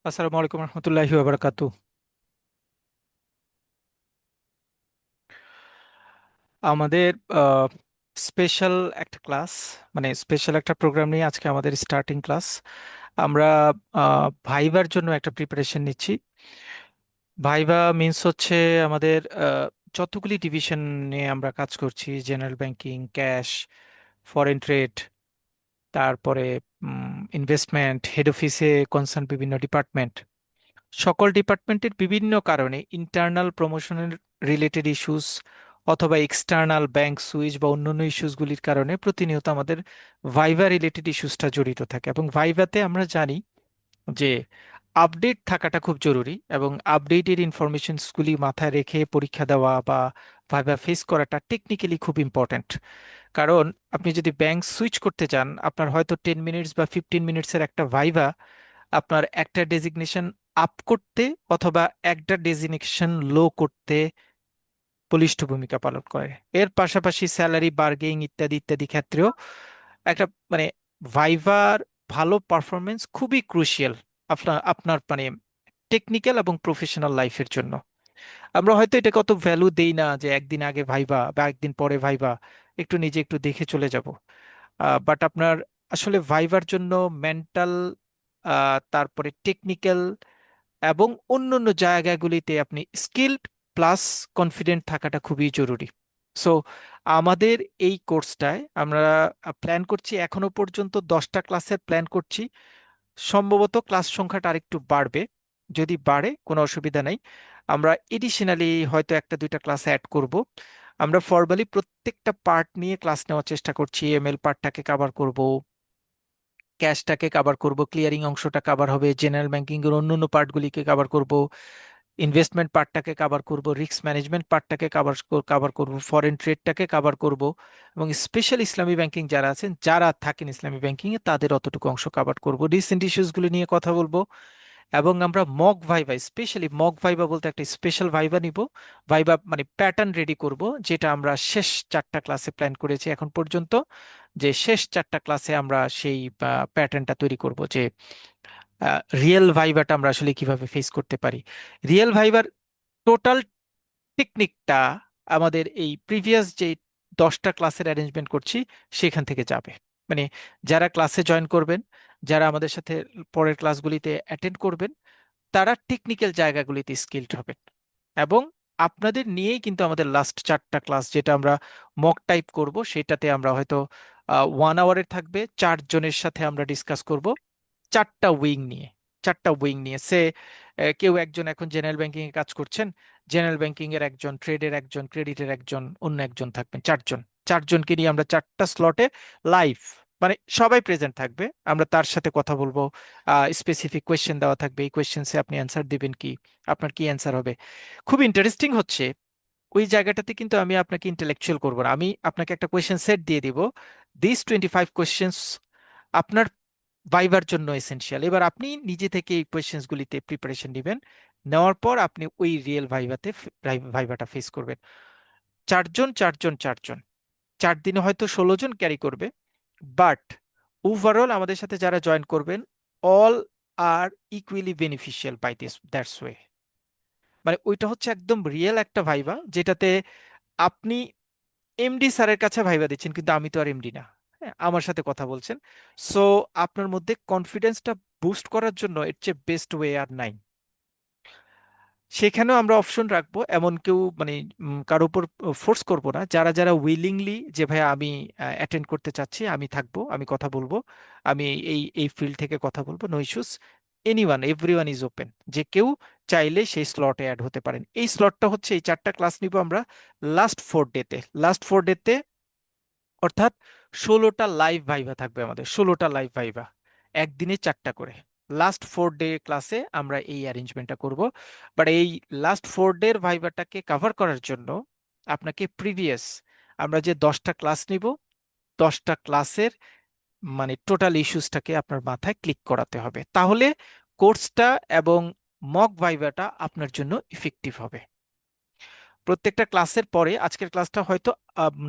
আসসালামু আলাইকুম রহমতুল্লাহি ওয়াবারাকাতু। আমাদের স্পেশাল একটা ক্লাস, মানে স্পেশাল একটা প্রোগ্রাম নিয়ে আজকে আমাদের স্টার্টিং ক্লাস। আমরা ভাইবার জন্য একটা প্রিপারেশন নিচ্ছি। ভাইবা মিন্স হচ্ছে আমাদের যতগুলি ডিভিশন নিয়ে আমরা কাজ করছি: general banking, cash, foreign trade, তারপরে ইনভেস্টমেন্ট, হেড অফিসে কনসার্ন বিভিন্ন ডিপার্টমেন্ট, সকল ডিপার্টমেন্টের বিভিন্ন কারণে ইন্টারনাল প্রমোশনের রিলেটেড ইস্যুস অথবা এক্সটার্নাল ব্যাংক সুইচ বা অন্যান্য ইস্যুসগুলির কারণে প্রতিনিয়ত আমাদের ভাইভা রিলেটেড ইস্যুসটা জড়িত থাকে। এবং ভাইভাতে আমরা জানি যে আপডেট থাকাটা খুব জরুরি, এবং আপডেটেড ইনফরমেশনসগুলি মাথায় রেখে পরীক্ষা দেওয়া বা ভাইভা ফেস করাটা টেকনিক্যালি খুব ইম্পর্ট্যান্ট। কারণ আপনি যদি ব্যাংক সুইচ করতে চান, আপনার হয়তো 10 মিনিটস বা 15 মিনিটসের একটা ভাইভা আপনার একটা ডেজিগনেশন আপ করতে অথবা একটা ডেজিগনেশন লো করতে বলিষ্ঠ ভূমিকা পালন করে। এর পাশাপাশি স্যালারি বার্গেনিং ইত্যাদি ইত্যাদি ক্ষেত্রেও একটা মানে ভাইভার ভালো পারফরমেন্স খুবই ক্রুশিয়াল আপনার আপনার মানে টেকনিক্যাল এবং প্রফেশনাল লাইফের জন্য। আমরা হয়তো এটা কত ভ্যালু দেই না যে একদিন আগে ভাইবা বা একদিন পরে ভাইবা, একটু নিজে একটু দেখে চলে যাব। বাট আপনার আসলে ভাইবার জন্য মেন্টাল, তারপরে টেকনিক্যাল এবং অন্যান্য জায়গাগুলিতে আপনি স্কিলড প্লাস কনফিডেন্ট থাকাটা খুবই জরুরি। সো আমাদের এই কোর্সটায় আমরা প্ল্যান করছি, এখনো পর্যন্ত 10টা ক্লাসের প্ল্যান করছি। সম্ভবত ক্লাস সংখ্যাটা আরেকটু বাড়বে। যদি বাড়ে কোনো অসুবিধা নেই, আমরা এডিশনালি হয়তো একটা দুইটা ক্লাস অ্যাড করব। আমরা ফর্মালি প্রত্যেকটা পার্ট নিয়ে ক্লাস নেওয়ার চেষ্টা করছি। এমএল পার্টটাকে কভার করব, ক্যাশটাকে কভার করব, ক্লিয়ারিং অংশটা কভার হবে, জেনারেল ব্যাংকিং এর অন্যান্য পার্টগুলিকে কভার করব, ইনভেস্টমেন্ট পার্টটাকে কভার করব, রিস্ক ম্যানেজমেন্ট পার্টটাকে কভার করব, ফরেন ট্রেডটাকে কভার করব, এবং স্পেশাল ইসলামী ব্যাংকিং যারা আছেন, যারা থাকেন ইসলামী ব্যাংকিং এ, তাদের অতটুকু অংশ কভার করব। রিসেন্ট ইস্যুসগুলো নিয়ে কথা বলবো। এবং আমরা mock viva, specially mock viva বলতে একটা স্পেশাল ভাইবা নিব। ভাইবা মানে প্যাটার্ন রেডি করব, যেটা আমরা শেষ 4টা ক্লাসে প্ল্যান করেছি এখন পর্যন্ত। যে শেষ 4টা ক্লাসে আমরা সেই প্যাটার্নটা তৈরি করব, যে রিয়েল ভাইবাটা আমরা আসলে কিভাবে ফেস করতে পারি। রিয়েল ভাইবার টোটাল টেকনিকটা আমাদের এই প্রিভিয়াস যে 10টা ক্লাসের অ্যারেঞ্জমেন্ট করছি সেখান থেকে যাবে। মানে যারা ক্লাসে জয়েন করবেন, যারা আমাদের সাথে পরের ক্লাসগুলিতে অ্যাটেন্ড করবেন, তারা টেকনিক্যাল জায়গাগুলিতে স্কিলড হবেন। এবং আপনাদের নিয়েই কিন্তু আমাদের লাস্ট 4টা ক্লাস, যেটা আমরা মক টাইপ করব, সেটাতে আমরা হয়তো 1 আওয়ারের থাকবে। 4 জনের সাথে আমরা ডিসকাস করব 4টা উইং নিয়ে। 4টা উইং নিয়ে সে কেউ একজন এখন জেনারেল ব্যাংকিং এ কাজ করছেন, জেনারেল ব্যাংকিং এর একজন, ট্রেডের একজন, ক্রেডিটের একজন, অন্য একজন থাকবেন। 4 জন, 4 জনকে নিয়ে আমরা 4টা স্লটে লাইভ, মানে সবাই প্রেজেন্ট থাকবে। আমরা তার সাথে কথা বলবো, স্পেসিফিক কোয়েশ্চেন দেওয়া থাকবে, এই কোয়েশ্চেন্সে আপনি অ্যান্সার দিবেন কি, আপনার কি অ্যান্সার হবে। খুব ইন্টারেস্টিং হচ্ছে ওই জায়গাটাতে। কিন্তু আমি আপনাকে ইন্টেলেকচুয়াল করবো না, আমি আপনাকে একটা কোয়েশ্চেন সেট দিয়ে দিব। দিস 25 কোয়েশ্চেন্স আপনার ভাইবার জন্য এসেনশিয়াল। এবার আপনি নিজে থেকে এই কোয়েশ্চেন্স গুলিতে প্রিপারেশন নেবেন, নেওয়ার পর আপনি ওই রিয়েল ভাইভাটা ফেস করবেন। 4 জন 4 জন 4 জন, 4 দিনে হয়তো 16 জন ক্যারি করবে। বাট ওভারঅল আমাদের সাথে যারা জয়েন করবেন, all are equally beneficial by this that's way. মানে ওইটা হচ্ছে একদম রিয়েল একটা ভাইবা, যেটাতে আপনি এমডি স্যারের কাছে ভাইবা দিচ্ছেন, কিন্তু আমি তো আর এমডি না। হ্যাঁ, আমার সাথে কথা বলছেন। সো আপনার মধ্যে কনফিডেন্সটা বুস্ট করার জন্য এর চেয়ে বেস্ট ওয়ে আর নাই। সেখানেও আমরা অপশন রাখবো, এমন কেউ মানে কারো উপর ফোর্স করব না। যারা যারা উইলিংলি যে ভাই আমি অ্যাটেন্ড করতে চাচ্ছি, আমি থাকবো, আমি কথা বলবো, আমি এই এই ফিল্ড থেকে কথা বলবো, no issues. Anyone, everyone is open. যে কেউ চাইলে সেই স্লটে অ্যাড হতে পারেন। এই স্লটটা হচ্ছে, এই 4টা ক্লাস নিব আমরা লাস্ট 4 ডেতে। লাস্ট 4 ডেতে অর্থাৎ 16টা লাইভ ভাইভা থাকবে আমাদের, 16টা লাইভ ভাইভা, একদিনে 4টা করে। লাস্ট 4 ডে ক্লাসে আমরা এই অ্যারেঞ্জমেন্টটা করব। বাট এই লাস্ট 4 ডের ভাইভাটাকে কভার করার জন্য আপনাকে প্রিভিয়াস আমরা যে 10টা ক্লাস নিব, 10টা ক্লাসের মানে টোটাল ইস্যুসটাকে আপনার মাথায় ক্লিক করাতে হবে, তাহলে কোর্সটা এবং মক ভাইভাটা আপনার জন্য ইফেক্টিভ হবে। প্রত্যেকটা ক্লাসের পরে, আজকের ক্লাসটা হয়তো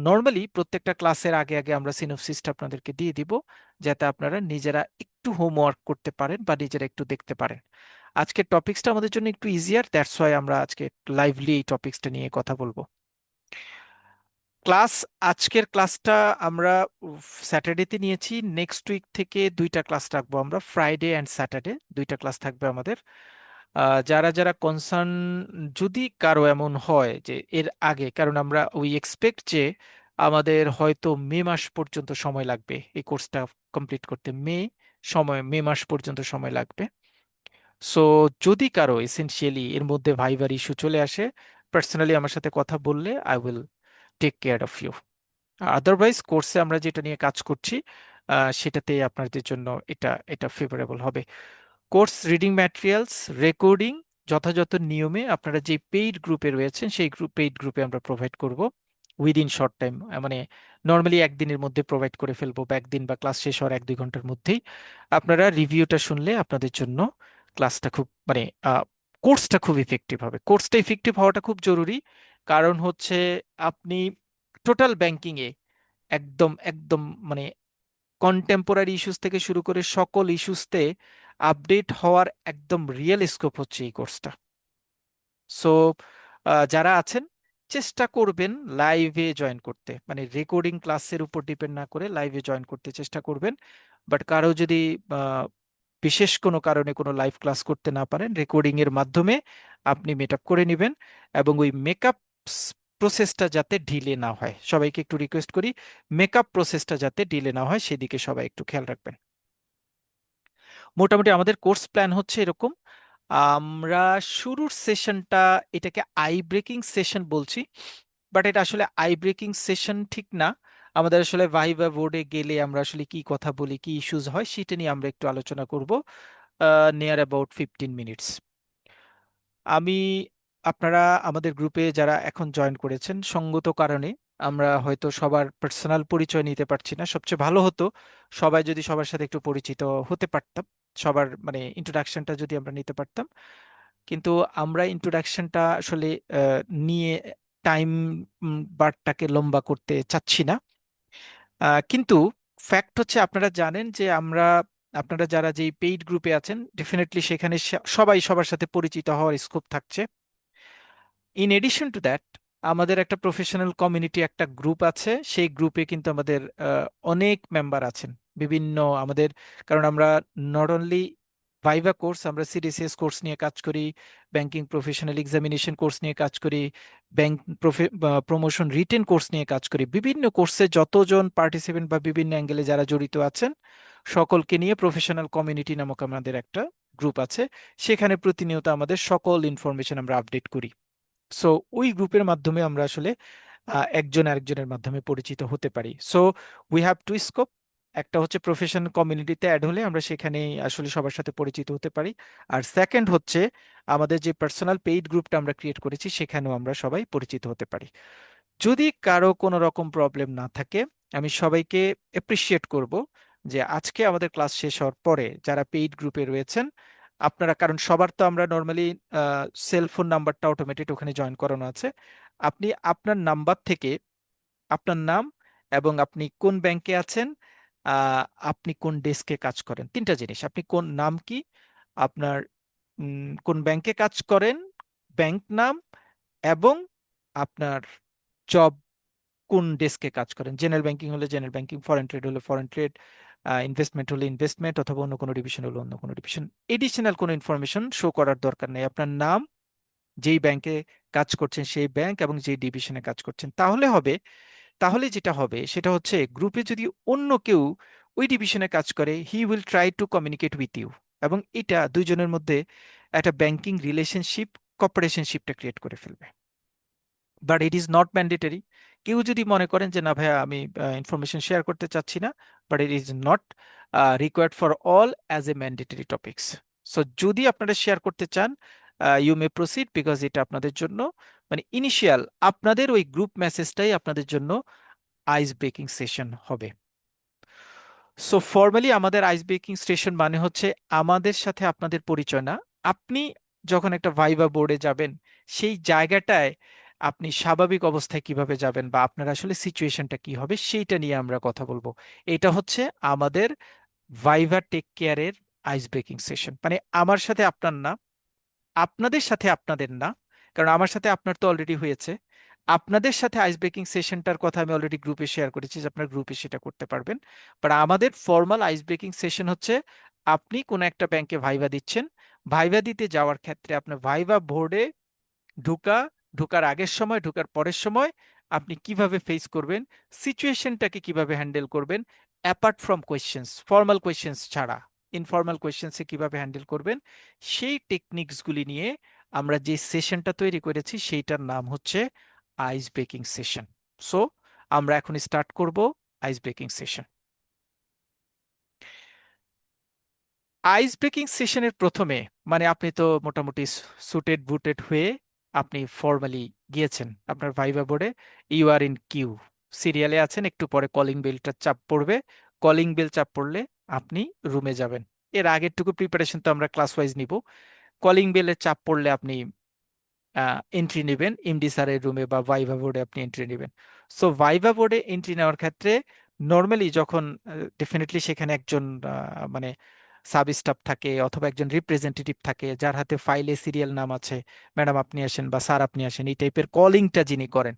নর্মালি প্রত্যেকটা ক্লাসের আগে আগে আমরা সিনোপসিসটা আপনাদেরকে দিয়ে দিব, যাতে আপনারা নিজেরা একটু হোমওয়ার্ক করতে পারেন বা নিজেরা একটু দেখতে পারেন। আজকের টপিক্সটা আমাদের জন্য একটু ইজিয়ার, দ্যাটস ওয়াই আমরা আজকে লাইভলি এই টপিক্সটা নিয়ে কথা বলবো। ক্লাস, আজকের ক্লাসটা আমরা স্যাটারডেতে নিয়েছি। নেক্সট উইক থেকে দুইটা ক্লাস রাখবো আমরা, ফ্রাইডে অ্যান্ড স্যাটারডে দুইটা ক্লাস থাকবে আমাদের। যারা যারা কনসার্ন, যদি কারো এমন হয় যে এর আগে, কারণ আমরা উই এক্সপেক্ট যে আমাদের হয়তো মে মাস পর্যন্ত সময় লাগবে এই কোর্সটা কমপ্লিট করতে, মে মাস পর্যন্ত সময় লাগবে। সো যদি কারো এসেনশিয়ালি এর মধ্যে ভাইবার ইস্যু চলে আসে, পার্সোনালি আমার সাথে কথা বললে I will take care of you. Otherwise কোর্সে আমরা যেটা নিয়ে কাজ করছি সেটাতেই আপনাদের জন্য এটা এটা ফেভারেবল হবে। কোর্স রিডিং ম্যাটেরিয়ালস, রেকর্ডিং যথাযথ নিয়মে আপনারা যে পেইড গ্রুপে রয়েছেন সেই পেইড গ্রুপে আমরা প্রোভাইড করব উইদিন শর্ট টাইম, মানে নর্মালি একদিনের মধ্যে প্রোভাইড করে ফেলবো, বা একদিন বা ক্লাস শেষ হওয়ার 1-2 ঘন্টার মধ্যেই। আপনারা রিভিউটা শুনলে আপনাদের জন্য ক্লাসটা খুব মানে কোর্সটা খুব ইফেক্টিভ হবে। কোর্সটা ইফেক্টিভ হওয়াটা খুব জরুরি, কারণ হচ্ছে আপনি টোটাল ব্যাংকিং এ একদম একদম মানে কন্টেম্পোরারি ইস্যুস থেকে শুরু করে সকল ইস্যুসতে আপডেট হওয়ার একদম রিয়েল স্কোপ হচ্ছে এই কোর্সটা। সো যারা আছেন চেষ্টা করবেন লাইভে জয়েন করতে, মানে রেকর্ডিং ক্লাসের উপর ডিপেন্ড না করে লাইভে জয়েন করতে চেষ্টা করবেন। বাট কারো যদি আহ, বিশেষ কোনো কারণে কোনো লাইভ ক্লাস করতে না পারেন, রেকর্ডিং এর মাধ্যমে আপনি মেকআপ করে নেবেন। এবং ওই মেকআপ প্রসেসটা যাতে ডিলে না হয়, সবাইকে একটু রিকোয়েস্ট করি মেকআপ প্রসেসটা যাতে ডিলে না হয় সেদিকে সবাই একটু খেয়াল রাখবেন। মোটামুটি আমাদের কোর্স প্ল্যান হচ্ছে এরকম। আমরা শুরুর সেশনটা, এটাকে আই ব্রেকিং সেশন বলছি, বাট এটা আসলে আই ব্রেকিং সেশন ঠিক না। আমাদের আসলে ভাইভা বোর্ডে গেলে আমরা আসলে কি কথা বলি, কি ইস্যুজ হয় সেটা নিয়ে আমরা একটু আলোচনা করব নিয়ার অ্যাবাউট 15 মিনিটস। আমি, আপনারা আমাদের গ্রুপে যারা এখন জয়েন করেছেন, সঙ্গত কারণে আমরা হয়তো সবার পার্সোনাল পরিচয় নিতে পারছি না। সবচেয়ে ভালো হতো সবাই যদি সবার সাথে একটু পরিচিত হতে পারতাম, সবার মানে ইন্ট্রোডাকশনটা যদি আমরা নিতে পারতাম। কিন্তু আমরা ইন্ট্রোডাকশনটা আসলে নিয়ে টাইম বারটাকে লম্বা করতে চাচ্ছি না। কিন্তু ফ্যাক্ট হচ্ছে আপনারা জানেন যে আমরা, আপনারা যারা যেই পেইড গ্রুপে আছেন ডেফিনেটলি সেখানে সবাই সবার সাথে পরিচিত হওয়ার স্কোপ থাকছে। ইন এডিশন টু দ্যাট, আমাদের একটা প্রফেশনাল কমিউনিটি একটা গ্রুপ আছে, সেই গ্রুপে কিন্তু আমাদের অনেক মেম্বার আছেন বিভিন্ন আমাদের, কারণ আমরা নট অনলি ভাইভা কোর্স, আমরা সিডিসিএস কোর্স নিয়ে কাজ করি, ব্যাংকিং প্রফেশনাল এক্সামিনেশন কোর্স নিয়ে কাজ করি, ব্যাংক প্রমোশন রিটেন কোর্স নিয়ে কাজ করি। বিভিন্ন কোর্সে যতজন পার্টিসিপেন্ট বা বিভিন্ন অ্যাঙ্গেলে যারা জড়িত আছেন সকলকে নিয়ে প্রফেশনাল কমিউনিটি নামক আমাদের একটা গ্রুপ আছে। সেখানে প্রতিনিয়ত আমাদের সকল ইনফরমেশন আমরা আপডেট করি। সো ওই গ্রুপের মাধ্যমে আমরা আসলে একজন আরেকজনের মাধ্যমে পরিচিত হতে পারি। So we have to scope. একটা হচ্ছে প্রফেশনাল কমিউনিটিতে অ্যাড হলে আমরা সেখানে আসলে সবার সাথে পরিচিত হতে পারি। আর সেকেন্ড হচ্ছে আমাদের যে পার্সোনাল পেইড গ্রুপটা আমরা ক্রিয়েট করেছি সেখানেও আমরা সবাই পরিচিত হতে পারি। যদি কারো কোনো রকম প্রবলেম না থাকে, আমি সবাইকে এপ্রিসিয়েট করব যে আজকে আমাদের ক্লাস শেষ হওয়ার পরে যারা পেইড গ্রুপে রয়েছেন আপনারা, কারণ সবার তো আমরা নর্মালি সেল ফোন নাম্বারটা অটোমেটেড ওখানে জয়েন করানো আছে, আপনি আপনার নাম্বার থেকে আপনার নাম এবং আপনি কোন ব্যাংকে আছেন, আহ, আপনি কোন ডেস্কে কাজ করেন, তিনটা জিনিস, আপনি কোন নাম কি, আপনার কোন ব্যাংকে কাজ করেন, ব্যাংক নাম, এবং আপনার জব কোন ডেস্কে কাজ করেন, জেনারেল ব্যাংকিং হলে জেনারেল ব্যাংকিং, ফরেন ট্রেড হলে ফরেন ট্রেড, ইনভেস্টমেন্ট হলে ইনভেস্টমেন্ট, অথবা অন্য কোনো ডিভিশন হলে অন্য কোনো ডিভিশন। এডিশনাল কোনো ইনফরমেশন শো করার দরকার নেই, আপনার নাম, যেই ব্যাংকে কাজ করছেন সেই ব্যাংক এবং যেই ডিভিশনে কাজ করছেন, তাহলে হবে। তাহলে যেটা হবে সেটা হচ্ছে গ্রুপে যদি অন্য কেউ ওই ডিভিশনে কাজ করে, he will try to communicate with you, এবং এটা দুইজনের মধ্যে একটা ব্যাংকিং রিলেশনশিপ, কপারেশনশিপটা ক্রিয়েট করে ফেলবে। But it is not mandatory. কেউ যদি মনে করেন যে না ভাইয়া আমি ইনফরমেশন শেয়ার করতে চাচ্ছি না, but it is not required for all as a mandatory topics. So যদি আপনারা শেয়ার করতে চান, ইউ মে প্রসিড, বিকজ এটা আপনাদের জন্য মানে ইনিশিয়াল আপনাদের ওই গ্রুপ মেসেজটাই আপনাদের জন্য আইস ব্রেকিং সেশন হবে। সো ফর্মালি আমাদের আইস ব্রেকিং সেশন মানে হচ্ছে আমাদের সাথে আপনাদের পরিচয় না, আপনি যখন একটা ভাইবা বোর্ডে যাবেন সেই জায়গাটায় আপনি স্বাভাবিক অবস্থায় কিভাবে যাবেন বা আপনার আসলে সিচুয়েশনটা কি হবে সেইটা নিয়ে আমরা কথা বলবো। এটা হচ্ছে আমাদের ভাইভা টেক কেয়ারের আইস ব্রেকিং সেশন, মানে আমার সাথে আপনার না, আপনাদের সাথে আপনাদের না, কারণ আমার সাথে আপনার তো অলরেডি হয়েছে। আপনাদের সাথে আইস ব্রেকিং সেশনটার কথা আমি অলরেডি গ্রুপে শেয়ার করেছি যে আপনার গ্রুপে সেটা করতে পারবেন। বাট আমাদের ফর্মাল আইস ব্রেকিং সেশন হচ্ছে আপনি কোনো একটা ব্যাংকে ভাইভা দিচ্ছেন, ভাইভা দিতে যাওয়ার ক্ষেত্রে আপনার ভাইভা বোর্ডে ঢোকা, ঢোকার আগের সময়, ঢোকার পরের সময় আপনি কিভাবে ফেস করবেন, সিচুয়েশনটাকে কিভাবে হ্যান্ডেল করবেন, apart from questions, formal questions ছাড়া ইনফর্মাল কোয়েশ্চেন্সে কিভাবে হ্যান্ডেল করবেন, সেই টেকনিক্সগুলি নিয়ে আমরা যে সেশনটা তৈরি করেছি সেইটার নাম হচ্ছে আইস ব্রেকিং সেশন। সো আমরা এখন স্টার্ট করব ice breaking session. Ice breaking সেশনের প্রথমে, মানে আপনি তো মোটামুটি সুটেড বুটেড হয়ে আপনি ফর্মালি গিয়েছেন আপনার ভাইবা বোর্ডে, ইউ আর ইন কিউ, সিরিয়ালে আছেন, একটু পরে কলিং বেলটা চাপ পড়বে, কলিং বেল চাপ পড়লে আপনি রুমে যাবেন। এর আগেরটুকু প্রিপারেশন তো আমরা ক্লাস ওয়াইজ নিব। কলিং বেলের চাপ পড়লে আপনি এন্ট্রি নেবেন এমডি স্যারের রুমে বা ভাইভা বোর্ডে আপনি এন্ট্রি নেবেন। সো ভাইভা বোর্ডে এন্ট্রি নেওয়ার ক্ষেত্রে নর্মালি যখন ডেফিনেটলি সেখানে একজন মানে সাব স্টাফ থাকে অথবা একজন রিপ্রেজেন্টেটিভ থাকে যার হাতে ফাইলে সিরিয়াল নাম আছে, ম্যাডাম আপনি আসেন বা স্যার আপনি আসেন, এই টাইপের কলিংটা যিনি করেন।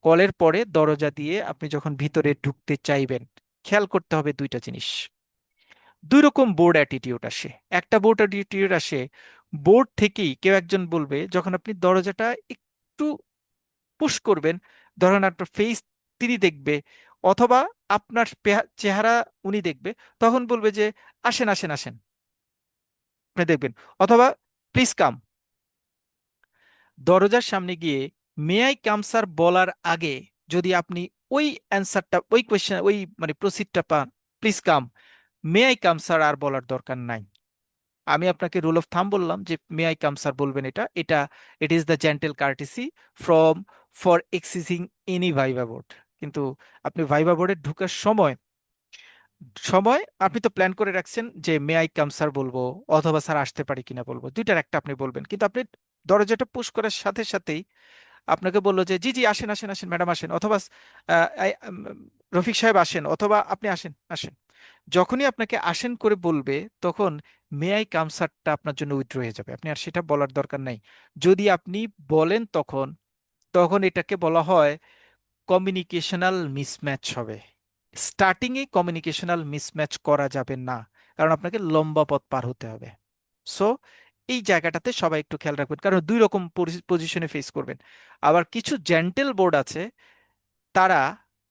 কলের পরে দরজা দিয়ে আপনি যখন ভিতরে ঢুকতে চাইবেন, খেয়াল করতে হবে দুইটা জিনিস। দুই রকম বোর্ড অ্যাটিটিউড আসে। একটা বোর্ড অ্যাটিটিউড আসে বোর্ড থেকেই কেউ একজন বলবে যখন আপনি দরজাটা একটু পুশ করবেন, ধরেন আপনার ফেস তিনি দেখবে অথবা আপনার চেহারা উনি দেখবে, তখন বলবে যে আসেন আসেন আসেন, আপনি দেখবেন, অথবা প্লিজ কাম। দরজার সামনে গিয়ে মে আই কাম স্যার বলার আগে যদি আপনি ওই অ্যান্সারটা, ওই কোয়েশ্চেন, ওই মানে প্রসিডটা পান, please come, may I come sir আর বলার দরকার নাই। আমি আপনাকে রুল অফ থাম বললাম যে মে আই কাম স্যার বলবেন, এটা এটা it is the gentle courtesy from for exercising any viva board. কিন্তু আপনি ভাইভা বোর্ডে ঢুকার সময় সময় আপনি তো প্ল্যান করে রাখছেন যে মে আই কাম স্যার বলবো অথবা স্যার আসতে পারি কিনা বলবো, দুইটার একটা আপনি বলবেন, কিন্তু আপনি দরজাটা পুশ করার সাথে সাথেই আপনাকে বললো যে জি জি আসেন আসেন আসেন ম্যাডাম আসেন, অথবা রফিক সাহেব আসেন, অথবা আপনি আসেন আসেন। যখনই আপনাকে আসেন করে বলবে তখন মে আই কাম স্যারটা আপনার জন্য উইথড্র হয়ে যাবে, আপনি আর সেটা বলার দরকার নাই। যদি আপনি বলেন তখন, তখন এটাকে বলা হয় কমিউনিকেশনাল মিসম্যাচ হবে। স্টার্টিং এ কমিউনিকেশনাল মিসম্যাচ করা যাবে না, কারণ আপনাকে লম্বা পথ পার হতে হবে। সো এই জায়গাটাতে সবাই একটু খেয়াল রাখবেন, কারণ দুই রকম পজিশনে ফেস করবেন। আবার কিছু জেন্টেল বোর্ড আছে, তারা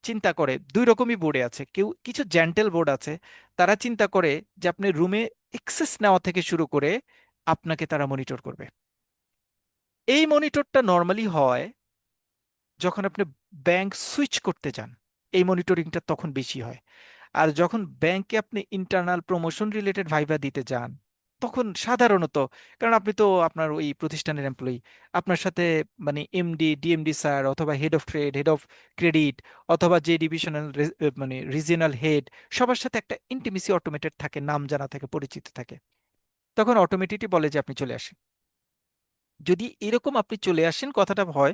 চিন্তা করে, দুই রকমই বোর্ডে আছে, কেউ কিছু জেন্টেল বোর্ড আছে তারা চিন্তা করে যে আপনি রুমে এক্সেস নেওয়া থেকে শুরু করে আপনাকে তারা মনিটর করবে। এই মনিটরটা নর্মালি হয় যখন আপনি ব্যাংক সুইচ করতে যান, এই মনিটরিংটা তখন বেশি হয়। আর যখন ব্যাংকে আপনি ইন্টারনাল প্রমোশন রিলেটেড ভাইভা দিতে যান তখন সাধারণত, কারণ আপনি তো আপনার ওই প্রতিষ্ঠানের এমপ্লয়ি, আপনার সাথে মানে এমডি ডিএমডি স্যার অথবা head of trade, head of credit, অথবা যে ডিভিশনাল মানে রিজিয়নাল হেড, সবার সাথে একটা ইন্টিমেসি অটোমেটেড থাকে, নাম জানা থাকে, পরিচিত থাকে, তখন অটোমেটিকই বলে যে আপনি চলে আসেন। যদি এরকম আপনি চলে আসেন কথাটা হয়,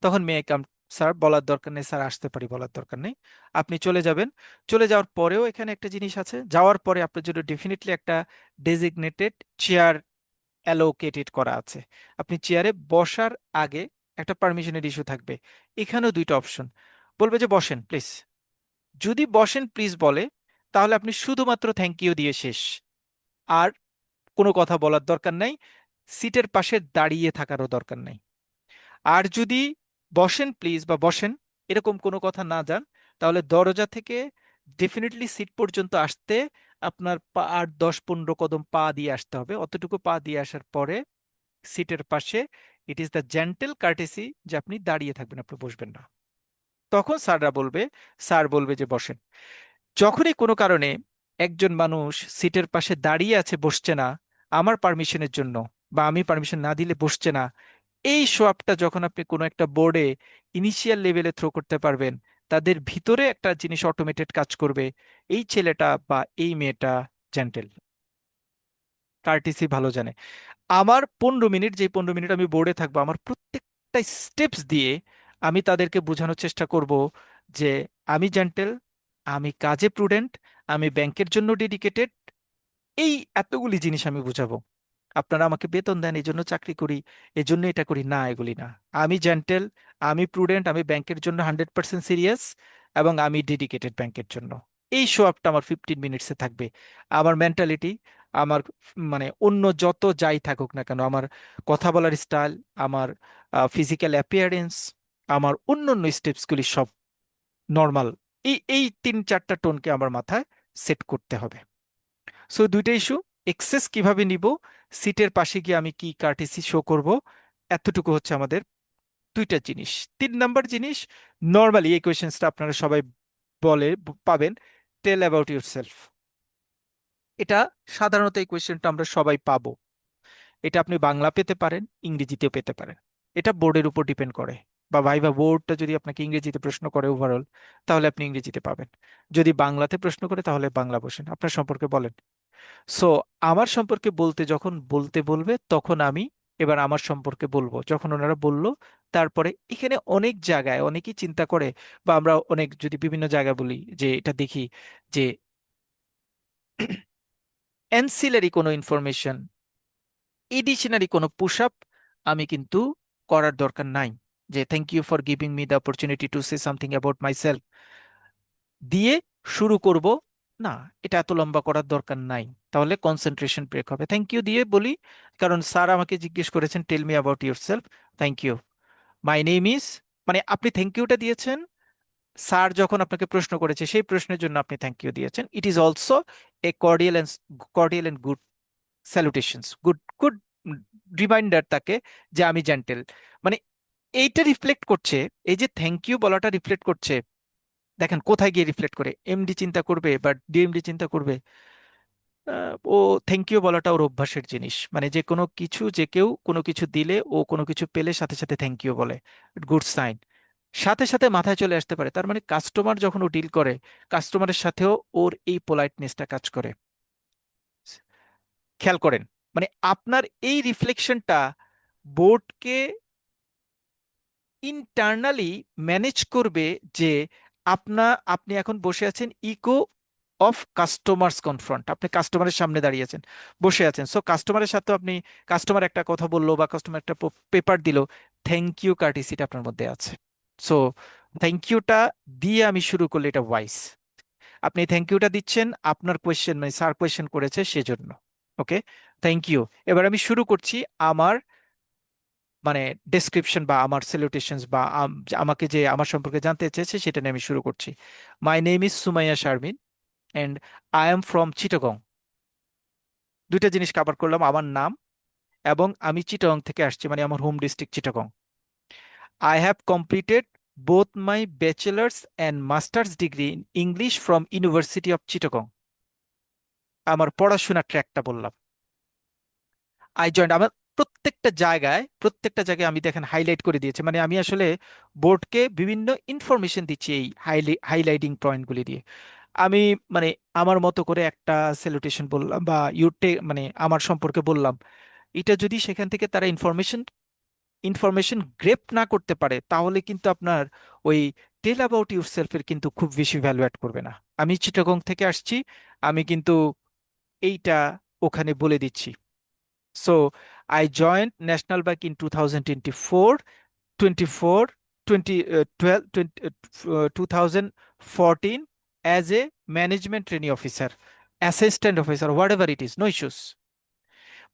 তখন মে আই কাম স্যার বলার দরকার নেই, স্যার আসতে পারি বলার দরকার নেই, আপনি চলে যাবেন। চলে যাওয়ার পরেও এখানে একটা জিনিস আছে, যাওয়ার পরে আপনার জন্য ডেফিনেটলি একটা ডেজিগনেটেড চেয়ার অ্যালোকেটেড করা আছে। আপনি চেয়ারে বসার আগে একটা পারমিশনের ইস্যু থাকবে। এখানেও দুইটা অপশন, বলবে যে বসেন প্লিজ। যদি বসেন প্লিজ বলে তাহলে আপনি শুধুমাত্র থ্যাংক ইউ দিয়ে শেষ, আর কোনো কথা বলার দরকার নাই, সিটের পাশে দাঁড়িয়ে থাকারও দরকার নাই। আর যদি বসেন প্লিজ বা বসেন এরকম কোনো কথা না যান, তাহলে দরজা থেকে ডেফিনেটলি সিট পর্যন্ত আসতে আপনার পা 8 10 15 কদম পা দিয়ে আসতে হবে। অতটুকু পা দিয়ে আসার পরে সিটের পাশে ইট ইজ দ্য জেন্টেল কার্টেসি যে আপনি দাঁড়িয়ে থাকবেন, আপনি বসবেন না। তখন স্যাররা বলবে, স্যার বলবে যে বসেন। যখনই কোনো কারণে একজন মানুষ সিটের পাশে দাঁড়িয়ে আছে, বসছে না আমার পারমিশনের জন্য, বা আমি পারমিশন না দিলে বসছে না, এই সোয়াবটা যখন আপনি কোনো একটা বোর্ডে ইনিশিয়াল লেভেলে থ্রো করতে পারবেন, তাদের ভিতরে একটা জিনিস অটোমেটেড কাজ করবে, এই ছেলেটা বা এই মেয়েটা জেন্টেল, কার্টিসি ভালো জানে। আমার 15 মিনিট, যে 15 মিনিট আমি বোর্ডে থাকবো, আমার প্রত্যেকটা স্টেপস দিয়ে আমি তাদেরকে বোঝানোর চেষ্টা করব যে আমি জেন্টেল, আমি কাজে প্রুডেন্ট, আমি ব্যাংকের জন্য ডেডিকেটেড, এই এতগুলি জিনিস আমি বুঝাবো। আপনারা আমাকে বেতন দেন এই জন্য চাকরি করি, এই জন্য এটা করি, না, এগুলি না। আমি জেন্টেল, আমি প্রুডেন্ট, আমি ব্যাংকের জন্য 100% সিরিয়াস, এবং আমি ডেডিকেটেড ব্যাংকের জন্য। এই শো আপটা আমার 15 মিনিটসে থাকবে। আমার মেন্টালিটি, আমার মানে অন্য যত যাই থাকুক না কেন, আমার কথা বলার স্টাইল, আমার ফিজিক্যাল অ্যাপিয়ারেন্স, আমার অন্য অন্য স্টেপসগুলি সব নর্মাল। এই 3-4টা টোনকে আমার মাথায় সেট করতে হবে। সো দুইটা ইস্যু, এক্সেস কিভাবে নিব, সিটের পাশে গিয়ে আমি কি কার্টেসি শো করব, এতটুকু হচ্ছে আমাদের দুইটা জিনিস। 3 নাম্বার জিনিস, নর্মালি এই কোয়েশ্চেন্সটা আপনারা সবাই পাবেন, টেল অ্যাবাউট ইউর সেলফ। এটা সাধারণত এই কোয়েশ্চেনটা আমরা সবাই পাবো। এটা আপনি বাংলা পেতে পারেন, ইংরেজিতেও পেতে পারেন। এটা বোর্ডের উপর ডিপেন্ড করে, বা ভাইবা বোর্ডটা যদি আপনাকে ইংরেজিতে প্রশ্ন করে ওভারঅল, তাহলে আপনি ইংরেজিতে পাবেন। যদি বাংলাতে প্রশ্ন করে তাহলে বাংলা বসেন, আপনার সম্পর্কে বলেন। সো আমার সম্পর্কে বলতে যখন বলতে বলবে তখন আমি এবার আমার সম্পর্কে বলবো, যখন ওনারা বললো তারপরে এখানে অনেক জায়গায় অনেকেই চিন্তা করে, বা আমরা অনেক যদি বিভিন্ন জায়গায় বলি যে এটা দেখি যে অ্যান্সিলারি কোনো ইনফরমেশন, এডিশনারি কোনো পুশ আপ আমি কিন্তু করার দরকার নাই, যে thank you for giving me the opportunity to say something about myself দিয়ে শুরু করব। না, এটা এত লম্বা করার দরকার নাই, তাহলে কনসেন্ট্রেশন ব্রেক হবে। থ্যাংক ইউ দিয়ে বলি, কারণ স্যার আমাকে জিজ্ঞেস করেছেন tell me about yourself, thank you, my name is, মানে আপনি থ্যাংক ইউটা দিয়েছেন, স্যার যখন আপনাকে প্রশ্ন করেছে সেই প্রশ্নের জন্য আপনি থ্যাংক ইউ দিয়েছেন। It is also a cordial and good স্যালুটেশনস, good good reminder তাকে যে আমি জেন্টেল, মানে এইটা রিফ্লেক্ট করছে, এই যে থ্যাংক ইউ বলাটা রিফ্লেক্ট করছে। দেখেন কোথায় গিয়ে রিফ্লেক্ট করে, এমডি চিন্তা করবে বা ডিএমডি চিন্তা করবে, ও থ্যাংক ইউ বলাটা ওর অভ্যাসের জিনিস, মানে যে কোনো কিছু, যে কেউ কোনো কিছু দিলে, ও কোনো কিছু পেলে সাথে সাথে থ্যাংক ইউ বলে, গুড সাইন। সাথে সাথে মাথায় চলে আসতে পারে, তার মানে কাস্টমার যখন ও ডিল করে, কাস্টমারের সাথেও ওর এই পোলাইটনেসটা কাজ করে। খেয়াল করেন, মানে আপনার এই রিফ্লেকশনটা বোর্ডকে ইন্টারনালি ম্যানেজ করবে, যে আপনি এখন বসে আছেন ইকো অফ কাস্টমার্স কনফ্রন্ট, আপনি কাস্টমারের সামনে দাঁড়িয়ে আছেন, বসে আছেন। সো কাস্টমারের সাথে আপনি, কাস্টমার একটা কথা বললো বা কাস্টমার একটা পেপার দিল, থ্যাংক ইউ কার্টিসিটা আপনার মধ্যে আছে। সো থ্যাংক ইউটা দিয়ে আমি শুরু করলে এটা ওয়াইস। আপনি থ্যাংক ইউটা দিচ্ছেন আপনার কোয়েশ্চেন, মানে স্যার কোয়েশ্চেন করেছে সেজন্য। ওকে, থ্যাংক ইউ। এবার আমি শুরু করছি আমার মানে ডেসক্রিপশন বা আমার সেলুটেশনস বা আমাকে যে আমার সম্পর্কে জানতে চেয়েছে সেটা নিয়ে আমি শুরু করছি। মাই name is Sumaiya Sharmin and I am from Chittagong. দুইটা জিনিস কভার করলাম, আমার নাম এবং আমি চিটাগং থেকে আসছি, মানে আমার home district Chittagong. I have completed both my bachelor's and master's degree in English from university of Chittagong. আমার পড়াশোনার ট্র্যাকটা বললাম। আই জয়েন্ট, আমার প্রত্যেকটা জায়গায় আমি দেখেন হাইলাইট করে দিয়েছি, মানে আমি আসলে বোর্ডকে বিভিন্ন ইনফরমেশন দিচ্ছি এই হাইলাইটিং পয়েন্টগুলি দিয়ে। আমি মানে আমার মতো করে একটা স্যালুটেশন বললাম বা মানে আমার সম্পর্কে বললাম। এটা যদি সেখান থেকে তারা ইনফরমেশন গ্রেপ না করতে পারে, তাহলে কিন্তু আপনার ওই টেল অ্যাবাউট ইউর সেলফের কিন্তু খুব বেশি ভ্যালু অ্যাড করবে না। আমি চিটাগং থেকে আসছি, আমি কিন্তু এইটা ওখানে বলে দিচ্ছি। So I joint national bank in 2024, 24, 20, 12, 20, 2014 as a management trainee officer, assistant officer, whatever it is, no issues।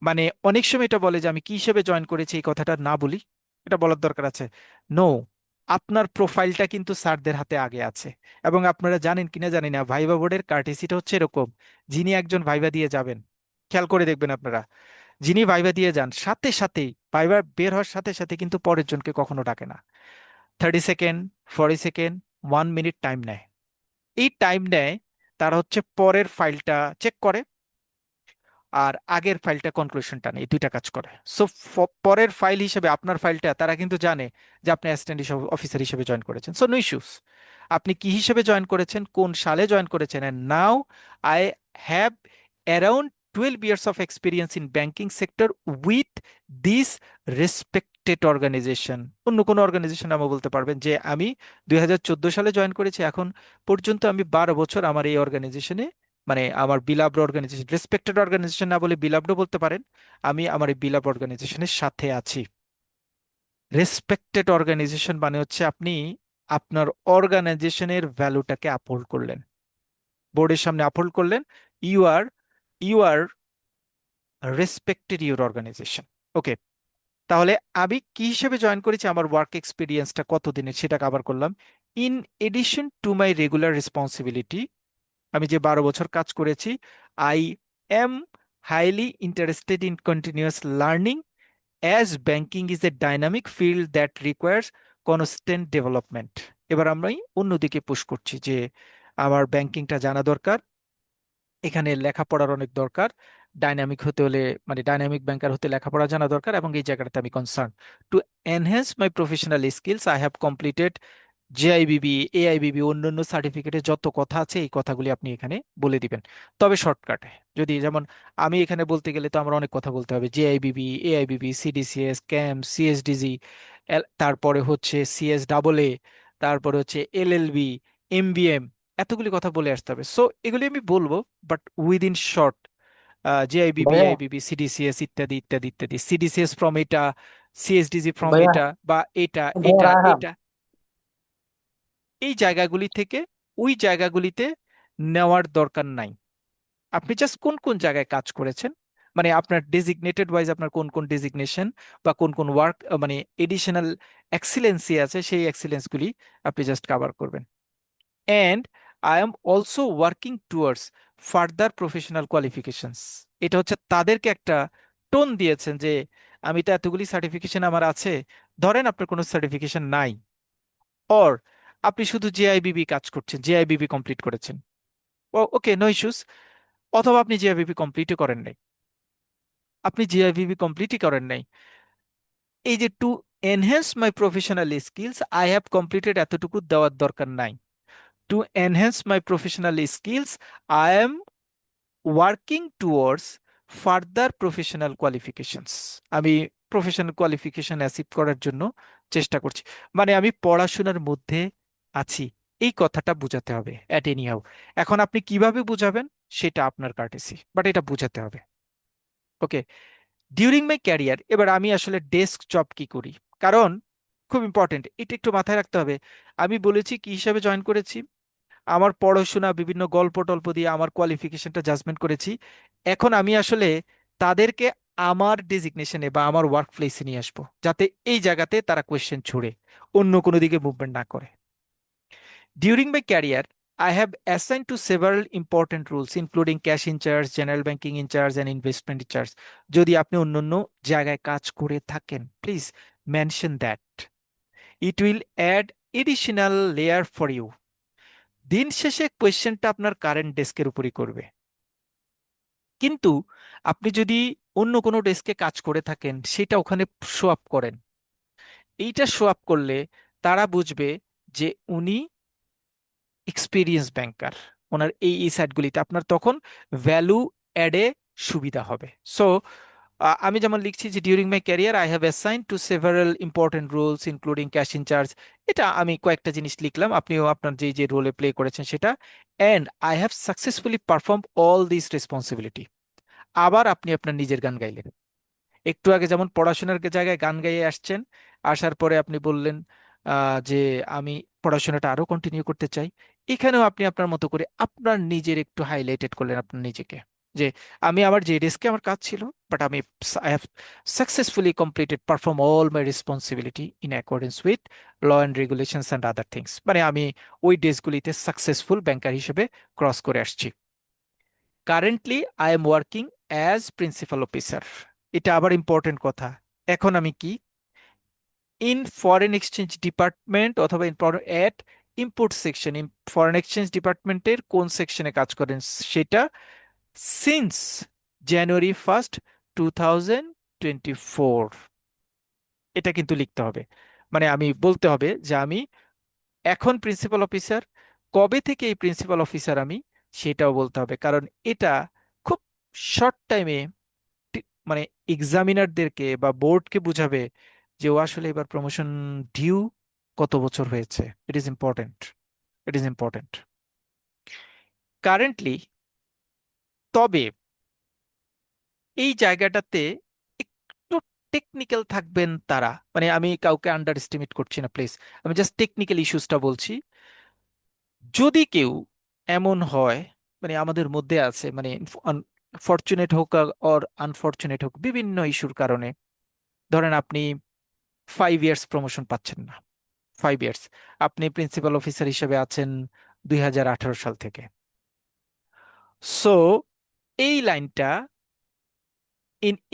মানে অনেক সময় এটা বলে যে আমি কি হিসেবে জয়েন করেছি, এই কথাটা না বলি, এটা বলার দরকার আছে। নো, আপনার প্রোফাইলটা কিন্তু স্যারদের হাতে আগে আছে। এবং আপনারা জানেন কিনা জানি না, ভাইবা বোর্ডের কার্টেসিটা হচ্ছে এরকম, যিনি একজন ভাইবা দিয়ে যাবেন, খেয়াল করে দেখবেন আপনারা, যিনি ভাইবা দিয়ে যান সাথে সাথেই, ভাইবা বের হওয়ার সাথে সাথে কিন্তু পরের জনকে কখনো ডাকে না। 30 সেকেন্ড, 40 সেকেন্ড, 1 মিনিট টাইম নেয়। এই টাইম নেয়, তারা হচ্ছে পরের ফাইলটা চেক করে আর আগের ফাইলটা কনক্লুশনটা নেই, এই দুইটা কাজ করে। সো পরের ফাইল হিসেবে আপনার ফাইলটা তারা কিন্তু জানে যে আপনি অ্যাসিস্ট্যান্ট অফিসার হিসেবে জয়েন করেছেন। সো নো ইস্যুস, আপনি কি হিসেবে জয়েন করেছেন, কোন সালে জয়েন করেছেন, and now I have around 12 years of experience in banking sector with this respected organization। অন্য কোনো অর্গানাইজেশন আমি বলতে পারবেন যে আমি 2014 সালে জয়েন করেছি, এখন পর্যন্ত আমি 12 বছর আমার এই অর্গানাইজেশনে মানে আমার বিলাভড অর্গানাইজেশন, রেসপেক্টেড অর্গানাইজেশন না বলে বিলাভড বলতে পারেন, আমি আমার এই বিলাভড অর্গানাইজেশনের সাথে আছি। রেসপেক্টেড অর্গানাইজেশন মানে হচ্ছে আপনি আপনার অর্গানাইজেশনের ভ্যালুটাকে আপহোল্ড করলেন, বোর্ডের সামনে আপহোল্ড করলেন। You are respected your organisation. Okay, তাহলে আমি কি হিসেবে জয়েন করেছি, আমার ওয়ার্ক এক্সপিরিয়েন্সটা কতদিনের সেটা কভার করলাম। In addition to my regular responsibility, আমি যে 12 বছর কাজ করেছি, I am highly interested in continuous learning as banking is a dynamic field that requires constant development. এবার আমি অন্যদিকে পুশ করছি যে আমার ব্যাংকিংটা জানা দরকার, এখানে লেখাপড়ার অনেক দরকার। ডাইনামিক হতে হলে, মানে ডাইনামিক ব্যাংকার হতে লেখাপড়া জানা দরকার, এবং এই জায়গাটাতে আমি concern. To enhance my professional skills I have completed JAIBB, AIBB, অন্যান্য সার্টিফিকেটে যত কথা আছে এই কথাগুলি আপনি এখানে বলে দিবেন, তবে শর্টকাটে। যদি যেমন আমি এখানে বলতে গেলে তো আমার অনেক কথা বলতে হবে, জেআইবিবি, এআইবিবি, সিডিসিএস, ক্যাম, সিএসডিজি, তারপরে হচ্ছে সিএস ডাবল এ, তারপরে হচ্ছে এলএলবি, এমবিএম, এতগুলি কথা বলে আসতে হবে। সো এগুলি আমি বলবো, বাট উইদিন শর্ট। জেআইবিবি, ভাইয়া এআইবিবি, সিডিসিএস, ইত্যাদি ইত্যাদি ইত্যাদি, সিডিসিএস ফ্রম এটা, সিএসডিজি ফ্রম ভাইয়া এটা, বা এটা ভাইয়া এটা রায়হান, এটা, এই জায়গাগুলি থেকে ওই জায়গাগুলিতে নেওয়ার দরকার নাই। আপনি জাস্ট কোন কোন জায়গায় কাজ করেছেন, মানে আপনার ডেজিগনেটেড ওয়াইজ আপনার কোন কোন ডেজিগনেশন বা কোন কোন ওয়ার্ক, মানে এডিশনাল এক্সিলেন্সি আছে, সেই এক্সিলেন্সগুলি আপনি জাস্ট কভার করবেন। And I am also working towards further professional qualifications. এটা হচ্ছে তাদেরকে একটা টোন দিয়েছেন যে আমি তো এতগুলি সার্টিফিকেশন আমার আছে, ধরেন আপনার কোনো সার্টিফিকেশন নাই, অর আপনি শুধু জেআইবিবি কাজ করছেন, জেআইবিবি কমপ্লিট করেছেন, ও ওকে, নো ইস্যুস। অথবা আপনি জেআইবিবি কমপ্লিটই করেন নাই, আপনি জেআইবিবি কমপ্লিটই করেন নাই, এই যে two enhance my professional skills I have completed, এতটুকু দেওয়ার দরকার নাই। Two enhance my professional skills I am working towards further professional qualifications, আমি প্রফেশনাল কোয়ালিফিকেশন অ্যাচিভ করার জন্য চেষ্টা করছি, মানে আমি পড়াশোনার মধ্যে আছি, এই কথাটা বোঝাতে হবে অ্যাট এনি হাউ। এখন আপনি কিভাবে বুঝাবেন সেটা আপনার কার্টেসি, বাট এটা বুঝাতে হবে। ওকে, ডিউরিং মাই ক্যারিয়ার, এবার আমি আসলে ডেস্ক জব কি করি, কারণ খুব ইম্পর্টেন্ট, এটা একটু মাথায় রাখতে হবে। আমি বলেছি কি হিসাবে জয়েন করেছি, আমার পড়াশোনা বিভিন্ন গল্প টল্প দিয়ে আমার কোয়ালিফিকেশনটা জাজমেন্ট করেছি। এখন আমি আসলে তাদেরকে আমার ডেজিগনেশনে বা আমার ওয়ার্ক প্লেসে নিয়ে আসবো, যাতে এই জায়গাতে তারা কোয়েশ্চেন ছুড়ে অন্য কোনো দিকে মুভমেন্ট না করে। During my career I have assigned to several important roles, including cash in charge, general banking in charge, and investment in charge. যদি আপনি অন্যান্য জায়গায় কাজ করে থাকেন, please mention that, it will add additional layer for you. দিন শেষে কোয়েশ্চেনটা আপনার কারেন্ট ডেস্কের উপরই করবে, কিন্তু আপনি যদি অন্য কোনো ডেস্কে কাজ করে থাকেন সেটা ওখানে শো আপ করেন, এইটা শো আপ করলে তারা বুঝবে যে উনি এক্সপিরিয়েন্স ব্যাংকার, ওনার এই এই সাইটগুলিতে আপনার তখন ভ্যালু অ্যাডে সুবিধা হবে। সো আমি যেমন লিখছি যে during my career I have assign to several important roles including cash in charge, এটা আমি কয়েকটা জিনিস লিখলাম, আপনিও আপনার যে যে রোলে প্লে করেছেন সেটা। And I have successfully perform all this responsibility. আবার আপনি আপনার নিজের গান গাইলেন, একটু আগে যেমন পড়াশোনার জায়গায় গান গাইয়ে আসছেন, আসার পরে আপনি বললেন যে আমি পড়াশোনাটা আরো কন্টিনিউ করতে চাই, এখানেও আপনি আপনার মতো করে আপনার নিজের একটু হাইলাইটেড করলেন আপনার নিজেকে, যে আমি আমার যে ডেস্কে আমার কাজ ছিল, বাট আমি I have successfully completed perform all my responsibility in accordance with law and regulations and other things, মানে আমি ওই ডেস্কগুলিতে সাকসেসফুল ব্যাংকার হিসেবে ক্রস করে আসছি। Currently I am working as principal officer, এটা আবার ইম্পর্টেন্ট কথা। এখন আমি কি, ইন ফরেন এক্সচেঞ্জ ডিপার্টমেন্ট অথবা এট ইম্পোর্ট সেকশন, ফরেন এক্সচেঞ্জ ডিপার্টমেন্টের কোন সেকশনে কাজ করেন সেটা, সিন্স January 1st 2024, এটা কিন্তু লিখতে হবে। মানে আমি বলতে হবে যে আমি এখন প্রিন্সিপাল অফিসার, কবে থেকে এই প্রিন্সিপাল অফিসার আমি, সেটাও বলতে হবে, কারণ এটা খুব শর্ট টাইমে মানে এক্সামিনারদেরকে বা বোর্ডকে বুঝাবে যে ও আসলে এবার প্রমোশন ডিউ কত বছর হয়েছে। It is important, it is important. Currently তবে এই জায়গাটাতে একটু টেকনিক্যাল থাকবেন তারা, মানে আমি কাউকে আন্ডার এস্টিমেট করছি না প্লিজ, আমি জাস্ট টেকনিক্যাল ইস্যুসটা বলছি। যদি কেউ এমন হয়, মানে আমাদের মধ্যে আছে, মানে ফরচুনেট হোক অর আনফরচুনেট হোক, বিভিন্ন ইস্যুর কারণে ধরেন আপনি 5 ইয়ার্স প্রমোশন পাচ্ছেন না। 5 ইয়ার্স আপনি প্রিন্সিপাল অফিসার হিসেবে আছেন 2018 সাল থেকে। সো এই লাইনটা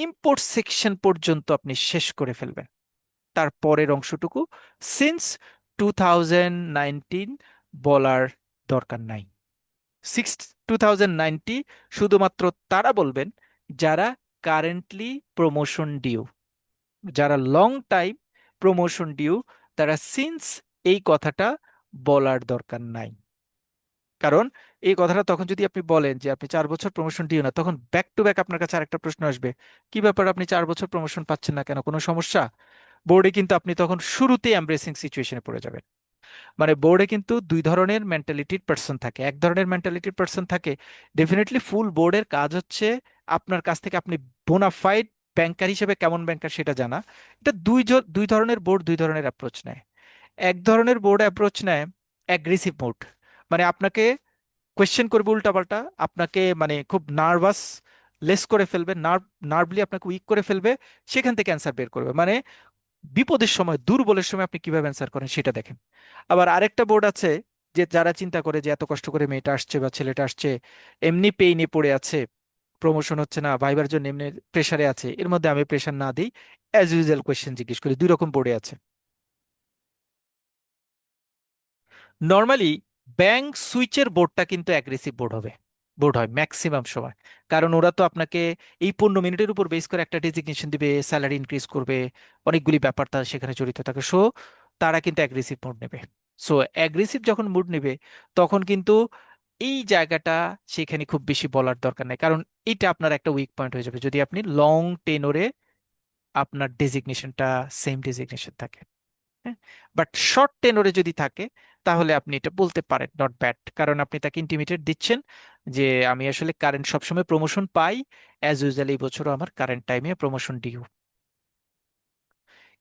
ইম্পোর্ট সেকশন পর্যন্ত আপনি শেষ করে ফেলবেন, তার পরের অংশটুকু সিন্স 2019 বলার দরকার নাই। 2090 শুধুমাত্র তারা বলবেন যারা কারেন্টলি প্রমোশন ডিউ, যারা লং টাইম প্রমোশন ডিউ, তারা সিন্স এই কথাটা বলার দরকার নাই। কারণ এই কথাটা তখন যদি আপনি বলেন যে আপনি 4 বছর প্রমোশন দিও না, তখন ব্যাক টু ব্যাক আপনার কাছে আরেকটা প্রশ্ন আসবে, কি ব্যাপার আপনি 4 বছর প্রমোশন পাচ্ছেন না কেন, কোনো সমস্যা? বোর্ডে কিন্তু আপনি তখন শুরুতেই এমব্রেসিং সিচুয়েশনে পড়ে যাবেন। মানে বোর্ডে কিন্তু দুই ধরনের মেন্টালিটির পার্সন থাকে। এক ধরনের মেন্টালিটির পার্সন থাকে, ডেফিনেটলি ফুল বোর্ডের কাজ হচ্ছে আপনার কাছ থেকে আপনি বোনাফাইড ব্যাংকার হিসেবে কেমন ব্যাংকার সেটা জানা। এটা দুই ধরনের বোর্ড দুই ধরনের অ্যাপ্রোচ নেয়। এক ধরনের বোর্ড অ্যাপ্রোচ নেয় অ্যাগ্রেসিভ মোড, মানে আপনাকে কোয়েশ্চেন করবে উল্টাপাল্টা, আপনাকে মানে খুব নার্ভাস লেস করে ফেলবে, নার্ভলি আপনাকে উইক করে ফেলবে, সেখান থেকে অ্যান্সার বের করবে। মানে বিপদের সময় দুর্বলের সময় আপনি কিভাবে অ্যান্সার করেন সেটা দেখেন। আবার আরেকটা বোর্ড আছে যে যারা চিন্তা করে যে এত কষ্ট করে মেয়েটা আসছে বা ছেলেটা আসছে, এমনি পেইনে পড়ে আছে, প্রমোশন হচ্ছে না, ভাইবার জন্য এমনি প্রেসারে আছে, এর মধ্যে আমি প্রেসার না দিই, অ্যাজ ইউজুয়াল কোয়েশ্চেন জিজ্ঞেস করি। দুই রকম বোর্ডে আছে। নর্মালি ব্যাংক সুইচের বোর্ডটা কিন্তু অ্যাগ্রেসিভ বোর্ড হয় ম্যাক্সিমাম সময়। কারণ ওরা তো আপনাকে এই 15 মিনিটের উপর বেস করে একটা ডেজিগনেশন দিবে, স্যালারি ইনক্রিজ করবে, অনেকগুলি ব্যাপার তার সেখানে জড়িত থাকে। সো তারা কিন্তু অ্যাগ্রেসিভ মুড নেবে। সো অ্যাগ্রেসিভ যখন মুড নেবে তখন কিন্তু এই জায়গাটা সেখানে খুব বেশি বলার দরকার নেই, কারণ এটা আপনার একটা উইক পয়েন্ট হয়ে যাবে যদি আপনি লং টেনরে আপনার ডেজিগনেশনটা সেম ডেজিগনেশন থাকে। হ্যাঁ, বাট শর্ট টেনরে যদি থাকে তাহলে আপনি এটা বলতে পারেন নট ব্যাড, কারণ আপনি তাকে ইন্টিমেটেড দিচ্ছেন যে আমি আসলে কারেন্ট সবসময় প্রমোশন পাই, অ্যাজ ইউজুয়াল এই বছরও আমার কারেন্ট টাইমে promotion due.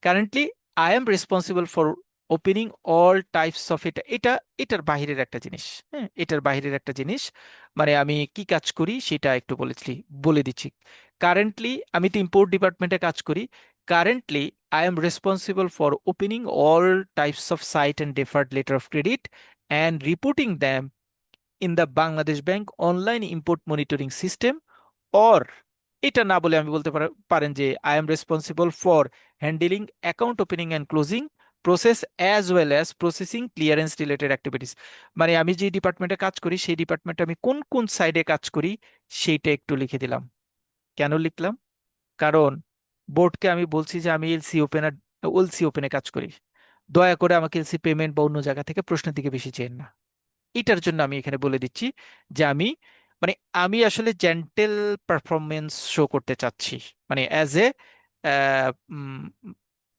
Currently I am responsible for opening all types of, এটা এটার বাহিরের একটা জিনিস। হ্যাঁ, এটার বাহিরের একটা জিনিস, মানে আমি কি কাজ করি সেটা একটু বলে দিচ্ছি। কারেন্টলি আমি তো ইম্পোর্ট ডিপার্টমেন্টে কাজ করি। Currently I am responsible for opening all types of sight and deferred letter of credit and reporting them in the Bangladesh bank online import monitoring system. Or এটা না বলে আমি বলতে পারেন যে I am responsible for handling account opening and closing process as well as processing clearance related activities. মানে আমি যে ডিপার্টমেন্টে কাজ করি সেই ডিপার্টমেন্টে আমি কোন কোন সাইডে কাজ করি সেইটা একটু লিখে দিলাম। কেন লিখলাম? কারণ বোর্ডকে আমি বলছি যে আমি এলসি ওপেনে কাজ করি, দয়া করে আমাকে এলসি পেমেন্ট বা অন্য জায়গা থেকে প্রশ্নের দিকে বেশি চেন না। এটার জন্য আমি এখানে বলে দিচ্ছি যে আমি, মানে আমি আসলে জেন্টেল পারফরমেন্স শো করতে চাচ্ছি, মানে অ্যাজ এ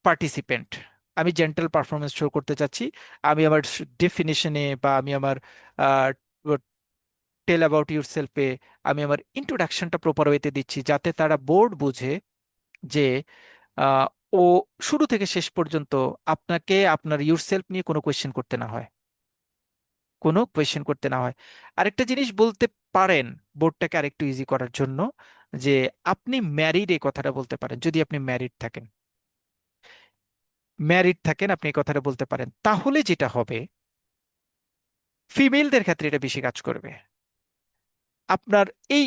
পার্টিসিপেন্ট আমি জেন্টেল পারফরমেন্স শো করতে চাচ্ছি। আমি আমার ডেফিনেশনে বা আমি আমার টেল অ্যাবাউট ইউর সেলফে আমি আমার ইন্ট্রোডাকশনটা প্রপার ওয়েতে দিচ্ছি, যাতে তারা বোর্ড বুঝে যে আহ, ও শুরু থেকে শেষ পর্যন্ত আপনাকে আপনার ইউর সেলফ নিয়ে কোনো কোয়েশ্চেন করতে না হয়। আরেকটা জিনিস বলতে পারেন বোর্ডটাকে আরেকটু ইজি করার জন্য, যে আপনি ম্যারিড এই কথাটা বলতে পারেন। যদি আপনি ম্যারিড থাকেন আপনি এই কথাটা বলতে পারেন, তাহলে যেটা হবে ফিমেলদের ক্ষেত্রে এটা বেশি কাজ করবে। আপনার এই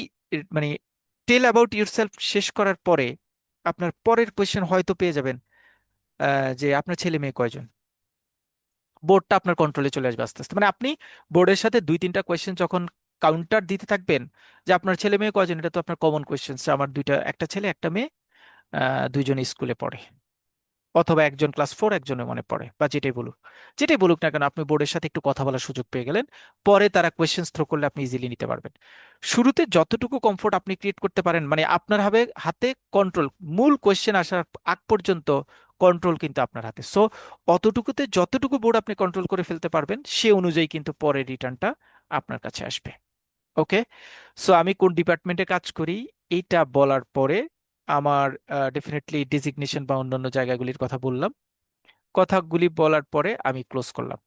মানে টেল অ্যাবাউট ইউরসেলফ শেষ করার পরে আপনার পরের কোয়েশ্চেন হয়তো পেয়ে যাবেন যে আপনার ছেলে মেয়ে কয়জন। বোর্ডটা আপনার কন্ট্রোলে চলে আসবে আস্তে আস্তে। মানে আপনি বোর্ডের সাথে 2-3টা কোয়েশ্চেন যখন কাউন্টার দিতে থাকবেন যে আপনার ছেলে মেয়ে কয়জন, এটা তো আপনার কমন কোয়েশ্চেন, আমার একটা ছেলে একটা মেয়ে, দুইজন স্কুলে পড়ে, অথবা একজন ক্লাস 4 একজনের মনে পড়ে, বা যেটাই বলুক না কেন, আপনি বোর্ডের সাথে একটু কথা বলার সুযোগ পেয়ে গেলেন। পরে তারা কোয়েশ্চেন্স থ্রো করলে আপনি ইজিলি নিতে পারবেন। শুরুতে যতটুকু কমফোর্ট আপনি ক্রিয়েট করতে পারেন, মানে আপনার হাতে কন্ট্রোল, মূল কোয়েশ্চেন আসার আগ পর্যন্ত কন্ট্রোল কিন্তু আপনার হাতে। সো অতটুকুতে যতটুকু বোর্ড আপনি কন্ট্রোল করে ফেলতে পারবেন সে অনুযায়ী কিন্তু পরে রিটার্নটা আপনার কাছে আসবে। ওকে। সো আমি কোন ডিপার্টমেন্টে কাজ করি এইটা বলার পরে আমার ডেফিনেটলি ডেজিগনেশন বা অন্যান্য জায়গাগুলির কথা বললাম। কথাগুলি বলার পরে আমি ক্লোজ করলাম।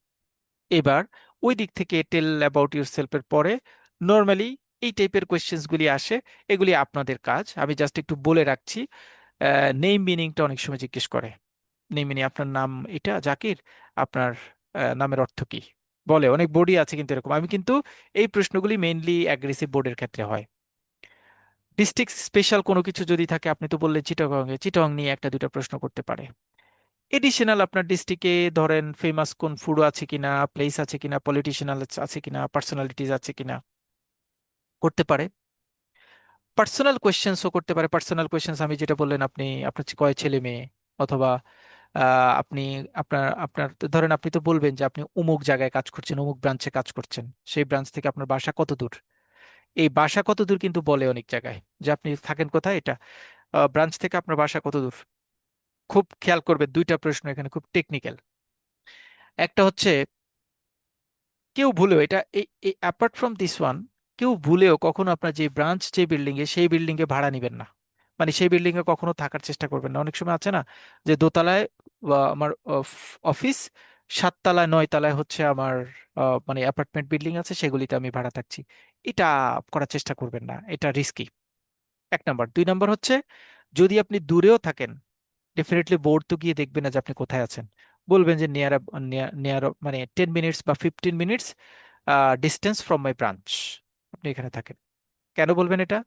এবার ওই দিক থেকে টেল অ্যাবাউট ইউর সেলফের পরে নর্মালি এই টাইপের কোয়েশ্চেন্স গুলি আসে। এগুলি আপনাদের কাজ, আমি জাস্ট একটু বলে রাখছি। নেম মিনিংটা অনেক সময় জিজ্ঞেস করে। নেম মিনিং, আপনার নাম এটা জাকির, আপনার নামের অর্থ কি, বলে। অনেক বোর্ডই আছে কিন্তু এরকম। আমি কিন্তু এই প্রশ্নগুলি মেইনলি অ্যাগ্রেসিভ বোর্ডের ক্ষেত্রে হয়। ডিস্ট্রিক্ট স্পেশাল কোনো কিছু যদি থাকে, আপনি তো বললেন চিটাগং এ, চিটাগং নিয়ে একটা দুইটা প্রশ্ন করতে পারে। এডিশনাল আপনার ডিস্ট্রিক্টে ধরেন ফেমাস কোন ফুড আছে কিনা, প্লেস আছে কিনা, পলিটিশিয়ান আছে কিনা, পার্সোনালিটিজ আছে কিনা, করতে পারে। পার্সোনাল কোয়েশ্চেন্সও করতে পারে। পার্সোনাল কোয়েশ্চেন্স আমি যেটা বললেন, আপনি আপনার কয় ছেলে মেয়ে, অথবা আপনি আপনার আপনার তো ধরেন আপনি তো বলবেন যে আপনি অমুক জায়গায় কাজ করছেন, অমুক ব্রাঞ্চে কাজ করছেন, সেই ব্রাঞ্চ থেকে আপনার বাসা কত দূর। এই বাসা কত দূর কিন্তু বলে অনেক জায়গায়, যে আপনি থাকেন কোথায়, এটা ব্রাঞ্চ থেকে আপনার বাসা কত দূর। খুব খেয়াল করবে, দুইটা প্রশ্ন এখানে খুব টেকনিক্যাল। একটা হচ্ছে, কেউ ভুলেও এটা, এই অ্যাপার্ট ফ্রম দিস ওয়ান, কেউ ভুলেও কখনো আপনার যে ব্রাঞ্চ যে বিল্ডিং এ, সেই বিল্ডিং এ ভাড়া নিবেন না। মানে সেই বিল্ডিং এ কখনো থাকার চেষ্টা করবেন না। অনেক সময় আছে না, যে দোতলায় আমার অফিস, সাততলায় নয়তলায় হচ্ছে আমার মানে অ্যাপার্টমেন্ট বিল্ডিং আছে, সেগুলিতে আমি ভাড়া থাকছি। এটা করার চেষ্টা করবেন না, এটা রিস্কি। এক নাম্বার। দুই নাম্বার হচ্ছে, যদি আপনি দূরেও থাকেন, ডেফিনেটলি বোর্ড তো গিয়ে দেখবে না যে আপনি কোথায় আছেন। বলবেন যে নিয়ার, নিয়ার মানে 10 মিনিটস বা 15 minutes distance from my branch, আপনি এখানে থাকেন। কেন বলবেন এটা?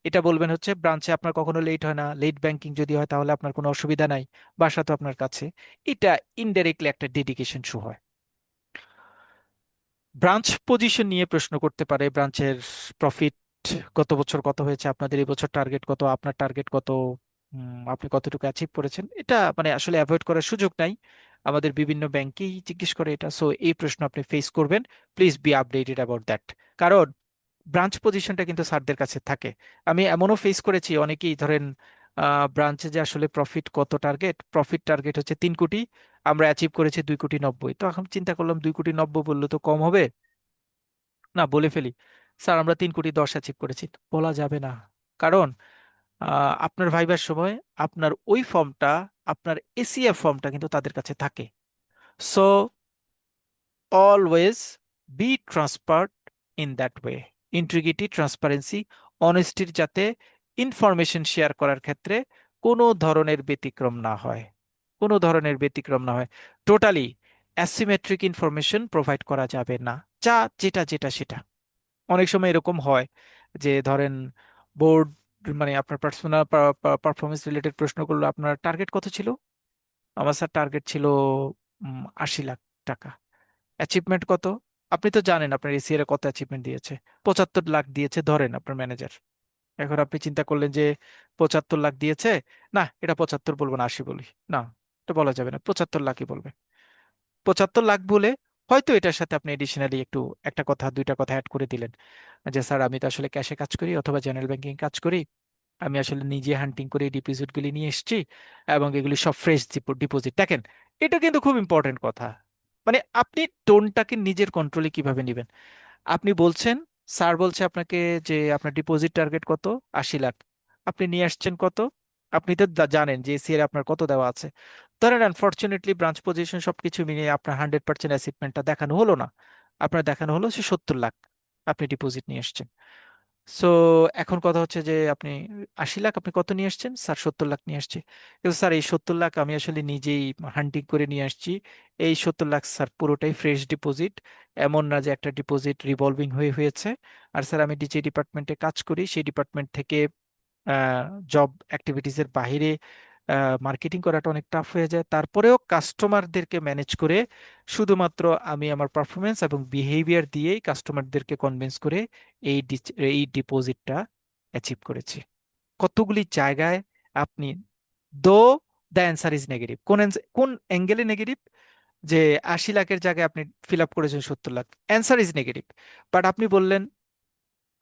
এটা বলবেন হচ্ছে ব্রাঞ্চে আপনার কখনো লেট হয় না, লেট ব্যাংকিং যদি হয় তাহলে আপনার কোনো অসুবিধা নাই, বাসা তো আপনার কাছে। এটা ইনডাইরেক্টলি একটা ডেডিকেশন শো হয়। ব্রাঞ্চ পজিশন নিয়ে প্রশ্ন করতে পারে, ব্রাঞ্চের প্রফিট গত বছর কত হয়েছে, আপনাদের এই বছর টার্গেট কত, আপনার টার্গেট কত, আপনি কতটুকু অ্যাচিভ করেছেন। এটা মানে আসলে অ্যাভয়েড করার সুযোগ নাই, আমাদের বিভিন্ন ব্যাংকেই জিজ্ঞেস করে এটা। সো এই প্রশ্ন আপনি ফেস করবেন। Please be updated about that. কারণ ব্রাঞ্চ পজিশনটা কিন্তু স্যারদের কাছে থাকে। আমি এমনও ফেস করেছি, অনেকেই ধরেন ব্রাঞ্চে যে আসলে প্রফিট কত, টার্গেট প্রফিট টার্গেট হচ্ছে 3 কোটি, আমরা অ্যাচিভ করেছি 2,90,00,000। তো এখন চিন্তা করলাম 2,90,00,000 বললে তো কম হবে, না বলে ফেলি, স্যার আমরা 3,10,00,000 অ্যাচিভ করেছি। বলা যাবে না। কারণ আপনার ভাইবার সময় আপনার ওই ফর্মটা, আপনার এসিএফ ফর্মটা কিন্তু তাদের কাছে থাকে। So always be transparent in that way. Integrity, transparency, অনেস্টির যাতে ইনফরমেশন শেয়ার করার ক্ষেত্রে কোনো ধরনের ব্যতিক্রম না হয়, কোনো ধরনের ব্যতিক্রম না হয়। টোটালি অ্যাসিমেট্রিক ইনফরমেশন প্রোভাইড করা যাবে না, যা যেটা যেটা সেটা। অনেক সময় এরকম হয় যে ধরেন বোর্ড মানে আপনার পার্সোনাল পারফরমেন্স রিলেটেড প্রশ্ন করলো, আপনার টার্গেট কত ছিল। আমার স্যার টার্গেট ছিল 80 লাখ টাকা। অ্যাচিভমেন্ট কত? আপনি তো জানেন আপনার এসিআর এ কত অ্যাচিভমেন্ট দিয়েছে, 75 লাখ দিয়েছে ধরেন আপনার ম্যানেজার। এখন আপনি চিন্তা করলেন যে 75 লাখ দিয়েছে, না এটা 75 বলবো না, 80 বলি। না, এটা বলা যাবে না, 75 লাখই বলবে। 75 লাখ বলে হয়তো এটার সাথে আপনি এডিশনালি একটু একটা কথা দুইটা কথা অ্যাড করে দিলেন, যে স্যার আমি তো আসলে ক্যাশে কাজ করি অথবা জেনারেল ব্যাংকিং কাজ করি, আমি আসলে নিজে হান্টিং করে এই ডিপোজিট গুলি নিয়ে এসেছি, এবং এগুলি সব ফ্রেশ ডিপোজিট। দেখেন, এটা কিন্তু খুব ইম্পর্টেন্ট কথা। মানে আপনি টোনটাকে নিজের কন্ট্রোলে কিভাবে নেবেন। আপনি বলছেন, স্যার বলছে আপনাকে যে আপনার ডিপোজিট টার্গেট কত, 80 লাখ, আপনি নিয়ে আসছেন কত, আপনি তো জানেন যে এসিআর আপনার কত দেওয়া আছে। ধরেন আনফরচুনেটলি ব্রাঞ্চ পজিশন সবকিছু মিলিয়ে আপনার 100% অ্যাচিভমেন্টটা দেখানো হলো না, আপনার দেখানো হলো সে 70 লাখ আপনি ডিপোজিট নিয়ে আসছেন। সো এখন কথা হচ্ছে যে আপনি 80 লাখ, আপনি কত নিয়ে আসছেন, স্যার 70 লাখ নিয়ে আসছি। কিন্তু স্যার এই 70 লাখ আমি আসলে নিজেই হান্টিং করে নিয়ে আসছি, এই 70 লাখ স্যার পুরোটাই ফ্রেশ ডিপোজিট, এমন না যে একটা ডিপোজিট রিভলভিং হয়ে হয়েছে। আর স্যার আমি যে ডিপার্টমেন্টে কাজ করি সেই ডিপার্টমেন্ট থেকে জব অ্যাক্টিভিটিসের বাইরে মার্কেটিং করাটা অনেক টাফ হয়ে যায়, তারপরেও কাস্টমারদেরকে ম্যানেজ করে শুধুমাত্র আমি আমার পারফরমেন্স এবং বিহেভিয়ার দিয়েই কাস্টমারদেরকে কনভিন্স করে এই ডিপোজিটটা অ্যাচিভ করেছি। কতগুলি জায়গায় আপনি, দো দ্য অ্যান্সার ইজ নেগেটিভ, কোন অ্যাঙ্গেলে নেগেটিভ, যে 80 লাখের জায়গায় আপনি ফিল আপ করেছেন 70 lakh, answer is negative. But আপনি বললেন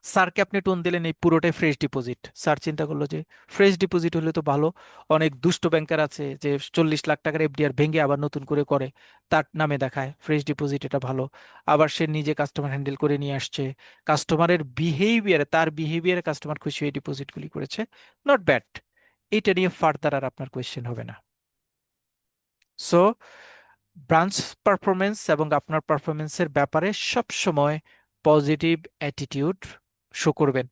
স্যারকে আপনি টোন দিলেন এই পুরোটাই ফ্রেশ ডিপোজিট, স্যার চিন্তা করলো যে ফ্রেশ ডিপোজিট হলে তো ভালো, অনেক দুষ্ট ব্যাংকার আছে যে 40 লাখ টাকার এফডিআর ভেঙে আবার নতুন করে করে, তার নামে দেখায় ফ্রেশ ডিপোজিট এটা ভালো। আবার সে নিজে কাস্টমার হ্যান্ডেল করে নিয়ে আসছে, কাস্টমারের বিহেভিয়ারে, তার বিহেভিয়ারে কাস্টমার খুশি হয়ে ডিপোজিটগুলি করেছে, নট ব্যাড। এটা নিয়ে ফার্দার আর আপনার কোয়েশ্চেন হবে না। সো ব্রাঞ্চ পারফরমেন্স এবং আপনার পারফরমেন্সের ব্যাপারে সব সময় পজিটিভ অ্যাটিটিউড শো করবেন।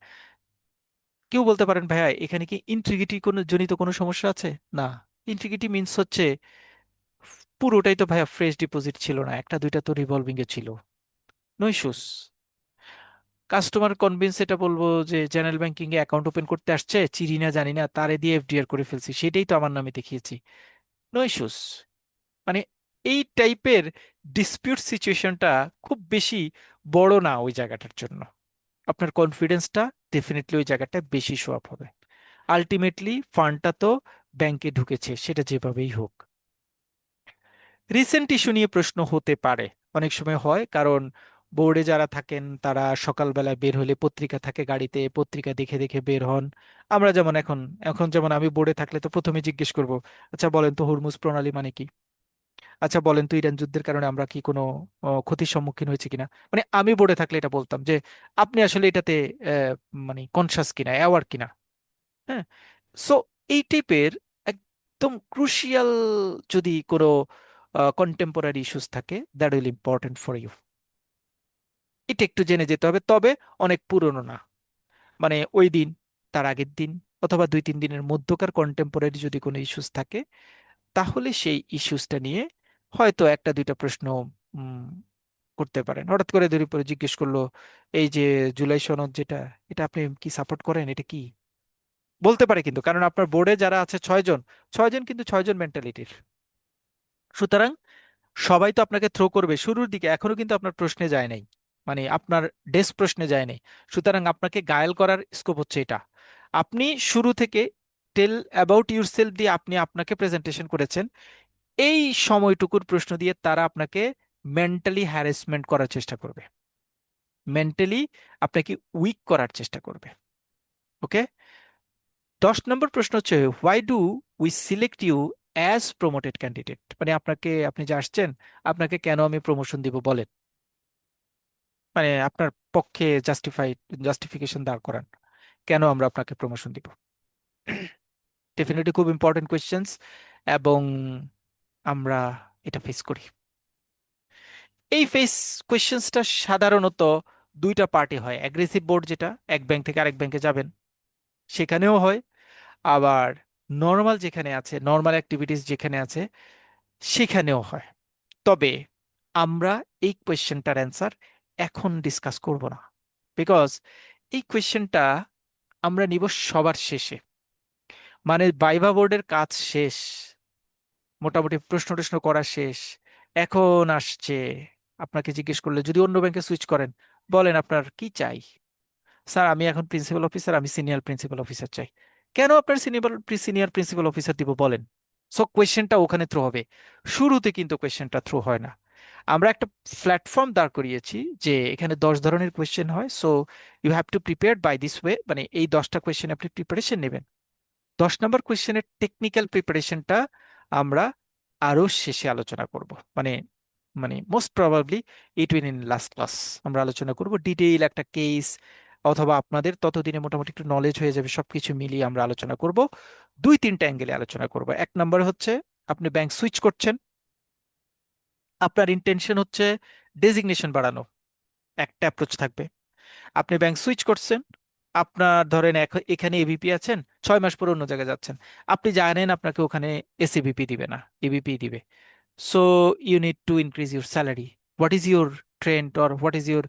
কেউ বলতে পারেন ভাইয়া এখানে কি ইন্টিগ্রিটি কোনো জনিত কোনো সমস্যা আছে? না, ইন্টিগ্রিটি মিন্স হচ্ছে পুরোটাই তো ভাইয়া ফ্রেশ ডিপোজিট ছিল না, একটা দুইটা তো রিভলভিং এ ছিল, নো ইস্যুস। কাস্টমার কনভিন্স এটা বলবো যে জেনারেল ব্যাংকিং এ অ্যাকাউন্ট ওপেন করতে আসছে, চিনি না জানি না, তারে দিয়ে এফডিআর করে ফেলছি, সেটাই তো আমার নামে দেখিয়েছি, নো ইস্যুস। মানে এই টাইপের ডিসপিউট সিচুয়েশনটা খুব বেশি বড় না ওই জায়গাটার জন্য। আপনার কনফিডেন্সটা ডেফিনেটলি ওই জায়গাটায় বেশি শো আপ হবে। আলটিমেটলি ফান্ডটা তো ব্যাংকে ঢুকেছে, সেটা যেভাবেই হোক। রিসেন্ট ইস্যু নিয়ে প্রশ্ন হতে পারে, অনেক সময় হয়, কারণ বোর্ডে যারা থাকেন তারা সকালবেলা বের হলে পত্রিকা থাকে গাড়িতে, পত্রিকা দেখে দেখে বের হন। আমরা যেমন এখন, যেমন আমি বোর্ডে থাকলে তো প্রথমে জিজ্ঞেস করব, আচ্ছা বলেন তো হুরমুজ প্রণালী মানে কি, আচ্ছা বলেন তো ইরান যুদ্ধের কারণে আমরা কি কোনো ক্ষতির সম্মুখীন হয়েছে কিনা। মানে আমি বোর্ডে থাকলে এটা বলতাম যে আপনি আসলে এটাতে মানে কনসাস কিনা, অ্যাওয়ার কিনা। হ্যাঁ। সো এই টাইপের একদম ক্রুশিয়াল যদি কোনো কন্টেম্পোরারি ইস্যুস থাকে, that will important for you, এটা একটু জেনে যেতে হবে। তবে অনেক পুরনো না, মানে ওই দিন, তার আগের দিন, অথবা 2-3 দিনের মধ্যকার কন্টেম্পোরারি যদি কোনো ইস্যুস থাকে, তাহলে সেই ইস্যুসটা নিয়ে হয়তো একটা দুইটা প্রশ্ন উম, করতে পারেন। হঠাৎ করে ধরে পরে জিজ্ঞেস করলো, এই যে জুলাই সনদ যেটা, এটা আপনি কি সাপোর্ট করেন, এটা কি? বলতে পারে কিন্তু, কারণ আপনার বোর্ডে যারা আছে 6 জন, 6 জন কিন্তু 6 জন মেন্টালিটির। সুতরাং সবাই তো আপনাকে থ্রো করবে শুরুর দিকে, এখনো কিন্তু আপনার প্রশ্নে যায় নাই, মানে আপনার ডেস্ক প্রশ্নে যায় নাই। সুতরাং আপনাকে গায়েল করার স্কোপ হচ্ছে এটা। আপনি শুরু থেকে টেল অ্যাবাউট ইউরসেলফ দিয়ে আপনি আপনাকে প্রেজেন্টেশন করেছেন, এই সময়টুকুর প্রশ্ন দিয়ে তারা আপনাকে মেন্টালি হ্যারাসমেন্ট করার চেষ্টা করবে, মেন্টালি আপনাকে উইক করার চেষ্টা করবে। ওকে। 10 নম্বর প্রশ্ন হচ্ছে, why do we select you as promoted candidate, মানে আপনাকে, আপনি যে আসছেন, আপনাকে কেন আমি প্রমোশন দিব বলেন, মানে আপনার পক্ষে জাস্টিফিকেশন দাঁড় করান, কেন আমরা আপনাকে প্রমোশন দিব। ডেফিনেটলি খুব ইম্পর্টেন্ট কোয়েশ্চেন্স, এবং আমরা এটা ফেস করি। এই ফেস কোয়েশ্চেন্সটা সাধারণত দুইটা পার্টি হয়, অ্যাগ্রেসিভ বোর্ড যেটা এক ব্যাংক থেকে আরেক ব্যাংকে যাবেন সেখানেও হয়, আবার নর্মাল যেখানে আছে, নর্মাল অ্যাক্টিভিটিস যেখানে আছে সেখানেও হয়। তবে আমরা এই কোয়েশ্চেনটার অ্যান্সার এখন ডিসকাস করব না, বিকজ এই কোয়েশ্চেনটা আমরা নিব সবার শেষে, মানে ভাইভা বোর্ডের কাজ শেষ, মোটামুটি প্রশ্ন টশ্ন করা শেষ, এখন আসছে। আপনাকে জিজ্ঞেস করলে যদি অন্য ব্যাংকে সুইচ করেন, বলেন আপনার কি চাই। স্যার আমি এখন প্রিন্সিপাল অফিসার, আমি সিনিয়র প্রিন্সিপাল অফিসার চাই। কেন আপনার সিনিয়র প্রিন্সিপাল অফিসার দিব বলেন। সো কোয়েশ্চেনটা ওখানে থ্রো হবে, শুরুতে কিন্তু কোয়েশ্চেনটা থ্রো হয় না। আমরা একটা প্ল্যাটফর্ম দাঁড় করিয়েছি যে এখানে 10 ধরনের কোয়েশ্চেন হয়, so you have to prepare by this way, মানে এই 10টা কোয়েশ্চেন আপনি প্রিপারেশন নেবেন। 10 নম্বর কোয়েশ্চেনের টেকনিক্যাল প্রিপারেশনটা আমরা আরো শেষে আলোচনা করব, মানে মানে most probably it will in last class আমরা আলোচনা করব ডিটেইল একটা কেস, অথবা আপনাদের ততদিনে মোটামুটি একটু নলেজ হয়ে যাবে, সবকিছু মিলিয়ে আমরা আলোচনা করব। 2-3টা অ্যাঙ্গেলে আলোচনা করব। এক নম্বর হচ্ছে, আপনি ব্যাংক সুইচ করছেন, আপনার ইন্টেনশন হচ্ছে ডেজিগনেশন বাড়ানো, একটা অ্যাপ্রোচ থাকবে। আপনি ব্যাংক সুইচ করছেন, আপনার ধরেন এখানে এবিপি আছেন, 6 মাস পরে অন্য জায়গায় যাচ্ছেন, আপনি জানেন আপনাকে ওখানে এসিবিপি দিবে না, এবিপি দিবে। So you need to increase your salary, what is your trend, or what is your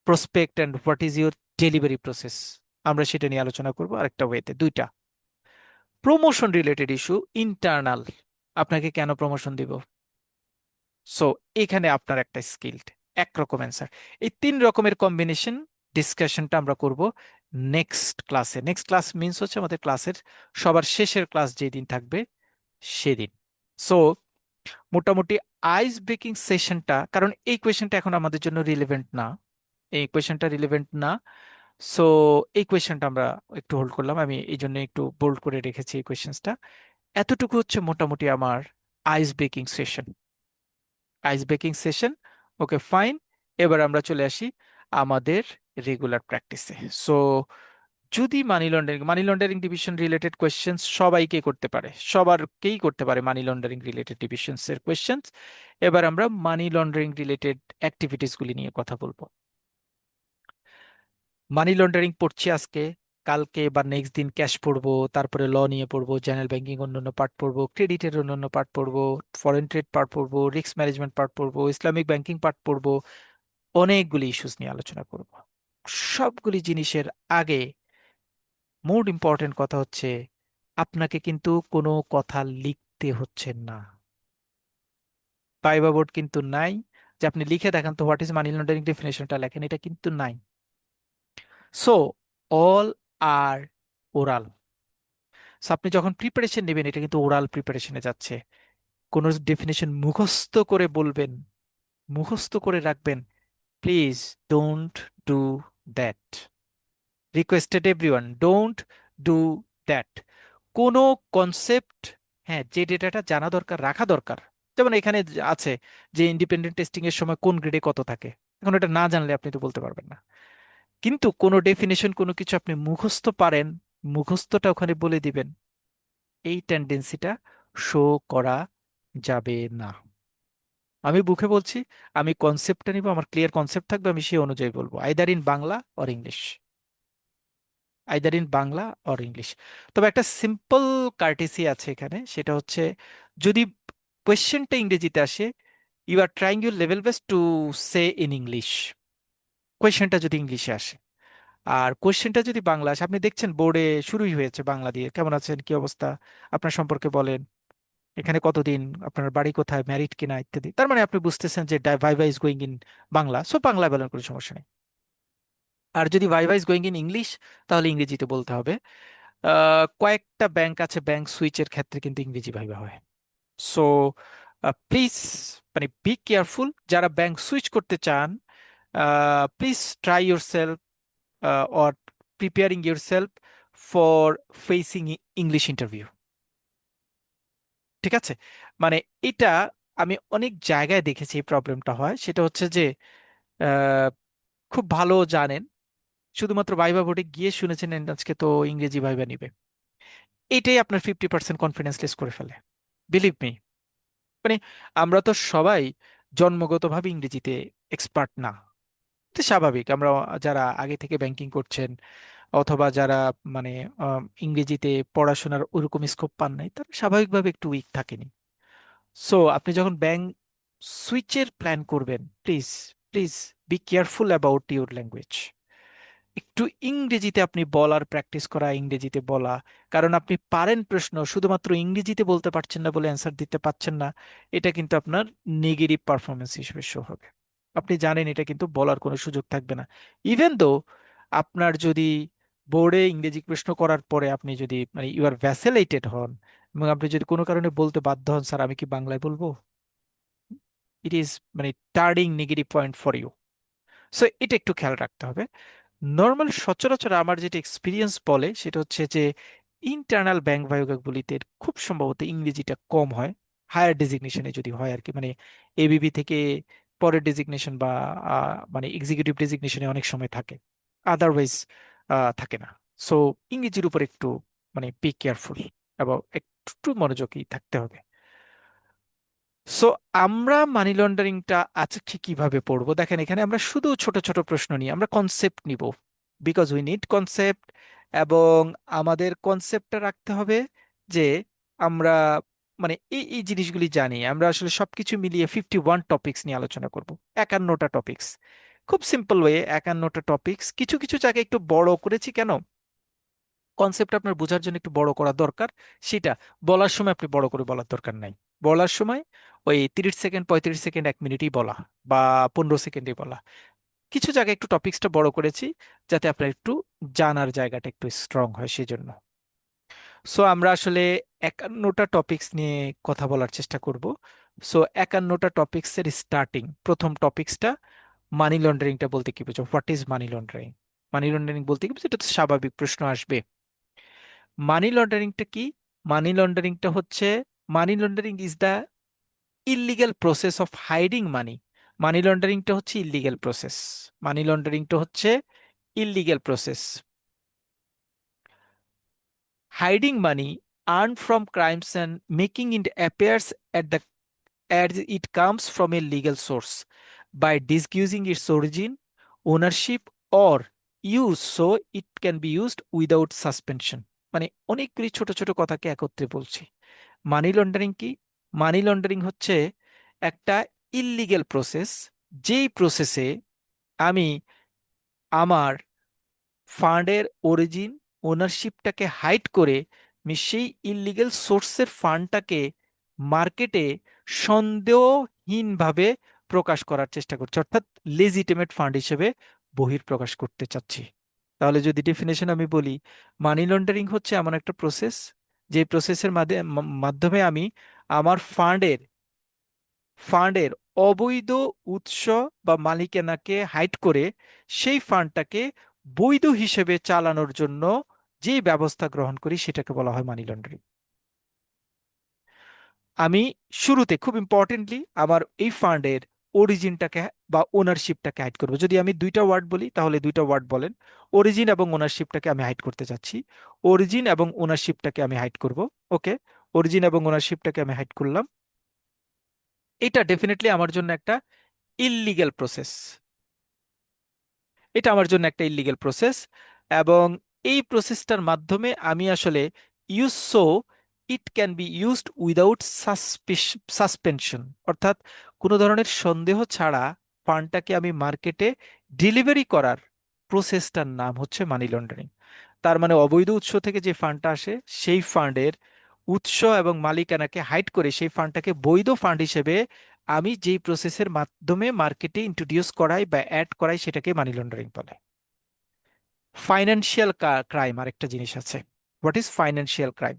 prospect, and what is your delivery process, আমরা সেটা নিয়ে আলোচনা করবো আরেকটা ওয়েতে। দুইটা প্রমোশন রিলেটেড ইস্যু, ইন্টারনাল, আপনাকে কেন প্রমোশন দিব, সো এখানে আপনার একটা স্কিল্ড একরকম অ্যান্সার। এই 3 রকমের কম্বিনেশন ডিসকাশনটা আমরা করব নেক্সট ক্লাসে। নেক্সট ক্লাস মিন্স হচ্ছে আমাদের ক্লাসের সবার শেষের ক্লাস যেদিন থাকবে সেদিন। সো মোটামুটি আইস ব্রেকিং সেশনটা, কারণ এই কোয়েশনটা এখন আমাদের জন্য রিলেভেন্ট না, এই কোয়েশনটা রিলেভেন্ট না, সো এই কোয়েশ্চেনটা আমরা একটু হোল্ড করলাম, আমি এই জন্য একটু বোল্ড করে রেখেছি এই কোয়েশ্চেনটা। এতটুকু হচ্ছে মোটামুটি আমার ice breaking session. Ice breaking session, okay fine. এবার আমরা চলে আসি আমাদের রেগুলার প্র্যাকটিসে। সো যদি money laundering division related questions সবাইকে করতে পারে, সবারকেই করতে পারে মানি লন্ডারিং রিলেটেড ডিভিশনস এর কোয়েশ্চেন্স। এবার আমরা মানি লন্ডারিং রিলেটেড অ্যাক্টিভিটিস গুলি নিয়ে কথা বলবো। মানি লন্ডারিং পড়ছি আজকে, কালকে বা নেক্সট দিন ক্যাশ পড়বো, তারপরে ল নিয়ে পড়বো, চ্যানেল ব্যাংকিং অন্যান্য পার্ট পড়বো, ক্রেডিটের অন্যান্য পার্ট পড়বো, ফরেন ট্রেড পার্ট পড়বো, রিস্ক ম্যানেজমেন্ট পার্ট পড়বো, ইসলামিক ব্যাংকিং পার্ট পড়বো, অনেকগুলি ইস্যুস নিয়ে আলোচনা করব। সবগুলি জিনিসের আগে মোর ইম্পর্টেন্ট কথা হচ্ছে, আপনাকে কিন্তু কোনো কথা লিখতে হচ্ছে না। ভাইবা বোর্ড কিন্তু নাই যে আপনি লিখে দেখান তো হোয়াট ইজ মানি লন্ডারিং ডেফিনেশনটা লেখেন, এটা কিন্তু নাই। সো অল আর ওরাল। সো আপনি যখন প্রিপারেশন নেবেন, এটা কিন্তু ওরাল প্রিপারেশনে যাচ্ছে। কোনো ডেফিনেশন মুখস্থ করে বলবেন, মুখস্থ করে রাখবেন, please don't do that. Requested everyone, don't do that. কোনো কনসেপ্ট, হ্যাঁ, যে ডেটাটা জানা দরকার রাখা দরকার, যেমন এখানে আছে যে ইন্ডিপেন্ডেন্ট টেস্টিং এর সময় কোন গ্রেডে কত থাকে, এখন এটা না জানলে আপনি তো বলতে পারবেন না। কিন্তু কোনো ডেফিনেশন কোনো কিছু আপনি মুখস্থ পারেন, মুখস্থটা ওখানে বলে দিবেন, এই টেন্ডেন্সিটা শো করা যাবে না। আমি বুকে বলছি, আমি কনসেপ্টটা নিব, আমার ক্লিয়ার কনসেপ্ট থাকবে, আমি সেই অনুযায়ী বলবো, either in Bangla or English, either in Bangla or English. তবে একটা সিম্পল কার্টেসি আছে এখানে, সেটা হচ্ছে যদি কোয়েশ্চেনটা ইংরেজিতে আসে, you are trying your level best to say in English. কোয়েশ্চেনটা যদি ইংলিশে আসে আর কোয়েশ্চেনটা যদি বাংলা আসে, আপনি দেখছেন বোর্ডে শুরুই হয়েছে বাংলা দিয়ে, কেমন আছেন, কি অবস্থা, আপনার সম্পর্কে বলেন, এখানে কতদিন, আপনার বাড়ি কোথায়, ম্যারিড কিনা, ইত্যাদি। তার মানে আপনি বুঝতেছেন যে viva is going in Bangla, so Bangla বলেন, কোনো সমস্যা নেই। আর যদি viva is going in English, তাহলে ইংরেজিতে বলতে হবে। কয়েকটা ব্যাংক আছে, ব্যাংক সুইচের ক্ষেত্রে কিন্তু ইংরেজি ভাইবা হয়। সো প্লিজ, মানে বি কেয়ারফুল যারা ব্যাংক সুইচ করতে চান, please try your self or preparing your self for facing English interview. ঠিক আছে? মানে এটা আমি অনেক জায়গায় দেখেছি এই প্রবলেমটা হয়, সেটা হচ্ছে যে আহ, খুব ভালো জানেন, শুধুমাত্র ভাইবা বোর্ডে গিয়ে শুনেছেন আজকে তো ইংরেজি ভাইবা নিবে, এটাই আপনার 50% কনফিডেন্স লেস করে ফেলে। Believe me. মানে আমরা তো সবাই জন্মগতভাবে ইংরেজিতে এক্সপার্ট না, এটা স্বাভাবিক। আমরা যারা আগে থেকে ব্যাংকিং করছেন অথবা যারা মানে ইংরেজিতে পড়াশোনার ওরকম স্কোপ পান নাই, তারা স্বাভাবিকভাবে একটু উইক থাকেনি। সো আপনি যখন ব্যাংক সুইচের প্ল্যান করবেন, please please be careful about your language. একটু ইংরেজিতে আপনি বলার প্র্যাকটিস করা, ইংরেজিতে বলা। কারণ আপনি পারেন প্রশ্ন, শুধুমাত্র ইংরেজিতে বলতে পারছেন না বলে অ্যান্সার দিতে পারছেন না, এটা কিন্তু আপনার নেগেটিভ পারফরমেন্স হিসেবে শো হবে। আপনি জানেন এটা কিন্তু বলার কোনো সুযোগ থাকবে না। ইভেন দো আপনার যদি বোর্ডে ইংরেজি প্রশ্ন করার পরে আপনি যদি মানে ইউ আর ভ্যাসেলেটেড হন এবং আপনি যদি কোনো কারণে বলতে বাধ্য হন, স্যার আমি কি বাংলায় বলবো, ইট ইজ মানে turning negative point for you. So এটা একটু খেয়াল রাখতে হবে। নর্মাল সচরাচর আমার যেটা এক্সপিরিয়েন্স বলে সেটা হচ্ছে যে ইন্টারনাল ব্যাংক বায়োগ্রাফগুলিতে খুব সম্ভবত ইংরেজিটা কম হয়, হায়ার ডেজিগনেশনে যদি হয় আর কি, মানে এবিবি থেকে পরের ডেজিগনেশন বা মানে এক্সিকিউটিভ ডেজিগনেশনে অনেক সময় থাকে, আদারওয়াইজ থাকে না। সো ইংরেজির উপর একটু মানে বি কেয়ারফুল এবং একটু মনোযোগী থাকতে হবে। সো আমরা মানি লন্ডারিংটা আজকে কিভাবে পড়বো দেখেন, এখানে আমরা শুধু ছোট ছোট প্রশ্ন নিয়ে আমরা কনসেপ্ট নিব, বিকজ উই নিড কনসেপ্ট। এবং আমাদের কনসেপ্টটা রাখতে হবে যে আমরা মানে এই এই জিনিসগুলি জানি, আমরা আসলে সবকিছু মিলিয়ে 51 টপিক্স নিয়ে আলোচনা করব। 51টা টপিক্স, খুব সিম্পল ওয়ে, 51টা টপিক্স। কিছু কিছু জায়গায় একটু বড় করেছি কেন, কনসেপ্ট আপনার বোঝার জন্য একটু বড় করা দরকার, সেটা বলার সময় আপনি বড় করে বলার দরকার নাই। বলার সময় ওই 30 সেকেন্ড, 35 সেকেন্ড, 1 মিনিটই বলা, বা 15 সেকেন্ডে বলা। কিছু জায়গায় একটু টপিক্সটা বড় করেছি যাতে আপনার একটু জানার জায়গাটা একটু স্ট্রং হয় সেজন্য। সো আমরা আসলে 51টা টপিক্স নিয়ে কথা বলার চেষ্টা করব। সো 51টা টপিক্সের স্টার্টিং প্রথম টপিক্সটা, মানি লন্ডারিংটা বলতে কি বুঝো, what is money laundering. Money laundering বলতে কি এটা তো স্বাভাবিক প্রশ্ন আসবে। মানি লন্ডারিংটা কি? মানি লন্ডারিংটা হচ্ছে, money laundering is the illegal process of hiding money. Money লন্ডারিংটা হচ্ছে ইললিগ্যাল প্রসেস। মানি লন্ডারিংটা হচ্ছে illegal process, hiding money earned from crimes and making it appears at the as it comes from a legal source by disguising its origin, ownership, or use so it can be used without suspension। মানে অনেকগুলি ছোট ছোট কথাকে একত্রে বলছি। Money laundering কি? Money laundering হচ্ছে একটা ইললিগ্যাল প্রসেস, যেই প্রসেসে আমি আমার ফান্ডের অরিজিন, ওনারশিপটাকে হাইড করে আমি সেই ইললিগ্যাল সোর্সের ফান্ডটাকে মার্কেটে সন্দেহহীনভাবে প্রকাশ করার চেষ্টা করছি, অর্থাৎ লেজিটিমেট ফান্ড হিসেবে বহিঃপ্রকাশ করতে চাচ্ছি। তাহলে যদি ডেফিনেশন আমি বলি, মানি লন্ডারিং হচ্ছে এমন একটা প্রসেস, যে প্রসেসের মাধ্যমে আমি আমার ফান্ডের অবৈধ উৎস বা মালিকানাকে হাইড করে সেই ফান্ডটাকে বৈধ হিসেবে চালানোর জন্য যে ব্যবস্থা গ্রহণ করি সেটাকে বলা হয় মানি লন্ডারিং। আমি শুরুতে খুব ইম্পর্টেন্টলি আমার এই ফান্ডের অরিজিনটাকে বা ওনারশিপটাকে হাইড করবো। যদি আমি দুইটা ওয়ার্ড বলি তাহলে দুইটা ওয়ার্ড বলেন। অরিজিন এবং ওনারশিপটাকে আমি হাইড করতে চাচ্ছি। অরিজিন এবং ওনারশিপটাকে আমি হাইড করব। ওকে, অরিজিন এবং ওনারশিপটাকে আমি হাইড করলাম। এটা ডেফিনেটলি আমার জন্য একটা ইললিগ্যাল প্রসেস। এটা আমার জন্য একটা ইলিগ্যাল প্রসেস, এবং এই প্রসেসটার মাধ্যমে আমি আসলে use so it can be used without suspension, অর্থাৎ কোনো ধরনের সন্দেহ ছাড়া ফান্ডটাকে আমি মার্কেটে ডেলিভারি করার প্রসেসটার নাম হচ্ছে মানি লন্ডারিং। তার মানে অবৈধ উৎস থেকে যে ফান্ডটা আসে সেই ফান্ডের উৎস এবং মালিকানাকে হাইড করে সেই ফান্ডটাকে বৈধ ফান্ড হিসেবে আমি যেই প্রসেসের মাধ্যমে মার্কেটে ইন্ট্রোডিউস করাই বা অ্যাড করাই সেটাকে মানি লন্ডারিং বলে। ফাইন্যান্সিয়াল ক্রাইম আরেকটা জিনিস আছে। What is financial crime?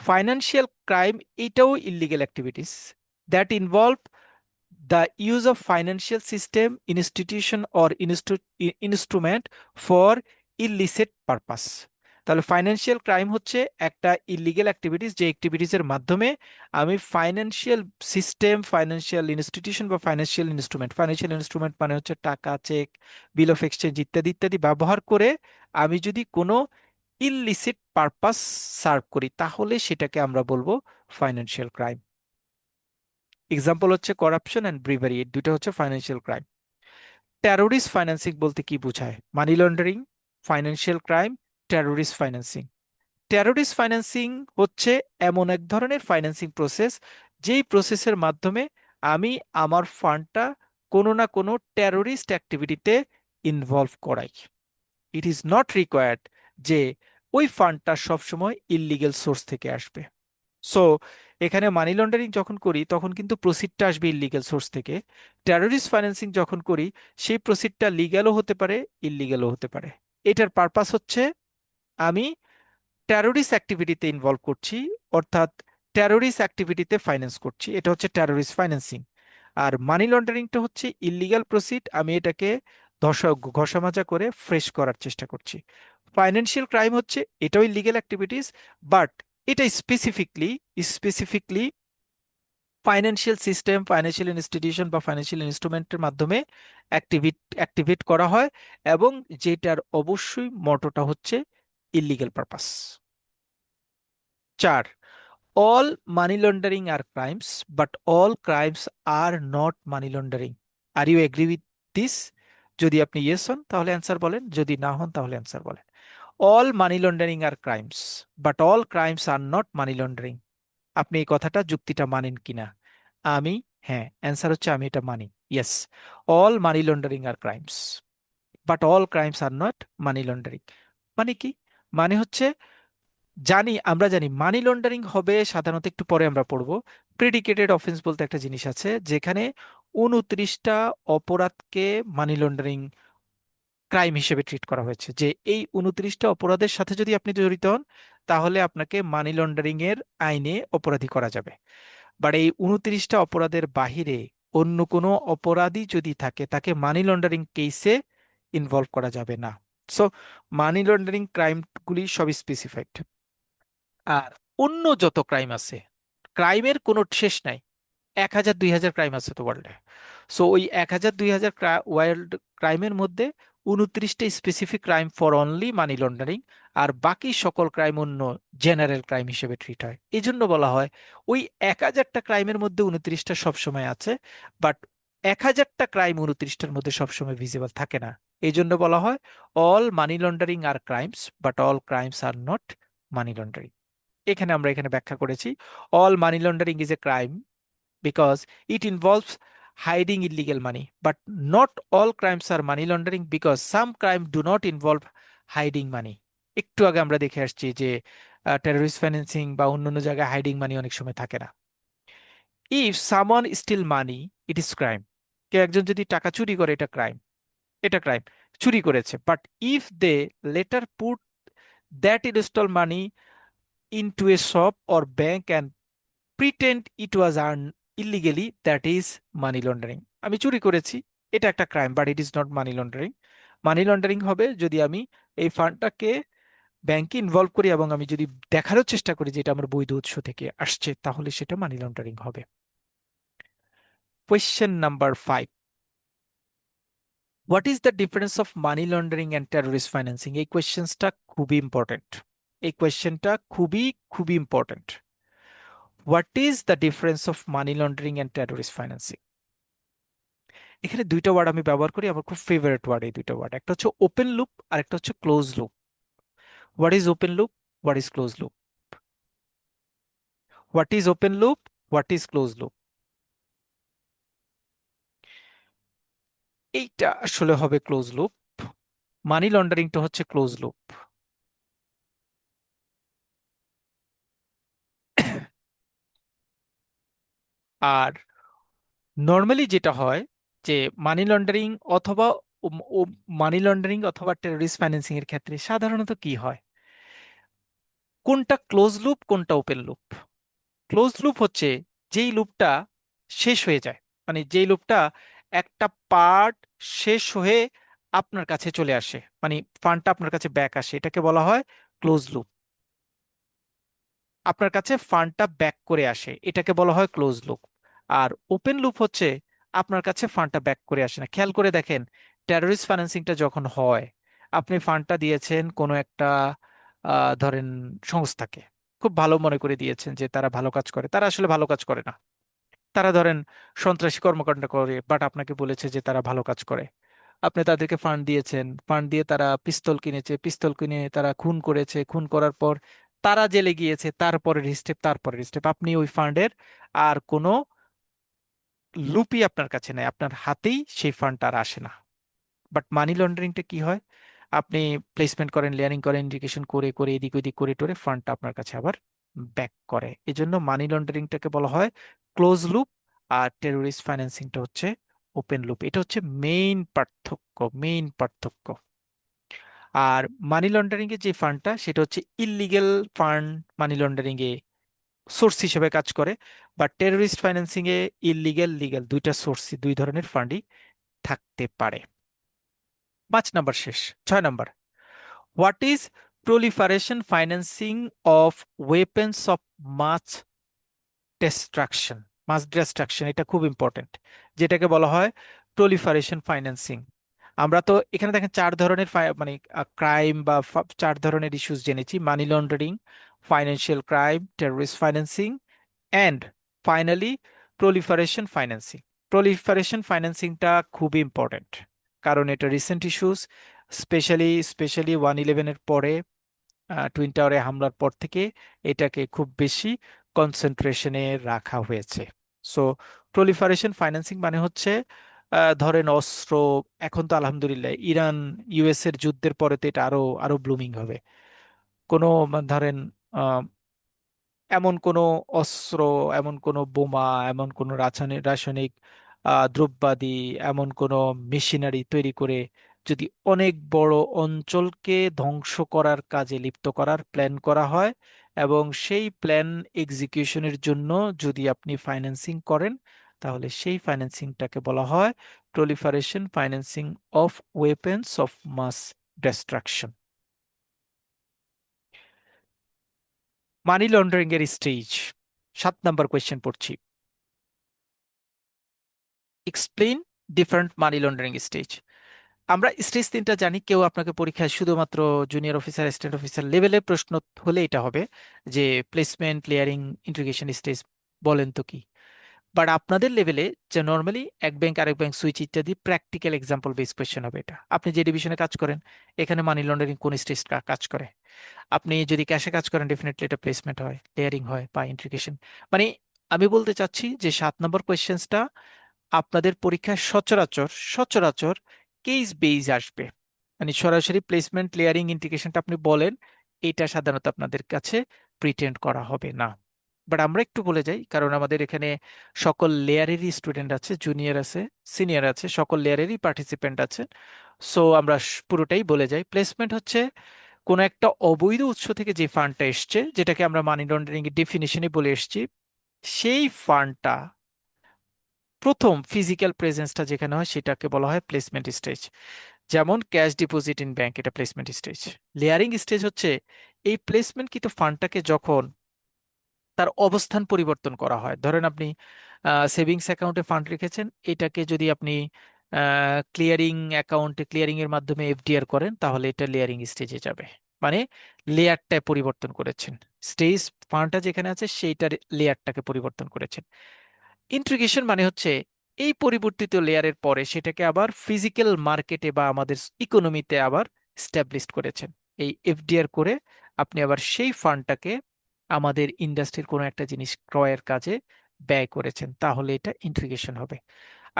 Financial crime এটাও illegal activities that involve the use of financial system, institution or instrument for illicit purpose। তাহলে ফাইন্যান্সিয়াল ক্রাইম হচ্ছে একটা ইলিগেল অ্যাক্টিভিটিস, যে অ্যাক্টিভিটিসের মাধ্যমে আমি ফাইন্যান্সিয়াল সিস্টেম, ফাইন্যান্সিয়াল ইনস্টিটিউশন বা ফাইন্যান্সিয়াল ইনস্ট্রুমেন্ট মানে হচ্ছে টাকা, চেক, বিল অফ এক্সচেঞ্জ ইত্যাদি ইত্যাদি ব্যবহার করে আমি যদি কোনো ইললিসিট পারপাস সার্ভ করি তাহলে সেটাকে আমরা বলবো ফাইন্যান্সিয়াল ক্রাইম। এক্সাম্পল হচ্ছে করাপশন অ্যান্ড ব্রিভারি, এই দুটো হচ্ছে ফাইন্যান্সিয়াল ক্রাইম। টেরোরিস্ট ফাইন্যান্সিং বলতে কি বোঝায়? মানি laundering, financial crime, terrorist financing. Terrorist financing হচ্ছে এমন এক ধরনের ফাইন্যান্সিং প্রসেস যেই প্রসেসের মাধ্যমে আমি আমার ফান্ডটা কোনো না কোনো টেরোরিস্ট অ্যাক্টিভিটিতে ইনভলভ করাই। ইট ইজ নট রিকোয়ার্ড যে ওই ফান্ডটা সবসময় ইললিগেল সোর্স থেকে আসবে। সো এখানে মানি লন্ডারিং যখন করি তখন কিন্তু প্রসিডটা আসবে ইলিগ্যাল সোর্স থেকে। টেররিস্ট ফাইন্যান্সিং যখন করি সেই প্রসিডটা লিগ্যালও হতে পারে, ইললিগ্যালও হতে পারে। এটার পারপাস হচ্ছে আমি টেররিস্ট অ্যাক্টিভিটিতে ইনভলভ করছি, অর্থাৎ টেররিস্ট অ্যাক্টিভিটিতে ফাইন্যান্স করছি, এটা হচ্ছে টেররিস্ট ফাইন্যান্সিং। আর মানি লন্ডারিংটা হচ্ছে ইললিগ্যাল প্রসিড, আমি এটাকে ঘষামাজা করে ফ্রেশ করার চেষ্টা করছি। ফাইন্যান্সিয়াল ক্রাইম হচ্ছে এটাও ইলিগ্যাল অ্যাক্টিভিটিস, বাট এটা specifically financial system, financial institution বা ফাইন্যান্সিয়াল ইনস্ট্রুমেন্টের মাধ্যমে অ্যাক্টিভেট করা হয়, এবং যেটার অবশ্যই মটোটা হচ্ছে illegal purpose. 4, all money laundering are crimes but all crimes are not money laundering. Are you agree with this? যদি আপনি ইয়েস হন তাহলে অ্যান্সার বলেন, যদি না হন তাহলে অ্যান্সার বলেন। All money laundering are crimes but all crimes are not money laundering, আপনি এই কথাটা, যুক্তিটা মানেন কিনা? আমি, হ্যাঁ, অ্যান্সার হচ্ছে আমি এটা মানি। Yes, all money laundering are crimes but all crimes are not money laundering. মানে কি? মানে হচ্ছে আমরা জানি মানি লন্ডারিং হবে সাধারণত, একটু পরে আমরা পড়বো, প্রেডিকেটেড অফেন্স বলতে একটা জিনিস আছে যেখানে 29টা অপরাধকে মানি লন্ডারিং ক্রাইম হিসেবে ট্রিট করা হয়েছে, যে এই 29টা অপরাধের সাথে যদি আপনি জড়িত হন তাহলে আপনাকে মানি লন্ডারিং এর আইনে অপরাধী করা যাবে। বাট এই 29টা অপরাধের বাহিরে অন্য কোনো অপরাধী যদি থাকে তাকে মানি লন্ডারিং কেসে ইনভলভ করা যাবে না। সো মানি লন্ডারিং ক্রাইমগুলি সবই স্পেসিফাইড। আর অন্য যত ক্রাইম আছে, ক্রাইমের কোনো শেষ নাই। 1000 2000 ক্রাইম আছে তো ওয়ার্ল্ডে। সো ওই 1000 2000 ওয়ার্ল্ড ক্রাইমের মধ্যে 29টা specific crime for only money laundering, আর বাকি সকল ক্রাইম অন্য জেনারেল ক্রাইম হিসেবে ট্রিট হয়। এই জন্য বলা হয় ওই 1000টা ক্রাইমের মধ্যে 29টা সবসময় আছে, বাট 1000টা ক্রাইম 29টার মধ্যে সবসময় ভিজিবল থাকে না। এই জন্য বলা হয় all money laundering are crimes, but all crimes are not money laundering. আমরা এখানে ব্যাখ্যা করেছি, all money laundering is a crime because it involves hiding illegal money, but not all crimes are money laundering because some crime do not involve hiding money। একটু আগে আমরা দেখে আসছি যে টেররিস্ট ফাইন্যান্সিং বা অন্যান্য জায়গায় হাইডিং মানি অনেক সময় থাকে না। If someone steal money it is crime, কেউ একজন যদি টাকা চুরি করে এটা ক্রাইম, এটা ক্রাইম, চুরি করেছে। But if they later put that stolen money into a shop or bank and pretend it was earn illegally, that is money laundering. আমি চুরি করেছি, এটা একটা crime, but it is not money laundering. Money laundering হবে যদি আমি এই ফান্ডটাকে ব্যাংকে ইনভলভ করি এবং আমি যদি দেখারও চেষ্টা করি যে এটা আমার বৈধ উৎস থেকে আসছে, তাহলে সেটা মানি লন্ডারিং হবে। Question number 5, what is the difference of money laundering and terrorist financing? এই কোয়েশ্চেনটা খুবই ইম্পর্টেন্ট। এই কোয়েশ্চেনটা খুবই খুবই important. What is the difference of money laundering and terrorist financing? এখানে দুইটা ওয়ার্ড আমি ব্যবহার করি, আমার খুব ফেভারিট ওয়ার্ড এই দুইটা ওয়ার্ড। একটা হচ্ছে ওপেন লুপ আর একটা হচ্ছে close loop. What is open loop, what is close loop? What is open loop, what is close loop? এইটা আসলে হবে ক্লোজ লুপ। মানি লন্ডারিংটা হচ্ছে ক্লোজ লুপ। আর নর্মালি যেটা হয় যে মানি লন্ডারিং অথবা মানি লন্ডারিং অথবা টেররিস্ট ফাইন্যান্সিং এর ক্ষেত্রে সাধারণত কি হয়, কোনটা ক্লোজ লুপ কোনটা ওপেন লুপ? ক্লোজ লুপ হচ্ছে যেই লুপটা শেষ হয়ে যায়, মানে যেই লুপটা একটা পার্ট শেষ হয়ে আপনার কাছে চলে আসে, মানে ফান্ডটা আপনার কাছে ব্যাক আসে, এটাকে বলা হয় ক্লোজ লুপ। আপনার কাছে ফান্ডটা ব্যাক করে আসে, এটাকে বলা হয় ক্লোজ লুপ। আর ওপেন লুপ হচ্ছে আপনার কাছে ফান্ডটা ব্যাক করে আসে না। খেয়াল করে দেখেন, টেররিস্ট ফাইন্যান্সিংটা যখন হয়, আপনি ফান্ডটা দিয়েছেন কোনো একটা ধরেন সংস্থাকে, খুব ভালো মনে করে দিয়েছেন যে তারা ভালো কাজ করে, তারা আসলে ভালো কাজ করে না। তারা ধরেন সন্ত্রাসী কর্মকাণ্ড করে, বাট আপনাকে বলেছে যে তারা ভালো কাজ করে। আপনি তাদেরকে ফান্ড দিয়েছেন, ফান্ড দিয়ে তারা পিস্তল কিনেছে, পিস্তল কিনে তারা খুন করেছে, খুন করার পর তারা জেলে গিয়েছে, তারপরের স্টেপ তারপরের স্টেপ আপনি ওই ফান্ডের আর কোনো লুপই আপনার কাছে নেই, আপনার হাতেই সেই ফান্ডটা আর আসে না। বাট মানি লন্ডারিংটা কি হয়, আপনি প্লেসমেন্ট করেন, লেয়ারিং করেন, ইন্ডিকেশন করে করে এদিক ওদিক করে টোরে ফান্ডটা আপনার কাছে আবার ব্যাক করে। এই জন্য মানি লন্ডারিংটাকে বলা হয় ক্লোজ লুপ, আর টেরোরিস্ট ফাইন্যান্সিংটা হচ্ছে ওপেন লুপ। এটা হচ্ছে মেইন পার্থক্য, মেইন পার্থক্য। আর মানি লন্ডারিং এ যে ফান্ডটা সেটা হচ্ছে ইললিগেল ফান্ড, মানি লন্ডারিং এ সোর্স হিসেবে কাজ করে। বা টেরোরিস্ট ফাইন্যান্সিং এ ইললিগেল লিগেল দুইটা সোর্স, দুই ধরনের ফান্ডই থাকতে পারে। 5 নাম্বার শেষ। 6 number, what is proliferation financing of weapons of mass destruction? Mass destruction এটা খুব ইম্পর্টেন্ট, যেটাকে বলা হয় প্রলিফারেশন ফাইন্যান্সিং। আমরা তো এখানে দেখেন চার ধরনের মানে ক্রাইম বা চার ধরনের ইস্যুস জেনেছি: money laundering, financial crime, terrorist financing, and finally proliferation financing. Proliferation ফাইন্যান্সিংটা খুবই ইম্পর্টেন্ট, কারণ এটা রিসেন্ট ইস্যুস। স্পেশালি 9/11-এর পরে, টুইন টাওয়ারে হামলার পর থেকে এটাকে খুব বেশি কনসেন্ট্রেশনে রাখা হয়েছে। সো প্রলিফারেশন ফাইন্যান্সিং মানে হচ্ছে ধরেন অস্ত্র, এখন তো আলহামদুলিল্লাহ ইরান ইউএস এর যুদ্ধের পরে তো এটা আরো আরো ব্লুমিং হবে। কোনো ধরেন এমন কোনো অস্ত্র, এমন কোনো বোমা, এমন কোনো রাসায়নিক দ্রব্যাদি, এমন কোনো মেশিনারি তৈরি করে যদি অনেক বড় অঞ্চলকে ধ্বংস করার কাজে লিপ্ত করার প্ল্যান করা হয়, এবং সেই প্ল্যান এক্সিকিউশনের জন্য যদি আপনি ফাইন্যান্সিং করেন, তাহলে সেই ফাইন্যান্সিংটাকে বলা হয় proliferation financing of weapons of mass destruction. Money laundering এর স্টেজ, 7 নম্বর কোয়েশ্চেন পড়ছি। Explain different money laundering stage. আমরা স্টেজ 3টা জানি, কেউ আপনাকে পরীক্ষায় শুধুমাত্র জুনিয়র অফিসার, অ্যাসিস্ট্যান্ট অফিসার লেভেলে প্রশ্ন হলে এটা হবে যে প্লেসমেন্ট, ক্লিয়ারিং, ইন্টিগ্রেশন স্টেজ বলেন তো কি। বাট আপনাদের লেভেলে যে নর্মালি এক ব্যাংক আরেক ব্যাংক সুইচ ইত্যাদি প্র্যাকটিক্যাল এক্সাম্পল বেস কোয়েশ্চেন হবে এটা। আপনি যে ডিভিশনে কাজ করেন এখানে মানি লন্ডারিং কোন স্টেজ কাজ করে। আপনি যদি ক্যাশে কাজ করেন ডেফিনেটলি এটা প্লেসমেন্ট হয়, লেয়ারিং হয় বা ইন্টিগ্রেশন। মানে আমি বলতে চাচ্ছি যে 7 নম্বর কোয়েশ্চেন্সটা আপনাদের পরীক্ষায় সচরাচর সচরাচর কেস বেইজ আসবে। মানে সরাসরি প্লেসমেন্ট, লেয়ারিং, ইন্টিগ্রেশনটা আপনি বলেন, এটা সাধারণত আপনাদের কাছে প্রিটেন্ড করা হবে না। বাট আমরা একটু বলে যাই, কারণ আমাদের এখানে সকল লেয়ারেরই স্টুডেন্ট আছে, জুনিয়র আছে, সিনিয়র আছে, সকল লেয়ারেরই পার্টিসিপেন্ট আছে। সো আমরা পুরোটাই বলে যাই। প্লেসমেন্ট হচ্ছে কোনো একটা অবৈধ উৎস থেকে যে ফান্ডটা এসছে, যেটাকে আমরা মানি লন্ডারিং এর ডেফিনিশনে বলে এসেছি, সেই ফান্ডটা প্রথম ফিজিক্যাল প্রেজেন্সটা যেখানে হয় সেটাকে বলা হয় প্লেসমেন্ট স্টেজ। যেমন ক্যাশ ডিপোজিট ইন ব্যাংক, এটা প্লেসমেন্ট স্টেজ। লেয়ারিং স্টেজ হচ্ছে এই প্লেসমেন্ট কিন্তু ফান্ডটাকে যখন তার অবস্থান পরিবর্তন করা হয়। ধরেন আপনি সেভিংস অ্যাকাউন্টে ফান্ড রেখেছেন, এটাকে যদি আপনি ক্লিয়ারিং অ্যাকাউন্টে ক্লিয়ারিং এর মাধ্যমে এফডিআর করেন তাহলে এটা লেয়ারিং স্টেজে যাবে। মানে লেয়ারটা পরিবর্তন করেছেন, স্টেজ ফান্ডটা যেখানে আছে সেইটার লেয়ারটাকে পরিবর্তন করেছেন। ইন্টিগ্রেশন মানে হচ্ছে এই পরিবর্তিত লেয়ারের পরে সেটাকে আবার ফিজিক্যাল মার্কেটে বা আমাদের ইকোনমিতে আবার স্ট্যাবলিশ করেছেন। এই এফডিআর করে আপনি আবার সেই ফান্ডটাকে আমাদের ইন্ডাস্ট্রির কোনো একটা জিনিস ক্রয়ের কাজে ব্যয় করেছেন, তাহলে এটা ইন্টিগ্রেশন হবে।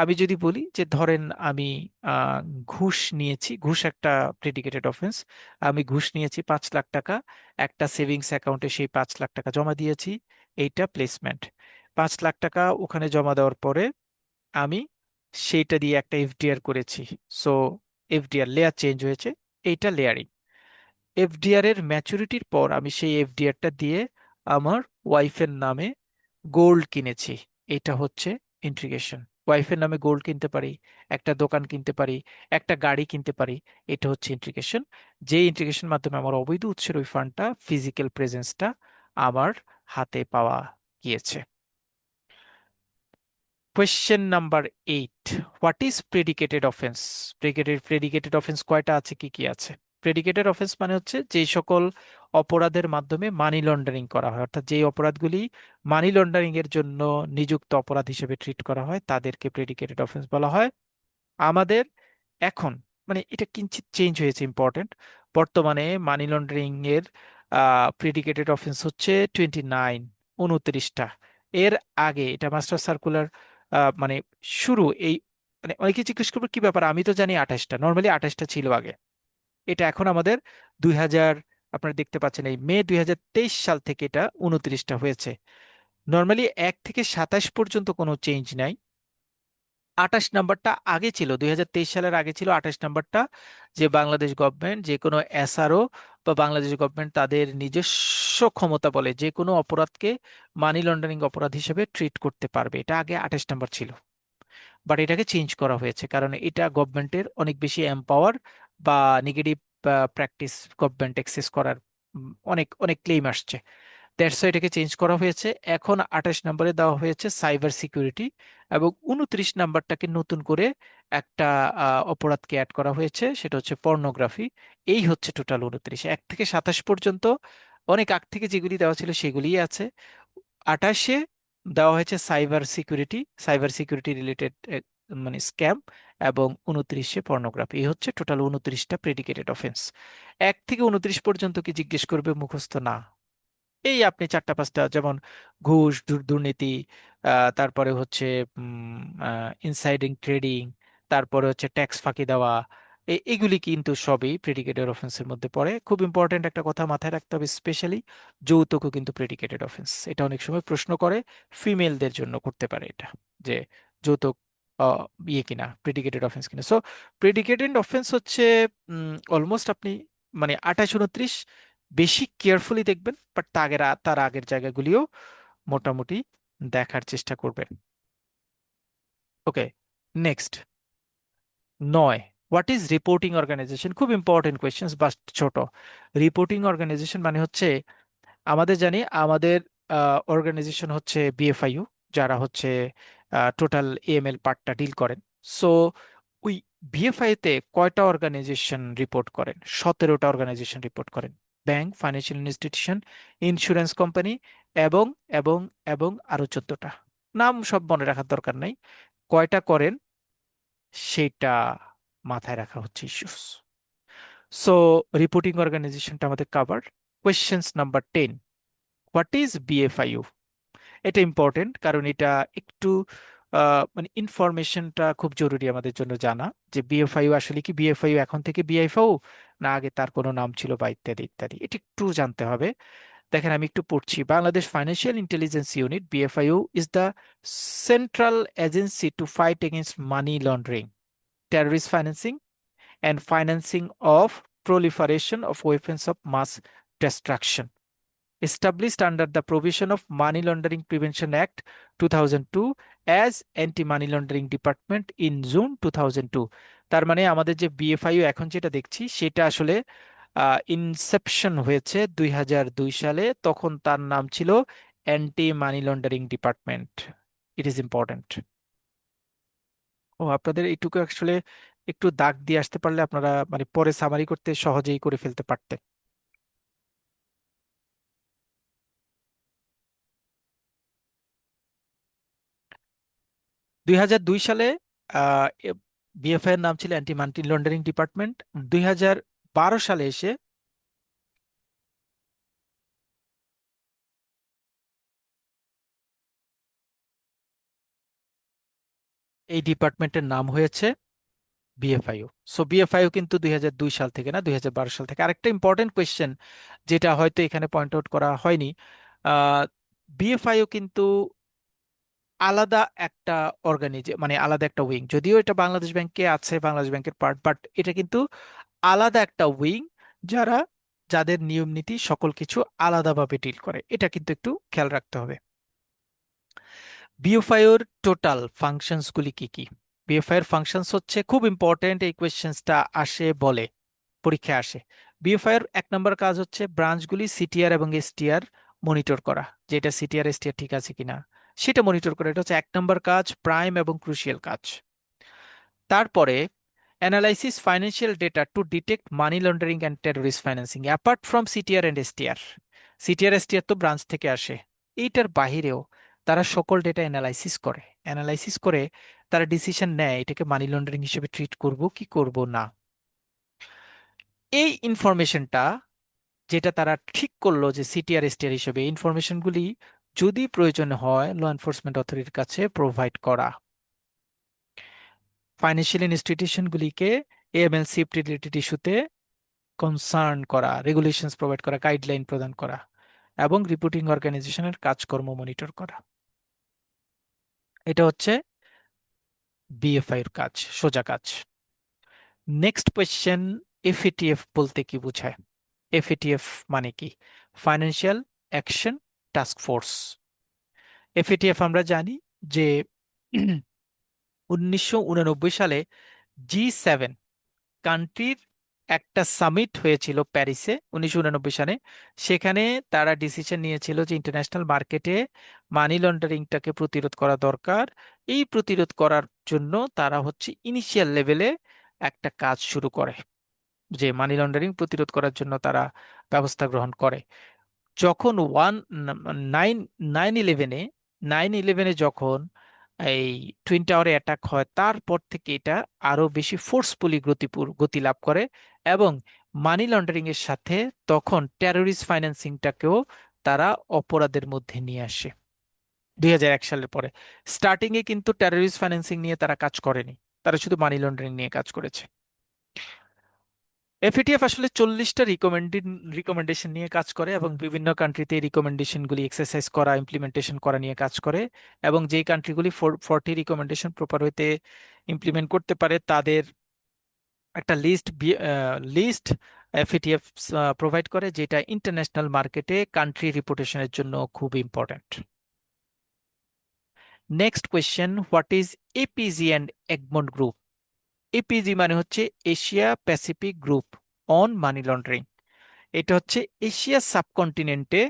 আমি যদি বলি যে ধরেন আমি আহ, ঘুষ নিয়েছি, ঘুষ একটা প্রেডিকেটেড অফেন্স। আমি ঘুষ নিয়েছি 5 লাখ টাকা, একটা সেভিংস অ্যাকাউন্টে সেই 5 লাখ টাকা জমা দিয়েছি, এইটা প্লেসমেন্ট। 5 লাখ টাকা ওখানে জমা দেওয়ার পরে আমি সেইটা দিয়ে একটা এফডিআর করেছি। সো এফডিআর লেয়ার চেঞ্জ হয়েছে, এইটা লেয়ারিং। এফডিআর এর ম্যাচুরিটির পর আমি সেই এফডিআরটা দিয়ে আমার ওয়াইফের নামে গোল্ড কিনেছি, এটা হচ্ছে ইন্টিগ্রেশন। ওয়াইফের নামে গোল্ড কিনতে পারি, একটা দোকান কিনতে পারি, একটা গাড়ি কিনতে পারি, এটা হচ্ছে ইন্টিগ্রেশন। যে ইন্টিগ্রেশন মাধ্যমে আমার অবৈধ উৎসের ওই ফান্ডটা, ফিজিক্যাল প্রেজেন্সটা আমার হাতে পাওয়া গিয়েছে। Question number 8, what is predicated offence. Predicated offence কয়টা আছে, কি কি আছে? প্রেডিকেটেড অফেন্স মানে হচ্ছে যে সকল অপরাধের মাধ্যমে মানি লন্ডারিং করা হয়, অর্থাৎ যে অপরাধগুলি মানি লন্ডারিং এর জন্য নিযুক্ত অপরাধ হিসেবে ট্রিট করা হয় তাদেরকে প্রেডিকেটেড অফেন্স বলা হয়। আমাদের এখন মানে এটা কিঞ্চিত চেঞ্জ হয়েছে, ইম্পর্টেন্ট। বর্তমানে মানি লন্ডারিং এর প্রেডিকেটেড অফেন্স হচ্ছে 29, 29টা। এর আগে এটা মাস্টার সার্কুলার মানে শুরু এই, মানে অনেকে জিজ্ঞেস করবে কি ব্যাপার, আমি তো জানি 28টা, নর্মালি 28টা ছিল আগে। এটা এখন আমাদের 2000, আপনারা দেখতে পাচ্ছেন এই মে 2023 সাল থেকে এটা 29টা হয়েছে। নর্মালি 1 থেকে 27 পর্যন্ত কোনো চেঞ্জ নাই। 28 নাম্বারটা আগে ছিল, 2023 সালের আগে ছিল 28 নাম্বারটা, যে বাংলাদেশ গভর্নমেন্ট যে কোনো এসআরও বা বাংলাদেশ গভর্নমেন্ট তাদের নিজস্ব ক্ষমতা বলে যে কোনো অপরাধকে মানি লন্ডারিং অপরাধ হিসেবে ট্রিট করতে পারবে। এটা আগে 28 নাম্বার ছিল, বাট এটাকে চেঞ্জ করা হয়েছে কারণ এটা গভর্নমেন্টের অনেক বেশি এম্পাওয়ার বা নেগেটিভ প্র্যাকটিস গভর্নমেন্ট এক্সেস করার অনেক অনেক ক্লেম আসছে। দ্যাটস এটাকে চেঞ্জ করা হয়েছে। এখন 28 নম্বরে দেওয়া হয়েছে সাইবার সিকিউরিটি, এবং 29 নাম্বারটাকে নতুন করে একটা অপরাধকে অ্যাড করা হয়েছে, সেটা হচ্ছে পর্নোগ্রাফি। এই হচ্ছে টোটাল 29, 1 থেকে 27 পর্যন্ত অনেক আগ থেকে যেগুলি দেওয়া ছিল সেগুলিই আছে। 28-এ দেওয়া হয়েছে cyber security, cyber security related মানে স্ক্যাম, এবং 29-এ পর্নোগ্রাফি। এই হচ্ছে টোটাল 29টা প্রেডিকেটেড অফেন্স। 1 থেকে 29 পর্যন্ত কি জিজ্ঞেস করবে, মুখস্থ না। এই আপনি 4টা 5টা যেমন ঘুষ, দুর্নীতি, তারপরে হচ্ছে ইনসাইডিং ট্রেডিং, তারপরে হচ্ছে ট্যাক্স ফাঁকি দেওয়া, এগুলি কিন্তু সবই প্রেডিকেটেড অফেন্সের মধ্যে পড়ে। খুব ইম্পর্ট্যান্ট একটা কথা মাথায় রাখতে হবে, স্পেশালি যৌতুকও কিন্তু প্রেডিকেটেড অফেন্স। এটা অনেক সময় প্রশ্ন করে, ফিমেলদের জন্য করতে পারে এটা, যে যৌতুক ইয়ে কিনা, প্রেডিকেটেড অফেন্স কিনা। সো প্রেডিকেটেড অফেন্স হচ্ছে অলমোস্ট আপনি মানে 28, 29 বেশি কেয়ারফুলি দেখবেন, বাট তার আগের জায়গাগুলিও মোটামুটি দেখার চেষ্টা করবেন। Okay, next 9, what is reporting organisation? খুব ইম্পর্টেন্ট কোয়েশ্চেন, বাট ছোট। রিপোর্টিং অর্গানাইজেশন মানে হচ্ছে, আমাদের জানি আমাদের অর্গানাইজেশন হচ্ছে বিএফআইইউ, যারা হচ্ছে টোটাল এএমএল পার্টটা ডিল করেন। সো ওই বিএফআই তে কয়টা অর্গানাইজেশন রিপোর্ট করেন? 17টা অর্গানাইজেশন রিপোর্ট করেন। Bank, financial institution, insurance company, এবং এবং এবং আরো 14টা। নাম সব মনে রাখার দরকার নাই, কয়টা করেন সেটা মাথায় রাখা হচ্ছে ইস্যুস। সো রিপোর্টিং অর্গানাইজেশনটা আমাদের cover. Questions number 10, what is BFIU? এটা ইম্পর্টেন্ট, কারণ এটা একটু মানে ইনফরমেশনটা খুব জরুরি আমাদের জন্য জানা, যে বিএফআইইউ আসলে কি, বিএফআইইউ এখন থেকে বিএফআইইউ না আগে তার কোনো নাম ছিল, বা ইত্যাদি ইত্যাদি, এটা একটু জানতে হবে। দেখেন আমি একটু পড়ছি, Bangladesh financial intelligence unit BFIU is the central agency to fight against money laundering, terrorist financing, and financing of proliferation of weapons of mass destruction, established under the provision of Money Laundering Prevention Act 2002 as Anti-Money Laundering Department in June 2002। তার মানে আমাদের যে BFIU এখন যেটা দেখছি সেটা আসলে Inception হয়েছে 2002 সালে, তখন তার নাম ছিল anti money laundering department. It is important. ও, আপনাদের এইটুকু আসলে একটু দাগ দিয়ে আসতে পারলে আপনারা মানে পরে সামারি করতে সহজেই করে ফেলতে পারতেন। 2002 সালে বিএফআই এর নাম ছিল অ্যান্টি মানি লন্ডারিং ডিপার্টমেন্ট। 2012 সালে এসে এই ডিপার্টমেন্টের নাম হয়েছে বিএফআইও। সো বিএফআইও কিন্তু 2002 সাল থেকে না, 2012 সাল থেকে। আরেকটা ইম্পর্টেন্ট কোয়েশ্চেন যেটা হয়তো এখানে পয়েন্ট আউট করা হয়নি, বিএফআইও কিন্তু আলাদা একটা মানে আলাদা একটা উইং, যদিও এটা বাংলাদেশ ব্যাংকে আছে, বাংলাদেশ ব্যাংকের পার্ট, বাট এটা কিন্তু আলাদা একটা উইং, যারা যাদের নিয়ম নীতি সকল কিছু আলাদাভাবে ডিল করে। এটা কিন্তু একটু খেয়াল রাখতে হবে। বিএফআইওর টোটাল ফাংশনস গুলি কি কি? বিএফআইওর ফাংশনস হচ্ছে, খুব ইম্পর্টেন্ট, এই কোয়েশ্চেন্সটা আসে বলে, পরীক্ষায় আসে। বিএফআইওর 1 নম্বর কাজ হচ্ছে ব্রাঞ্চগুলি সিটিআর এবং এসটিআর মনিটর করা, যে এটা সিটিআর এসটিআর ঠিক আছে কিনা সেটা মনিটর করা। এটা হচ্ছে 1 নম্বর কাজ, প্রাইম এবং ক্রুশিয়াল কাজ। তারপরে analysis financial data to detect money laundering and terrorist financing apart from CTR and STR. CTR STR তো ব্রাঞ্চ থেকে আসে, এইটার বাহিরেও তারা সকল ডেটা অ্যানালাইসিস করে। অ্যানালাইসিস করে তারা ডিসিশন নেয় এটাকে মানি লন্ডারিং হিসেবে ট্রিট করব কি করব না। এই ইনফরমেশনটা যেটা তারা ঠিক করলো যে সিটিআর এসটিআর হিসেবে, ইনফরমেশনগুলি যদি প্রয়োজন হয় ল এনফোর্সমেন্ট অথরিটির কাছে প্রোভাইড করা। ফাইন্যান্সিয়াল ইনস্টিটিউশনগুলিকে এএমএল সিফট রিলেটেড ইস্যুতে কনসার্ন করা, রেগুলেশনস প্রোভাইড করা, গাইডলাইন প্রদান করা, এবং রিপোর্টিং অর্গানাইজেশনের কাজকর্ম মনিটর করা। এটা হচ্ছে বিএফআই এর কাজ, সোজা কাজ। নেক্সট কোয়েশ্চেন, এফএটিএফ বলতে কি বোঝায়? এফএটিএফ মানে কি? Financial action task force. FATF আমরা জানি যে 1989 সালে G7 কান্ট্রির একটা সামিট হয়েছিল প্যারিসে 1989 সালে। সেখানে তারা ডিসিশন নিয়েছিল যে ইন্টারন্যাশনাল মার্কেটে মানি লন্ডারিংটাকে প্রতিরোধ করা দরকার। এই প্রতিরোধ করার জন্য তারা হচ্ছে ইনিশিয়াল লেভেলে একটা কাজ শুরু করে, যে মানি লন্ডারিং প্রতিরোধ করার জন্য তারা ব্যবস্থা গ্রহণ করে। যখন নাইন নাইন ইলেভেনে 9/11 যখন এই টুইন টাওয়ারে অ্যাটাক হয়, তারপর থেকে এটা আরো বেশি ফোর্সফুলি গতি লাভ করে, এবং মানি লন্ডারিং এর সাথে তখন টেররিস্ট ফাইন্যান্সিংটাকেও তারা অপরাধের মধ্যে নিয়ে আসে 2001 সালের পরে। স্টার্টিং এ কিন্তু টেররিস্ট ফাইন্যান্সিং নিয়ে তারা কাজ করেনি, তারা শুধু মানি লন্ডারিং নিয়ে কাজ করেছে। এফএটিএফ আসলে 40টা রিকমেন্ডেশন নিয়ে কাজ করে, এবং বিভিন্ন কান্ট্রিতে এই রিকমেন্ডেশনগুলি এক্সারসাইজ করা, ইমপ্লিমেন্টেশন করা নিয়ে কাজ করে। এবং যেই কান্ট্রিগুলি 40 রিকমেন্ডেশন প্রপার হইতে ইমপ্লিমেন্ট করতে পারে তাদের একটা লিস্ট এফএটিএফ প্রোভাইড করে, যেটা ইন্টারন্যাশনাল মার্কেটে কান্ট্রি রিপুটেশনের জন্য খুব important. Next question, what is APG and Egmont group? APG মানে হচ্ছে Asia Pacific group on money laundering. এটা হচ্ছে এশিয়া সাবকন্টিনেন্টে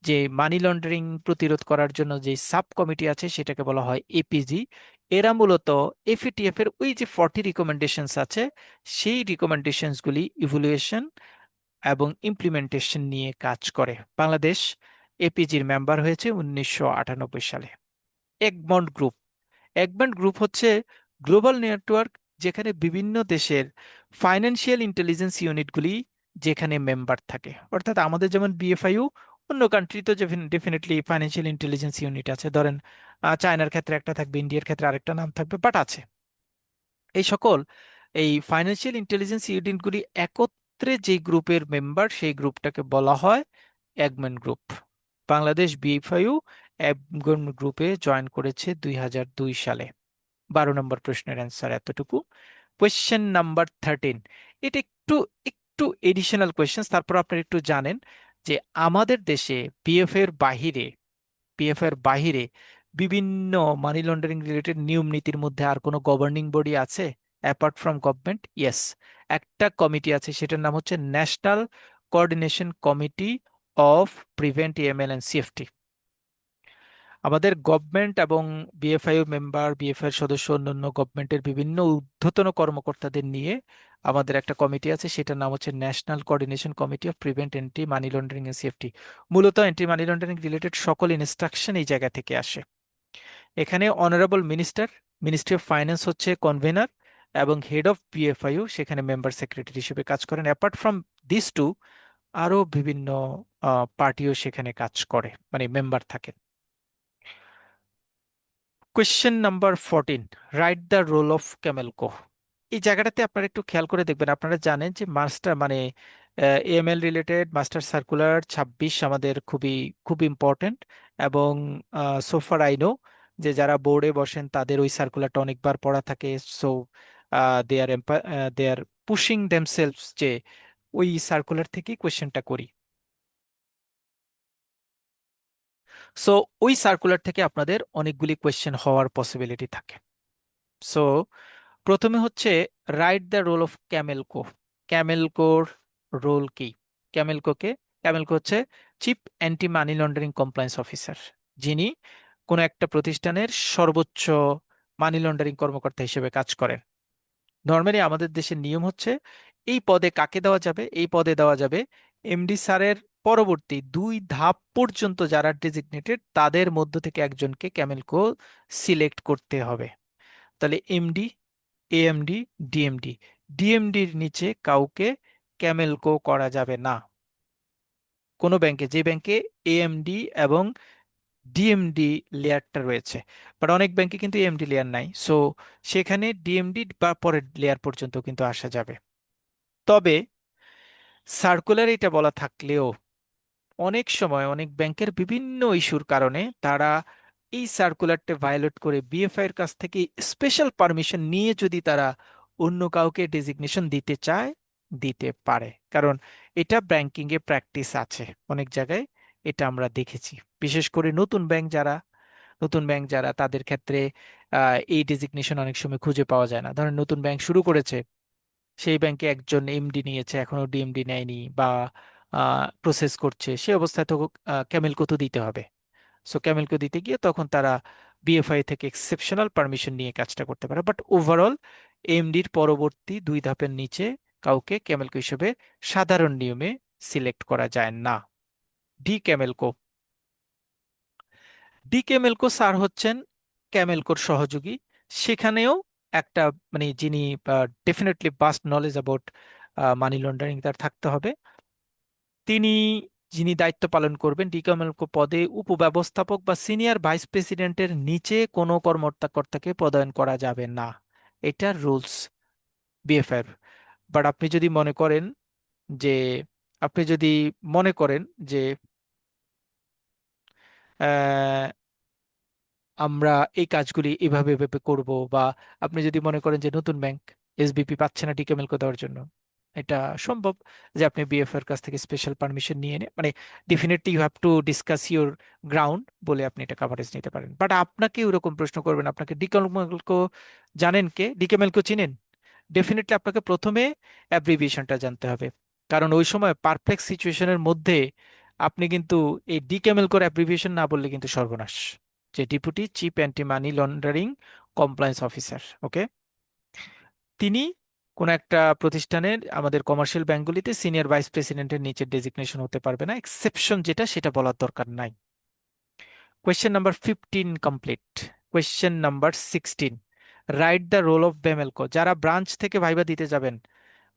যে মানি লন্ডারিং প্রতিরোধ করার জন্য যে সাব কমিটি আছে সেটাকে বলা হয় এপিজি। এরা মূলত এফএটিএফ এর ওই যে 40 রিকমেন্ডেশনস আছে, সেই রিকমেন্ডেশনস গুলি ইভ্যালুয়েশন এবং ইমপ্লিমেন্টেশন নিয়ে কাজ করে। বাংলাদেশ এপিজির মেম্বার হয়েছে 1998 সালে। এগমন্ট গ্রুপ, এগমন্ট গ্রুপ হচ্ছে গ্লোবাল নেটওয়ার্ক, যেখানে বিভিন্ন দেশের ফাইন্যান্সিয়াল ইন্টেলিজেন্স ইউনিটগুলি যেখানে মেম্বার থাকে। অর্থাৎ আমাদের যেমন বিএফআইইউ, অন্য কান্ট্রি তো ডেফিনেটলি ফাইন্যান্সিয়াল ইন্টেলিজেন্স ইউনিট আছে। ধরেন চায়নার ক্ষেত্রে একটা থাকবে, ইন্ডিয়ার ক্ষেত্রে আরেকটা নাম থাকবে, বাট আছে। এই সকল এই ফাইন্যান্সিয়াল ইন্টেলিজেন্স ইউনিটগুলি একত্রে যে গ্রুপের মেম্বার, সেই গ্রুপটাকে বলা হয় এগমেন্ট গ্রুপ। বাংলাদেশ বিএফআইইউ এগমেন্ট গ্রুপে জয়েন করেছে 2002 সালে। 12 নম্বর প্রশ্নের অ্যান্সার এতটুকু। কোয়েশ্চেন নাম্বার 13, এটা একটু একটু এডিশনাল কোয়েশ্চেন, তারপর আপনারা একটু জানেন যে আমাদের দেশে পিএফ এর বাহিরে বিভিন্ন মানি লন্ডারিং রিলেটেড নিয়ম নীতির মধ্যে আর কোনো গভর্নিং বডি আছে অ্যাপার্ট ফ্রম গভর্নমেন্ট? ইয়েস, একটা কমিটি আছে, সেটার নাম হচ্ছে national coordination committee of prevent AML and CFT. আমাদের গভর্নমেন্ট এবং বিএফআইও মেম্বার, বিএফআই এর সদস্য, অন্যান্য গভর্নমেন্টের বিভিন্ন ঊর্ধ্বতন কর্মকর্তাদের নিয়ে আমাদের একটা কমিটি আছে, সেটার নাম হচ্ছে national coordination committee of prevent anti money laundering and safety. মূলত অ্যান্টি মানি লন্ডারিং রিলেটেড সকল ইনস্ট্রাকশন এই জায়গা থেকে আসে। এখানে honourable minister, ministry of finance হচ্ছে কনভেনার, এবং হেড অফ বিএফআইও সেখানে মেম্বার সেক্রেটারি হিসেবে কাজ করেন। অ্যাপার্ট ফ্রম দিস টু, আরো বিভিন্ন পার্টিও সেখানে কাজ করে, মানে মেম্বার থাকেন। Question number 14, write the role of CAMLCO. এই জায়গাটাতে আপনারা একটু খেয়াল করে দেখবেন। আপনারা জানেন যে মাস্টার মানে এএমএল রিলেটেড মাস্টার সার্কুলার 26 আমাদের খুবই খুব ইম্পর্টেন্ট। এবং সোফার আই নো যে যারা বোর্ডে বসেন তাদের ওই সার্কুলারটা অনেকবার পড়া থাকে। So they are pushing themselves যে ওই সার্কুলার থেকেই কোয়েশ্চেনটা করি। সো ওই সার্কুলার থেকে আপনাদের অনেকগুলি কোয়েশ্চেন হওয়ার পসিবিলিটি থাকে। সো প্রথমে হচ্ছে write the role of CAMLCO. ক্যামেলকোর রোল কি? ক্যামেলকো হচ্ছে chief anti money laundering compliance officer, যিনি কোনো একটা প্রতিষ্ঠানের সর্বোচ্চ মানি লন্ডারিং কর্মকর্তা হিসেবে কাজ করেন। নর্মালি আমাদের দেশের নিয়ম হচ্ছে এই পদে কাকে দেওয়া যাবে? এই পদে দেওয়া যাবে এমডি স্যারের পরবর্তী 2 ধাপ পর্যন্ত যারা ডেজিগনেটেড, তাদের মধ্য থেকে একজনকে ক্যামেলকো সিলেক্ট করতে হবে। তাহলে এমডি, এএমডি, ডিএমডি, ডিএমডির নিচে কাউকে ক্যামেলকো করা যাবে না। কোনো ব্যাংকে, যে ব্যাংকে এএমডি এবং ডিএমডি লেয়ারটা রয়েছে, বাট অনেক ব্যাংকে কিন্তু এএমডি লেয়ার নাই, সো সেখানে ডিএমডি বা পরের লেয়ার পর্যন্ত কিন্তু আসা যাবে। তবে সার্কুলার এটা বলা থাকলেও অনেক সময় অনেক ব্যাংকের বিভিন্ন ইস্যুর কারণে তারা এই সার্কুলারটা ভায়োলেট করে বিএফআই এর কাছ থেকে স্পেশাল পারমিশন নিয়ে যদি তারা অন্য কাউকে ডেজিগনেশন দিতে চায়, দিতে পারে। কারণ এটা ব্যাংকিং এ প্র্যাকটিস আছে অনেক জায়গায়, এটা আমরা দেখেছি। বিশেষ করে নতুন ব্যাংক যারা তাদের ক্ষেত্রে এই ডেজিগনেশন অনেক সময় খুঁজে পাওয়া যায় না। ধরেন নতুন ব্যাংক শুরু করেছে, সেই ব্যাংকে একজন এমডি নিয়েছে, এখনো ডিএমডি নেয়নি বা প্রসেস করছে, সে অবস্থায় তো ক্যামেলকো তো দিতে হবে। সো ক্যামেলকো দিতে গিয়ে তখন তারা বিএফআই থেকে এক্সেপশনাল পারমিশন নিয়ে কাজটা করতে পারে, বাট ওভারঅল এমডির পরবর্তী 2 ধাপের নিচে কাউকে ক্যামেলকো হিসেবে সাধারণ নিয়মে সিলেক্ট করা যায় না। D CAMLCO, D CAMLCO sir হচ্ছেন ক্যামেলকোর সহযোগী। সেখানেও একটা মানে যিনি definitely vast knowledge about money laundering তার থাকতে হবে। তিনি, যিনি দায়িত্ব পালন করবেন ডিকমেলকো পদে, উপব্যবস্থাপক বা সিনিয়র ভাইস প্রেসিডেন্টের নিচে কোনো কর্মকর্তাকে পদায়ন করা যাবে না। এটা রুলস বিএফআর। বাট যে আপনি যদি মনে করেন যে আমরা এই কাজগুলি এভাবে এভাবে করব, বা আপনি যদি মনে করেন যে নতুন ব্যাংক এসবিপি পাচ্ছে না টিকেমেলকো দেওয়ার জন্য, এটা সম্ভব যে আপনি বিএফ এর কাছ থেকে স্পেশাল পারমিশন নিয়ে মানে definitely you have to discuss your ground বলে আপনি এটা কাভারেজ নিতে পারেন। বাট আপনাকে ওরকম প্রশ্ন করবেন, আপনাকে ডিকেমেলকো জানেন, কে ডিকেমেলকো চিনেন? ডেফিনেটলি আপনাকে প্রথমে অ্যাব্রিভিয়েশনটা জানতে হবে, কারণ ওই সময় পারপ্লেক্স সিচুয়েশনের মধ্যে আপনি কিন্তু এই ডিক্যামেল করে অ্যাব্রিভিয়েশন না বললে কিন্তু সর্বনাশ। যে deputy chief anti money laundering compliance officer, okay, তিনি কোন একটা প্রতিষ্ঠানের, আমাদের কমার্শিয়াল ব্যাংকগুলিতে সিনিয়র ভাইস প্রেসিডেন্টের নিচে ডেজিগনেশন হতে পারবে না, এক্সেপশন যেটা সেটা বলার দরকার নাই। Question number 15 complete. Question number 16, write the role of BAMLCO. যারা ব্রাঞ্চ থেকে ভাইবা দিতে যাবেন,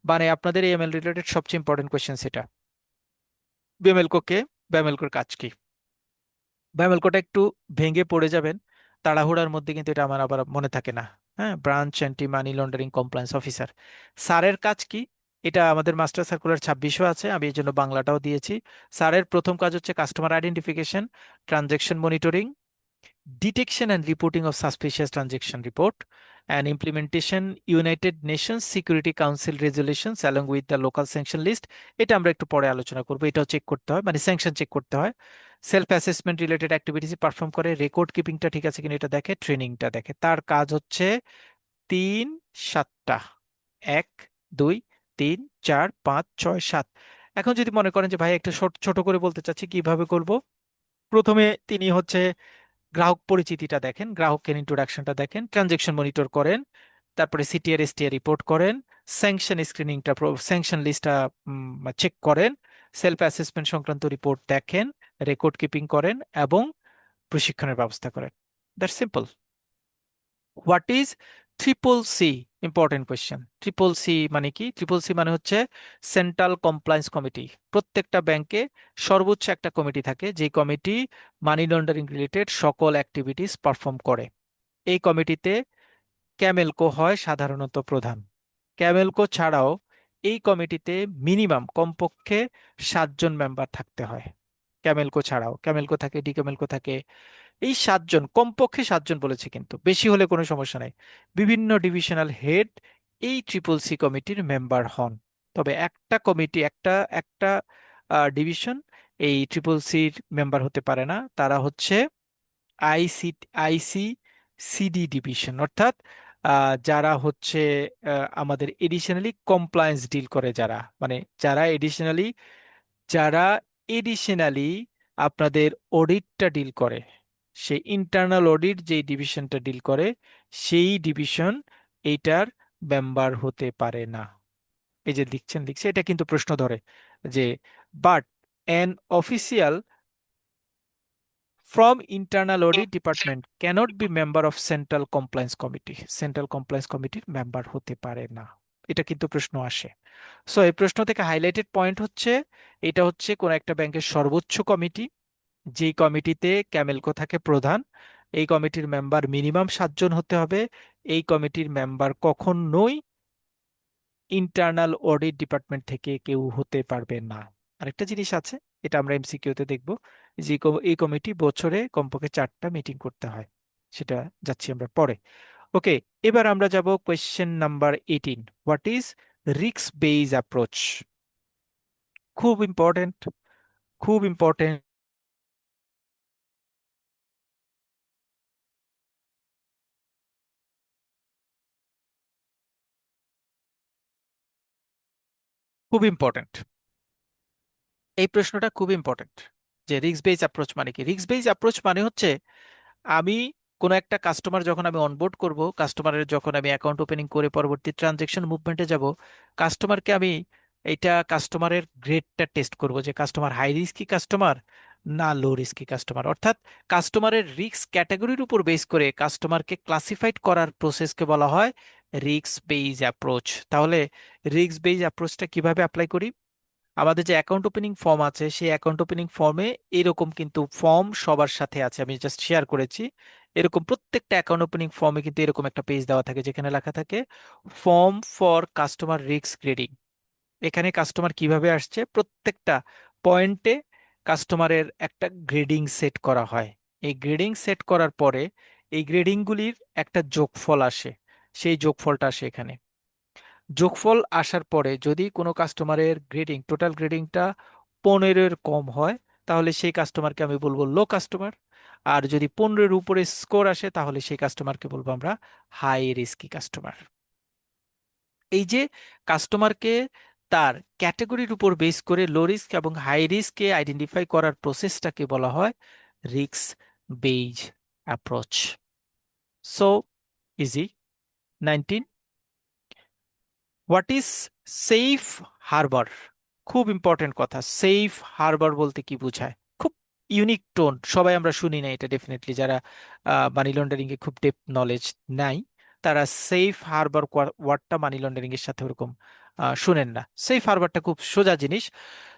মানে আপনাদের এএমএল রিলেটেড সবচেয়ে ইম্পর্টেন্ট কোয়েশ্চেন সেটা। বেমেলকো কে, বেমেলকোর কাজ কি? বেমেলকোটা একটু ভেঙে পড়ে যাবেন তাড়াহুড়ার মধ্যে, কিন্তু এটা আমার আবার মনে থাকে না। হ্যাঁ, branch anti money laundering compliance officer. স্যারের কাজ কি? এটা আমাদের মাস্টার সার্কুলার 26-ও আছে, আমি এই জন্য বাংলাটাও দিয়েছি। স্যারের প্রথম কাজ হচ্ছে customer identification, transaction monitoring, detection and reporting of suspicious transaction report, and implementation United Nations Security Council resolutions along with the local sanction list। এটা আমরা একটু পরে আলোচনা করব, এটাও চেক করতে হয়, মানে স্যাংশন চেক করতে হয়। Self assessment related activities perform করে, রেকর্ড কিপিংটা ঠিক আছে কিনা এটা দেখে, ট্রেনিংটা দেখে। তার কাজ হচ্ছে 3-7টা: 1, 2, 3, 4, 5, 6, 7। এখন যদি মনে করেন যে ভাই একটা ছোট ছোট করে বলতে চাচ্ছি কিভাবে করব, প্রথমে তিনি হচ্ছে গ্রাহক পরিচিতিটা দেখেন, গ্রাহকের ইন্ট্রোডাকশনটা দেখেন, ট্রানজেকশন মনিটর করেন, তারপরে সিটিআর এসটিআর রিপোর্ট করেন, স্যাংশন স্ক্রিনিংটা, স্যাংশন লিস্টটা চেক করেন, সেলফ অ্যাসেসমেন্ট সংক্রান্ত রিপোর্ট দেখেন, রেকর্ড কিপিং করেন এবং প্রশিক্ষণের ব্যবস্থা করেন। That's simple. What is triple C? Important question. Triple C মানে কি? ট্রিপল সি মানে হচ্ছে সেন্ট্রাল কমপ্লায়েন্স কমিটি। প্রত্যেকটা ব্যাংকে সর্বোচ্চ একটা কমিটি থাকে, যে কমিটি মানি লন্ডারিং রিলেটেড সকল অ্যাক্টিভিটিস পারফর্ম করে। এই কমিটিতে ক্যামেলকো হয় সাধারণত প্রধান। ক্যামেলকো ছাড়াও এই কমিটিতে মিনিমাম কমপক্ষে 7জন মেম্বার থাকতে হয়। ক্যামেলকো ছাড়াও ক্যামেলকো থাকে, ডি ক্যামেলকো থাকে, এই 7জন, কমপক্ষে 7জন বলেছে, কিন্তু বেশি হলে কোনো সমস্যা নাই। বিভিন্ন ডিভিশনাল হেড এই ট্রিপল সি কমিটির মেম্বার হন। তবে একটা কমিটি, একটা একটা ডিভিশন এই ট্রিপল সির মেম্বার হতে পারে না, তারা হচ্ছে আইসি আইসি সিডি ডিভিশন, অর্থাৎ যারা হচ্ছে আমাদের এডিশনালি কমপ্লায়েন্স ডিল করে, যারা মানে যারা এডিশনালি আপনাদের অডিটটা ডিল করে, সেই ইন্টারনাল অডিট যে ডিভিশনটা ডিল করে, সেই ডিভিশন এইটার মেম্বার হতে পারে না। এই যে লিখছে, এটা কিন্তু প্রশ্ন ধরে যে, but an official from internal audit department cannot be member of central compliance committee। Central compliance কমিটির মেম্বার হতে পারে না, এটা কিন্তু প্রশ্ন আসে। সো এই প্রশ্ন থেকে হাইলাইটেড পয়েন্ট হচ্ছে, এটা হচ্ছে কোন একটা ব্যাংকের সর্বোচ্চ কমিটি, যেই কমিটিতে ক্যামেলকো থাকে প্রধান। এই কমিটির মেম্বার মিনিমাম 7জন হতে হবে। এই কমিটির মেম্বার কখনোই ইন্টারনাল অডিট ডিপার্টমেন্ট থেকে কেউ হতে পারবে না। আরেকটা জিনিস আছে, এটা আমরা এমসিকিউতে দেখব, যে এই কমিটি বছরে কমপক্ষে 4টা মিটিং করতে হয়, সেটা যাচ্ছি আমরা পরে। ওকে, এবার আমরা যাব question number 18। What is risk base approach? খুব ইম্পর্টেন্ট, খুব ইম্পর্টেন্ট, খুব ইম্পর্টেন্ট। এই প্রশ্নটা খুব ইম্পর্টেন্ট, যে রিস্ক বেইজ অ্যাপ্রোচ মানে কি? রিস্ক বেইজ অ্যাপ্রোচ মানে হচ্ছে, আমি কোনো একটা কাস্টমার যখন আমি অনবোর্ড করব, কাস্টমারের যখন আমি অ্যাকাউন্ট ওপেনিং করে পরবর্তী ট্রানজেকশন মুভমেন্টে যাব, কাস্টমারকে আমি এইটা কাস্টমারের গ্রেডটা টেস্ট করব, যে কাস্টমার হাই রিস্কি কাস্টমার না লো রিস্কি কাস্টমার। অর্থাৎ কাস্টমারের রিস্ক ক্যাটাগরির উপর বেস করে কাস্টমারকে ক্লাসিফাইড করার প্রসেসকে বলা হয় রিস্ক বেইজ অ্যাপ্রোচ। তাহলে রিস্ক বেইজ অ্যাপ্রোচটা কিভাবে অ্যাপ্লাই করি? আমাদের যে অ্যাকাউন্ট ওপেনিং ফর্ম আছে, সেই অ্যাকাউন্ট ওপেনিং ফর্মে এরকম কিন্তু ফর্ম সবার সাথে আছে, আমি জাস্ট শেয়ার করেছি। এরকম প্রত্যেকটা অ্যাকাউন্ট ওপেনিং ফর্মে কিন্তু এরকম একটা পেজ দেওয়া থাকে, যেখানে লেখা থাকে form for customer risk grading. এখানে কাস্টমার কিভাবে আসছে, প্রত্যেকটা পয়েন্টে কাস্টমারের একটা গ্রেডিং সেট করা হয়। এই গ্রেডিং সেট করার পরে এই গ্রেডিংগুলির একটা যোগফল আসে, সেই যোগফলটা আসে এখানে। যোগফল আসার পরে যদি কোনো কাস্টমারের গ্রেডিং, টোটাল গ্রেডিংটা 15-এর কম হয়, তাহলে সেই কাস্টমারকে আমি বলবো লো কাস্টমার। আর যদি 15-এর উপরে স্কোর আসে, তাহলে সেই কাস্টমারকে বলবো আমরা হাই রিস্কি কাস্টমার। এই যে কাস্টমারকে তার ক্যাটাগরির উপর বেস করে লো রিস্ক এবং হাই রিস্ককে আইডেন্টিফাই করার প্রসেসটাকে বলা হয় risk base approach. So easy. 19, what is safe harbour? খুব ইম্পর্টেন্ট কথা, সেফ হারবার বলতে কি বোঝায়? খুব ইউনিক টোন, সবাই আমরা শুনি না এটা ডেফিনেটলি, যারা মানি লন্ডারিং এ খুব ডেপ নলেজ নাই তারা সেফ হারবার ওয়ার্ডটা মানি লন্ডারিং এর সাথে ওরকম শুনেন না। সেফ হারবারটা খুব সোজা জিনিস।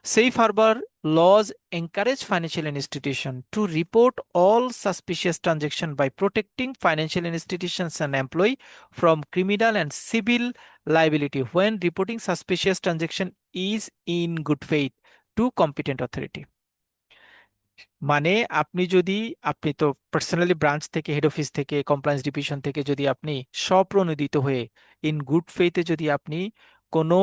Safe harbor laws encourage financial institutions to report all suspicious transactions by protecting financial institutions and employee from criminal and civil liability when reporting suspicious transaction is in good faith to competent authority। মানে আপনি যদি, আপনি তো personally branch থেকে, head office থেকে, compliance division থেকে যদি আপনি স্বপ্রণোদিত হয়ে ইন গুড ফেইথে যদি আপনি কোনো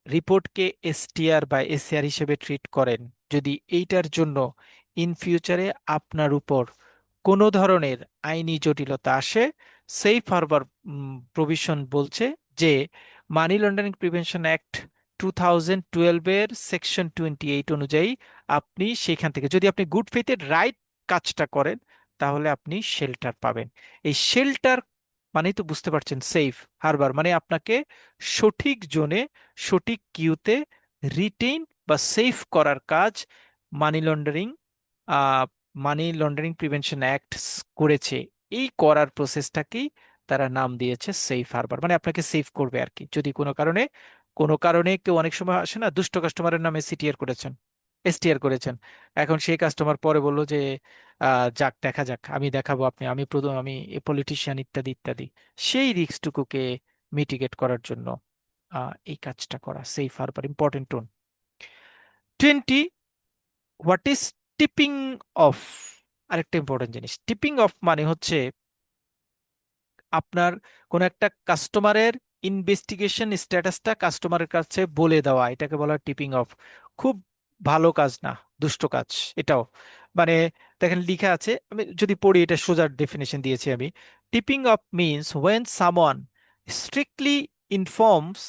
রিপোর্টকে এসটিআর বা এসিআর হিসেবে ট্রিট করেন, যদি এইটার জন্য ইন ফিউচারে আপনার উপর কোনো ধরনের আইনি জটিলতা আসে, সেফ হারবার প্রভিশন বলছে যে মানি লন্ডারিং প্রিভেনশন অ্যাক্ট 2012 এর সেকশন 28 অনুযায়ী আপনি সেখান থেকে, যদি আপনি গুড ফেইথের রাইট কাজটা করেন, তাহলে আপনি শেল্টার পাবেন। এই শেল্টার মানে তো বুঝতে পারছেন, সেফ হারবার মানে আপনাকে সঠিক জোনে, সঠিক কিউতে রিটেইন বা সেফ করার কাজ মানি laundering money laundering prevention act করেছে। এই করার প্রসেসটাকেই তারা নাম দিয়েছে সেফ হারবার, মানে আপনাকে সেফ করবে আর কি। যদি কোনো কারণে কেউ, অনেক সময় আসে না, দুষ্ট কাস্টমারের নামে সিটিআর করেছেন, এসটিআর করেছেন, এখন সেই কাস্টমার পরে বললো যে যাক দেখা যাক, আমি দেখাবো, আমি পলিটিশিয়ান ইত্যাদি ইত্যাদি, সেই রিস্কটুকুকে মিটিগেট করার জন্য এই কাজটা করা safe Harbour, important tone. 20, what is tipping of? আরেকটা ইম্পর্টেন্ট জিনিস, টিপিং অফ মানে হচ্ছে আপনার কোন একটা কাস্টমারের ইনভেস্টিগেশন স্ট্যাটাসটা কাস্টমারের কাছে বলে দেওয়া, এটাকে বলা হয় টিপিং অফ। খুব ভালো কাজ না, দুষ্ট কাজ এটাও। মানে দেখেন লিখা আছে, আমি যদি পড়ি, এটা সোজা ডেফিনেশন দিয়েছি আমি। Tipping of means when someone strictly informs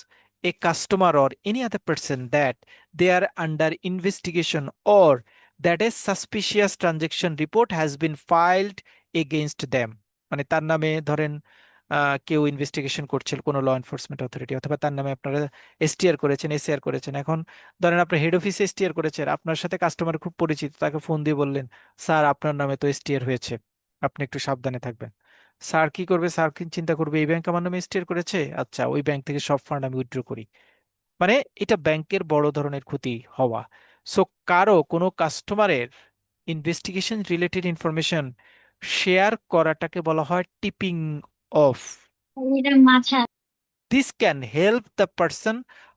a customer or any other person that they are under investigation or that a suspicious transaction report has been filed against them। মানে তার নামে ধরেন কেউ ইনভেস্টিগেশন করছে, কোনো law enforcement authority, অথবা তার নামে আপনারা এসটিআর করেছেন, এসিআর করেছেন। এখন ধরেন আপনার হেড অফিসে এসটিআর করেছেন, আপনার সাথে কাস্টমার খুব পরিচিত, তাকে ফোন দিয়ে বললেন, স্যার আপনার নামে তো এসটিআর হয়েছে, আপনি একটু সাবধানে থাকবেন। স্যার কি করবে? স্যার কি চিন্তা করবে, এই ব্যাংক আমার নামে এসটিআর করেছে, আচ্ছা ওই ব্যাংক থেকে সব ফান্ড আমি উইথড্র করি। মানে এটা ব্যাংকের বড় ধরনের ক্ষতি হওয়া। সো কোনো কাস্টমারের ইনভেস্টিগেশন রিলেটেড ইনফরমেশন শেয়ার করাটাকে বলা হয় টিপিং অফ। এটা মাথা। This can help the person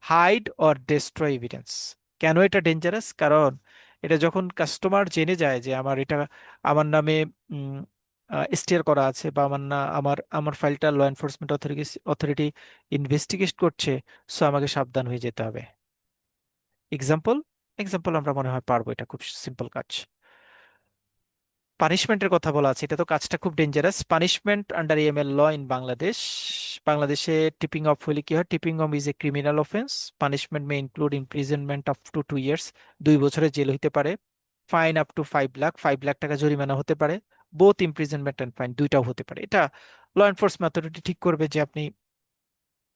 hide or destroy evidence. কেন এটা ডেঞ্জারাস? কারণ এটা যখন কাস্টমার জেনে যায় যে আমার নামে এসটিআর করা আছে, বা আমার না আমার আমার ফাইলটা ল এনফোর্সমেন্ট অথরিটি ইনভেস্টিগেট করছে, সো আমাকে সাবধান হয়ে যেতে হবে। এক্সাম্পল, আমরা মনে হয় পারবো, এটা খুব সিম্পল কাজ। পানিশমেন্টের কথা বলা আছে, এটা তো কাজটা খুব dangerous. Punishment under EML law in Bangladesh. বাংলাদেশে টিপিং অফ হলে কি হয়? Tipping off is a criminal offence. Punishment may include imprisonment up to 2 years, 2 বছরের জেল হইতে পারে, fine up to 5 lakh, 5 lakh টাকা জরিমানা হতে পারে, বোথ ইমপ্রিজনমেন্ট অ্যান্ড ফাইন দুইটাও হতে পারে। এটা ল এনফোর্সমেন্ট অথরিটি ঠিক করবে যে আপনি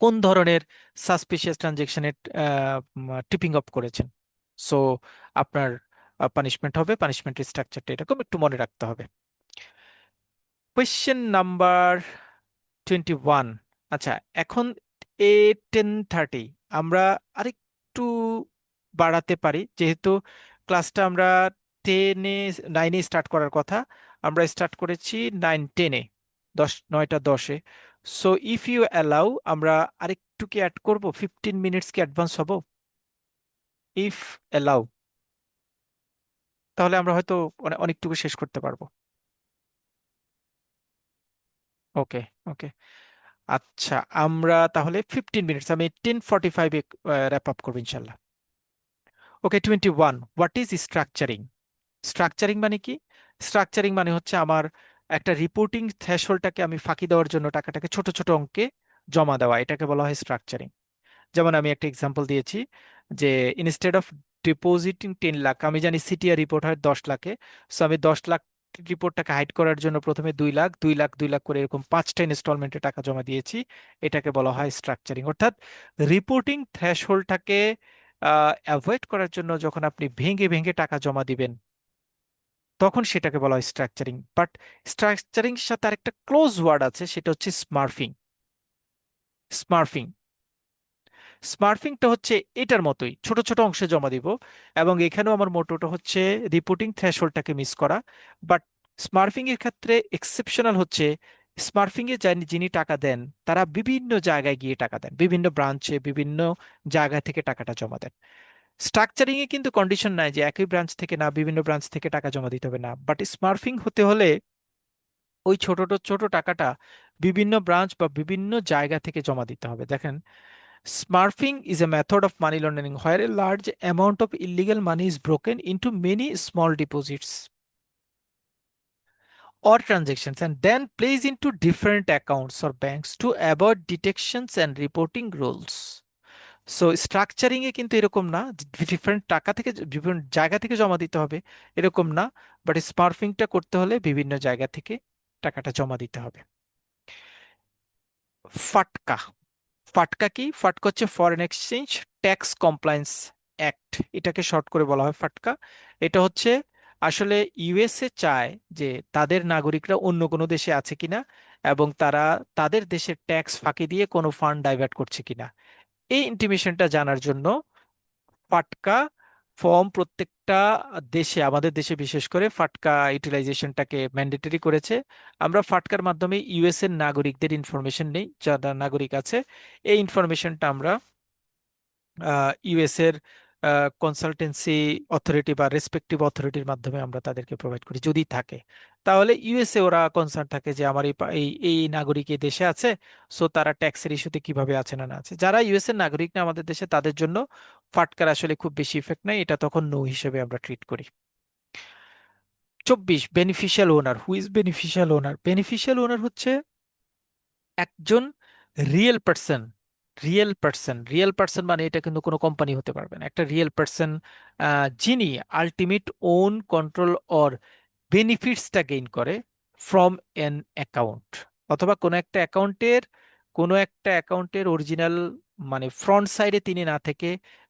কোন ধরনের সাসপিশিয়াস ট্রানজেকশনের টিপিং অফ করেছেন। সো আপনার পানিশমেন্ট হবে, পানিশমেন্টের স্ট্রাকচারটা এরকম, একটু মনে রাখতে হবে। Question number 21। আচ্ছা, এখন 10:30 আমরা আরেকটু বাড়াতে পারি, যেহেতু ক্লাসটা আমরা 9-এ স্টার্ট করার কথা, আমরা স্টার্ট করেছি 9-10-এ, 9টা 10-এ। সো ইফ ইউ অ্যালাউ, আমরা আরেকটু কি অ্যাড করব, 15 মিনিটস কি অ্যাডভান্স হব? ইফ অ্যালাউ, তাহলে আমরা হয়তো অনেকটুকু শেষ করতে পারবো। ওকে, ওকে, আচ্ছা, আমরা তাহলে 15 মিনিটস, আমি 10:45-এ র্যাপ আপ করবো ইনশাল্লাহ। ওকে, 21, হোয়াট ইজ স্ট্রাকচারিং? স্ট্রাকচারিং মানে কি? স্ট্রাকচারিং মানে হচ্ছে আমার একটা রিপোর্টিং থ্রেশহোল্ডটাকে আমি ফাঁকি দেওয়ার জন্য টাকাটাকে ছোট ছোট অঙ্কে জমা দেওয়া, এটাকে বলা হয় স্ট্রাকচারিং। যেমন আমি একটা এক্সাম্পল দিয়েছি যে ইনস্টেড অফ ডিপোজিটিং 10 লাখ, আমি জানি সিটিআর রিপোর্ট হয় 10 লাখে, সো আমি 10 লাখ রিপোর্টটাকে হাইড করার জন্য প্রথমে 2 লাখ 2 লাখ 2 লাখ করে এরকম 5টা ইনস্টলমেন্টে টাকা জমা দিয়েছি। এটাকে বলা হয় স্ট্রাকচারিং। অর্থাৎ রিপোর্টিং থ্রেশহোল্ডটাকে অ্যাভয়েড করার জন্য যখন আপনি ভেঙে ভেঙে টাকা জমা দিবেন, তখন সেটাকে বলা হয় স্ট্রাকচারিং। বাট স্ট্রাকচারিং সাথে আরেকটা ক্লোজ ওয়ার্ড আছে, সেটা হচ্ছে স্মার্ফিং। স্মার্ফিং স্মার্ফিংটা হচ্ছে এটার মতোই, ছোট ছোট অংশে জমা দিব, এবং এখানেও আমার মোটোটা হচ্ছে রিপোর্টিং থ্রেশহোল্ডটাকে মিস করা। বাট স্মার্ফিং এর ক্ষেত্রে এক্সেপশনাল হচ্ছে, স্মার্ফিং এ যিনি টাকা দেন তারা বিভিন্ন জায়গায় গিয়ে টাকা দেন, বিভিন্ন ব্রাঞ্চে বিভিন্ন জায়গা থেকে টাকাটা জমা দেন। স্ট্রাকচারিং এ কিন্তু কন্ডিশন নাই যে একই ব্রাঞ্চ থেকে না, বিভিন্ন ব্রাঞ্চ থেকে টাকা জমা দিতে হবে না, বাট স্মার্ফিং হতে হলে ওই ছোট ছোট টাকাটা বিভিন্ন ব্রাঞ্চ বা বিভিন্ন জায়গা থেকে জমা দিতে হবে। দেখেন, Smurfing is a method of money laundering where a large amount of illegal money is broken into many small deposits or transactions and then placed into different accounts or banks to avoid detections and reporting rules. So স্ট্রাকচারিং এ কিন্তু এরকম না, different টাকা থেকে বিভিন্ন জায়গা থেকে জমা দিতে হবে, এরকম না। বাট স্মার্ফিংটা করতে হলে বিভিন্ন জায়গা থেকে টাকাটা জমা দিতে হবে। ফাটকা ফাটকা কি? ফাটকা হচ্ছে foreign exchange tax compliance act, এটাকে শর্ট করে বলা হয় ফাটকা। এটা হচ্ছে আসলে ইউএসএ চায় যে তাদের নাগরিকরা অন্য কোনো দেশে আছে কিনা, এবং তারা তাদের দেশের ট্যাক্স ফাঁকি দিয়ে কোনো ফান্ড ডাইভার্ট করছে কিনা, এই ইন্টিমেশনটা জানার জন্য ফাটকা ফর্ম প্রত্যেকটা দেশে, আমাদের দেশে বিশেষ করে ফাটকা ইউটিলাইজেশনটাকে ম্যান্ডেটরি করেছে। আমরা ফাটকার মাধ্যমে ইউএস এর নাগরিকদের ইনফরমেশন নেই, যারা নাগরিক আছে এই ইনফরমেশনটা আমরা ইউএস এর কনসালটেন্সি অথরিটি বা রেসপেক্টিভ অথরিটির মাধ্যমে আমরা তাদেরকে প্রোভাইড করি যদি থাকে। তাহলে ইউএসএ ওরা কনসার্ন থাকে যে আমার এই এই নাগরিক এই দেশে আছে, সো তারা ট্যাক্সের ইস্যুতে কিভাবে আছে না না আছে। যারা ইউএস এর নাগরিক না আমাদের দেশে, তাদের জন্য ফাটকার আসলে খুব বেশি ইফেক্ট নাই, এটা তখন নো হিসেবে আমরা ট্রিট করি। 24, beneficial owner. Who is beneficial owner? Beneficial ওনার হচ্ছে একজন রিয়েল পার্সন। রিয়েল পার্সন মানে এটা কিন্তু কোনো কোম্পানি হতে পারবে না, একটা রিয়েল পার্সন যিনি আলটিমেট ওন কন্ট্রোল অর বেনিফিটসটা গেইন করে ফ্রম এন অ্যাকাউন্ট, অথবা কোনো একটা অ্যাকাউন্টের অরিজিনাল মানে ফ্রন্ট সাইডে তিনি না থেকে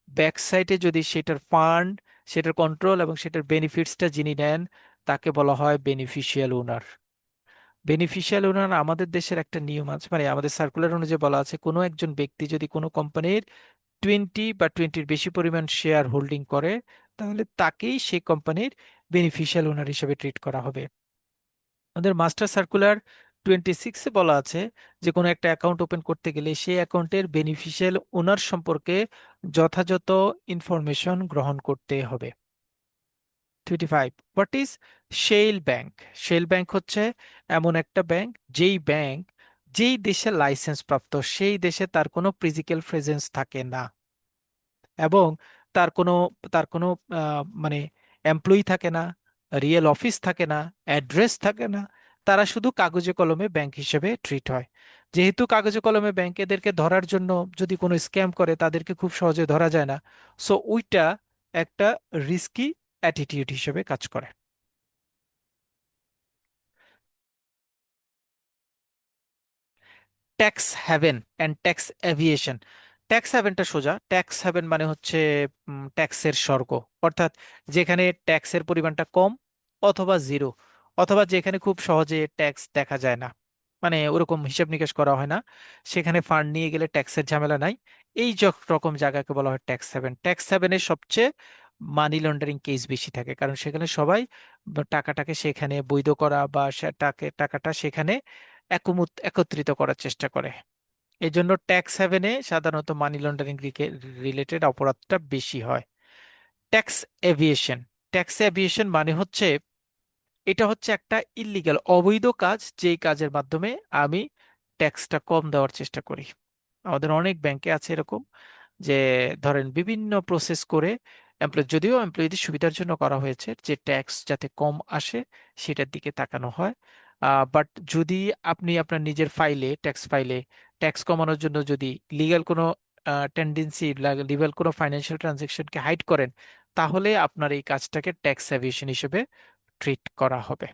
ব্যাক সাইডে যদি সেটার ফান্ড, সেটার কন্ট্রোল এবং সেটার বেনিফিটসটা যিনি নেন, তাকে বলা হয় বেনিফিশিয়াল ওনার। বেনিফিশিয়াল ওনার আমাদের দেশের একটা নিয়ম আছে, মানে আমাদের সার্কুলার অনুযায়ী বলা আছে, কোনো একজন ব্যক্তি যদি কোনো কোম্পানির 20 বা 20-র বেশি পরিমাণ শেয়ার হোল্ডিং করে, তাহলে তাকেই সেই কোম্পানির বেনিফিশিয়াল ওনার হিসেবে ট্রিট করা হবে। আমাদের মাস্টার সার্কুলার 26-এ বলা আছে যে কোনো একটা অ্যাকাউন্ট ওপেন করতে গেলে সেই অ্যাকাউন্টের বেনিফিশিয়াল ওনার সম্পর্কে যথাযথ ইনফরমেশন গ্রহণ করতে হবে। 25, what is shell bank? Shell bank হচ্ছে এমন একটা ব্যাংক, যেই দেশে লাইসেন্স প্রাপ্ত সেই দেশে তার কোনো ফিজিক্যাল প্রেজেন্স থাকে না, এবং তার কোনো মানে এমপ্লয়ি থাকে না, রিয়েল অফিস থাকে না, অ্যাড্রেস থাকে না, তারা শুধু কাগজে কলমে ব্যাংক হিসেবে ট্রিট হয়। যেহেতু কাগজে কলমে ব্যাংক, এদেরকে ধরার জন্য যদি কোনো স্ক্যাম করে তাদেরকে খুব সহজে ধরা যায় না, সো ওইটা একটা রিস্কি অ্যাটিটিউড হিসেবে কাজ করে। Tax haven and tax aviation. Tax হ্যাভেনটা সোজা, ট্যাক্স হ্যাভেন মানে হচ্ছে ট্যাক্সের স্বর্গ, অর্থাৎ যেখানে ট্যাক্সের পরিমাণটা কম অথবা জিরো, অথবা যেখানে খুব সহজে ট্যাক্স দেখা যায় না, মানে ওরকম হিসাব নিকেশ করা হয় না, সেখানে ফান্ড নিয়ে গেলে ট্যাক্সের ঝামেলা নাই, এই রকম জায়গাকে বলা হয় ট্যাক্স হ্যাভেন। ট্যাক্স হ্যাভেনের সবচেয়ে মানি লন্ডারিং কেস বেশি থাকে, কারণ সেখানে সবাই টাকাটাকে সেখানে বৈধ করা বা টাকাটা সেখানে একত্রিত করার চেষ্টা করে। এই জন্য ট্যাক্স হ্যাভেনে সাধারণত মানি লন্ডারিং রিলেটেড অপরাধটা বেশি হয়। Tax aviation. ট্যাক্স এভিয়েশন মানে হচ্ছে এটা হচ্ছে একটা ইল্লিগাল অবৈধ কাজ, যেই কাজের মাধ্যমে আমি ট্যাক্সটা কম দেওয়ার চেষ্টা করি। আমাদের অনেক ব্যাংকে আছে এরকম, যে ধরেন বিভিন্ন প্রসেস করে যদিও এমপ্লয়ীদের সুবিধার জন্য করা হয়েছে যে ট্যাক্স যাতে কম আসে সেটার দিকে তাকানো হয়। বাট যদি আপনি আপনার নিজের ফাইলে, ট্যাক্স ফাইলে ট্যাক্স কমানোর জন্য যদি লিগ্যাল কোনো টেন্ডেন্সি, লিগ্যাল কোনো ফাইন্যান্সিয়াল ট্রানজেকশনকে হাইড করেন, তাহলে আপনার এই কাজটাকে ট্যাক্স এভিয়েশন হিসেবে ট্রিট করা হবে।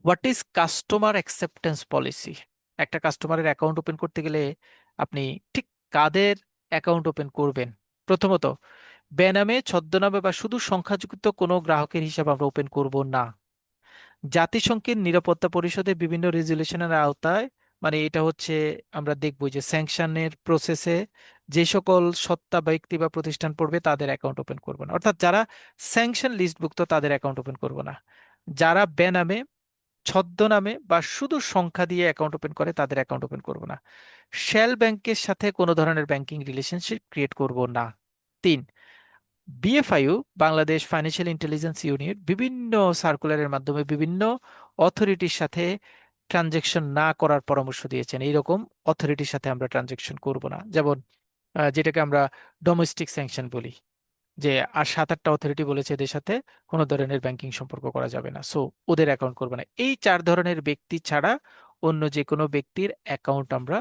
What is customer acceptance policy? একটা কাস্টমারের অ্যাকাউন্ট ওপেন করতে গেলে আপনি ঠিক কাদের অ্যাকাউন্ট ওপেন করবেন? প্রথমত, বেনামে, ছদ্মনামে বা শুধু সংখ্যাযুক্ত কোনো গ্রাহকের হিসাব আমরা ওপেন করব না। জাতিসংঘের নিরাপত্তা পরিষদের বিভিন্ন রেজুলেশনের আওতায়, মানে এটা হচ্ছে, আমরা দেখব যে স্যাংশনের প্রসেসে যে সকল সত্তা ব্যক্তি বা প্রতিষ্ঠান পড়বে তাদের অ্যাকাউন্ট ওপেন করব না। অর্থাৎ যারা স্যাংশন লিস্টভুক্ত তাদের অ্যাকাউন্ট ওপেন করব না। যারা বেনামে, ছদ্মনামে বা শুধু সংখ্যা দিয়ে অ্যাকাউন্ট ওপেন করে তাদের অ্যাকাউন্ট ওপেন করব না। শেল ব্যাংকের সাথে কোনো ধরনের ব্যাংকিং রিলেশনশিপ ক্রিয়েট করব না। 3, BFIU, Bangladesh financial intelligence unit বিভিন্ন সার্কুলারের মাধ্যমে বিভিন্ন অথরিটির সাথে ট্রানজেকশন না করার পরামর্শ দিয়েছেন। এইরকম অথরিটির সাথে আমরা ট্রানজেকশন করব না। যেমন যেটাকে আমরা ডোমেস্টিক স্যাংশন বলি, যে আর 7-8টা অথরিটি বলেছে এদের সাথে কোনো ধরনের ব্যাংকিং সম্পর্ক করা যাবে না, সো ওদের অ্যাকাউন্ট করবে না। এই 4 ধরনের ব্যক্তি ছাড়া অন্য যে কোনো ব্যক্তির অ্যাকাউন্ট আমরা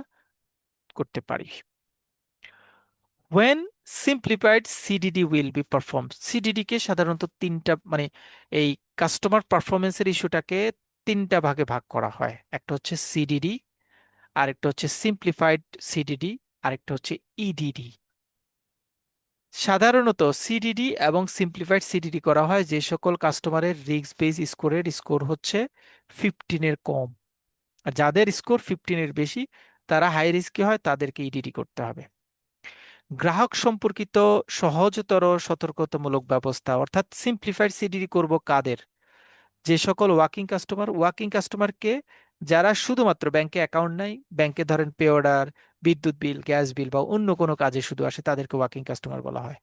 করতে পারি। when simplified CDD will be perform, CDD কে সাধারণত তিনটা, মানে এই কাস্টমার পারফরমেন্সের ইস্যুটাকে তিনটা ভাগে ভাগ করা হয়। একটা হচ্ছে সিডিডি, আরেকটা হচ্ছে সিম্পলিফাইড সিডিডি, আরেকটা হচ্ছে ইডিডি। সাধারণত সিডিডি এবং সিম্পলিফাইড সিডিডি করা হয় যে সকল কাস্টমারের রিস্ক বেস স্কোরের স্কোর হচ্ছে 15-এর কম। আর যাদের স্কোর 15-এর বেশি, তারা হাই রিস্কি হয়, তাদেরকে ইডিডি করতে হবে। গ্রাহক সম্পর্কিত সহজতর সতর্কতামূলক ব্যবস্থা, অর্থাৎ সিম্পলিফাইড সিডিডি করব কাদের? যে সকল ওয়ার্কিং কাস্টমারকে, যারা শুধুমাত্র ব্যাংকে অ্যাকাউন্ট নাই, ব্যাংকে ধরেন পে অর্ডার, বিদ্যুৎ বিল, গ্যাস বিল বা অন্য কোনো কাজে শুধু আসে, তাদেরকে ওয়ার্কিং কাস্টমার বলা হয়।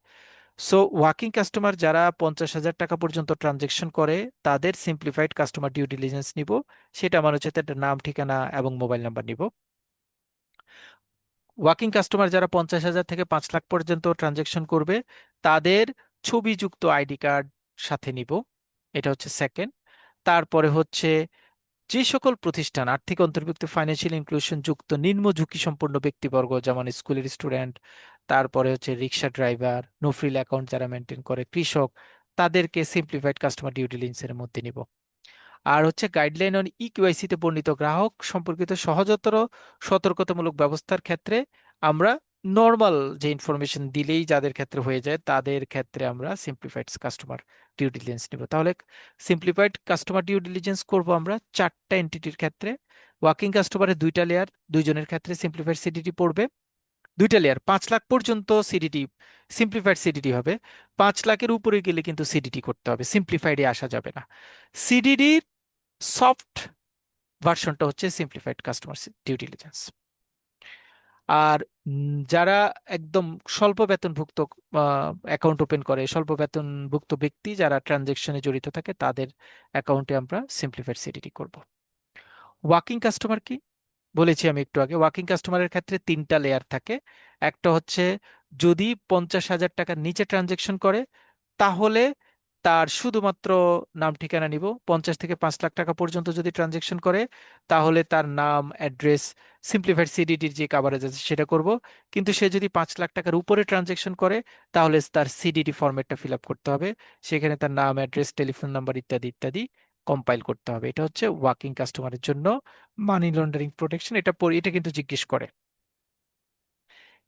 সো ওয়ার্কিং কাস্টমার যারা 50,000 টাকা পর্যন্ত ট্রানজেকশন করে, তাদের সিম্পলিফাইড কাস্টমার ডিউ ডিলিজেন্স নিব। সেটা আমার হচ্ছে তাদের নাম, ঠিকানা এবং মোবাইল নাম্বার নিব। ওয়ার্কিং কাস্টমার যারা 50,000 থেকে 5 লাখ পর্যন্ত ট্রানজেকশন করবে, তাদের ছবিযুক্ত আইডি কার্ড সাথে নিব। এটা হচ্ছে সেকেন্ড। তারপরে হচ্ছে যে সকল প্রতিষ্ঠান আর্থিক অন্তর্ভুক্ত ফাইন্যান্সিয়াল ইনক্লুশন যুক্ত নিম্ন ঝুঁকি সম্পন্ন ব্যক্তিবর্গ, যেমন স্কুলের স্টুডেন্ট, তারপরে হচ্ছে rickshaw driver, no frill account যারা মেনটেন করে, কৃষক, তাদেরকে সিম্পলিফাইড কাস্টমার ডিউ ডিলিজেন্সের মধ্যে নিব। আর হচ্ছে গাইডলাইন অন ইকিউআইসি তে বর্ণিত গ্রাহক সম্পর্কিত সহজতর সতর্কতামূলক ব্যবস্থার ক্ষেত্রে আমরা নর্মাল যে ইনফরমেশন দিলেই যাদের ক্ষেত্রে হয়ে যায়, তাদের ক্ষেত্রে আমরা সিম্পলিফাইড কাস্টমার ডিউ ডিলিজেন্স নিব। তাহলে সিম্পলিফাইড কাস্টমার ডিউ ডিলিজেন্স করব আমরা 4টা এন্টিটির ক্ষেত্রে। ওয়ার্কিং কাস্টমারের 2টা লেয়ার, দুইজনের ক্ষেত্রে সিম্পলিফাইড সিডিডি পড়বে। 2টা লেয়ার, 5 লাখ পর্যন্ত সিডিডি, সিম্পলিফাইড সিডিডি হবে। 5 লাখের উপরে গেলে কিন্তু সিডিডি করতে হবে, সিম্পলিফাইডে আসা যাবে না। সিডিডি সফট ভার্সনটা হচ্ছে সিম্পলিফাইড কাস্টমার ডিউ ডিলিজেন্স। আর যারা একদম স্বল্প বেতনভুক্ত অ্যাকাউন্ট ওপেন করে, স্বল্প বেতনভুক্ত ব্যক্তি যারা ট্রানজেকশনে জড়িত থাকে, তাদের অ্যাকাউন্টে আমরা সিম্পলিফাইড সিডিডি করব। ওয়ার্কিং কাস্টমার কি বলেছি আমি একটু আগে, ওয়ার্কিং কাস্টমারের ক্ষেত্রে 3টা লেয়ার থাকে। একটা হচ্ছে যদি 50,000 টাকার নিচে ট্রানজেকশন করে, তাহলে তার শুধুমাত্র নাম ঠিকানা নিব। 50 থেকে 5 লাখ টাকা পর্যন্ত যদি ট্রানজেকশন করে, তাহলে তার নাম, অ্যাড্রেস, সিম্পলিফাইড সিডিডির যে কাভারেজ আছে সেটা করব। কিন্তু সে যদি 5 লাখ টাকার উপরে ট্রানজেকশন করে, তাহলে তার সিডিডি ফরম্যাটটা ফিল আপ করতে হবে। সেখানে তার নাম, অ্যাড্রেস, টেলিফোন নাম্বার ইত্যাদি ইত্যাদি কম্পাইল করতে হবে। এটা হচ্ছে ওয়ার্কিং কাস্টমারের জন্য মানি লন্ডারিং প্রোটেকশন। এটা কিন্তু জিজ্ঞেস করে।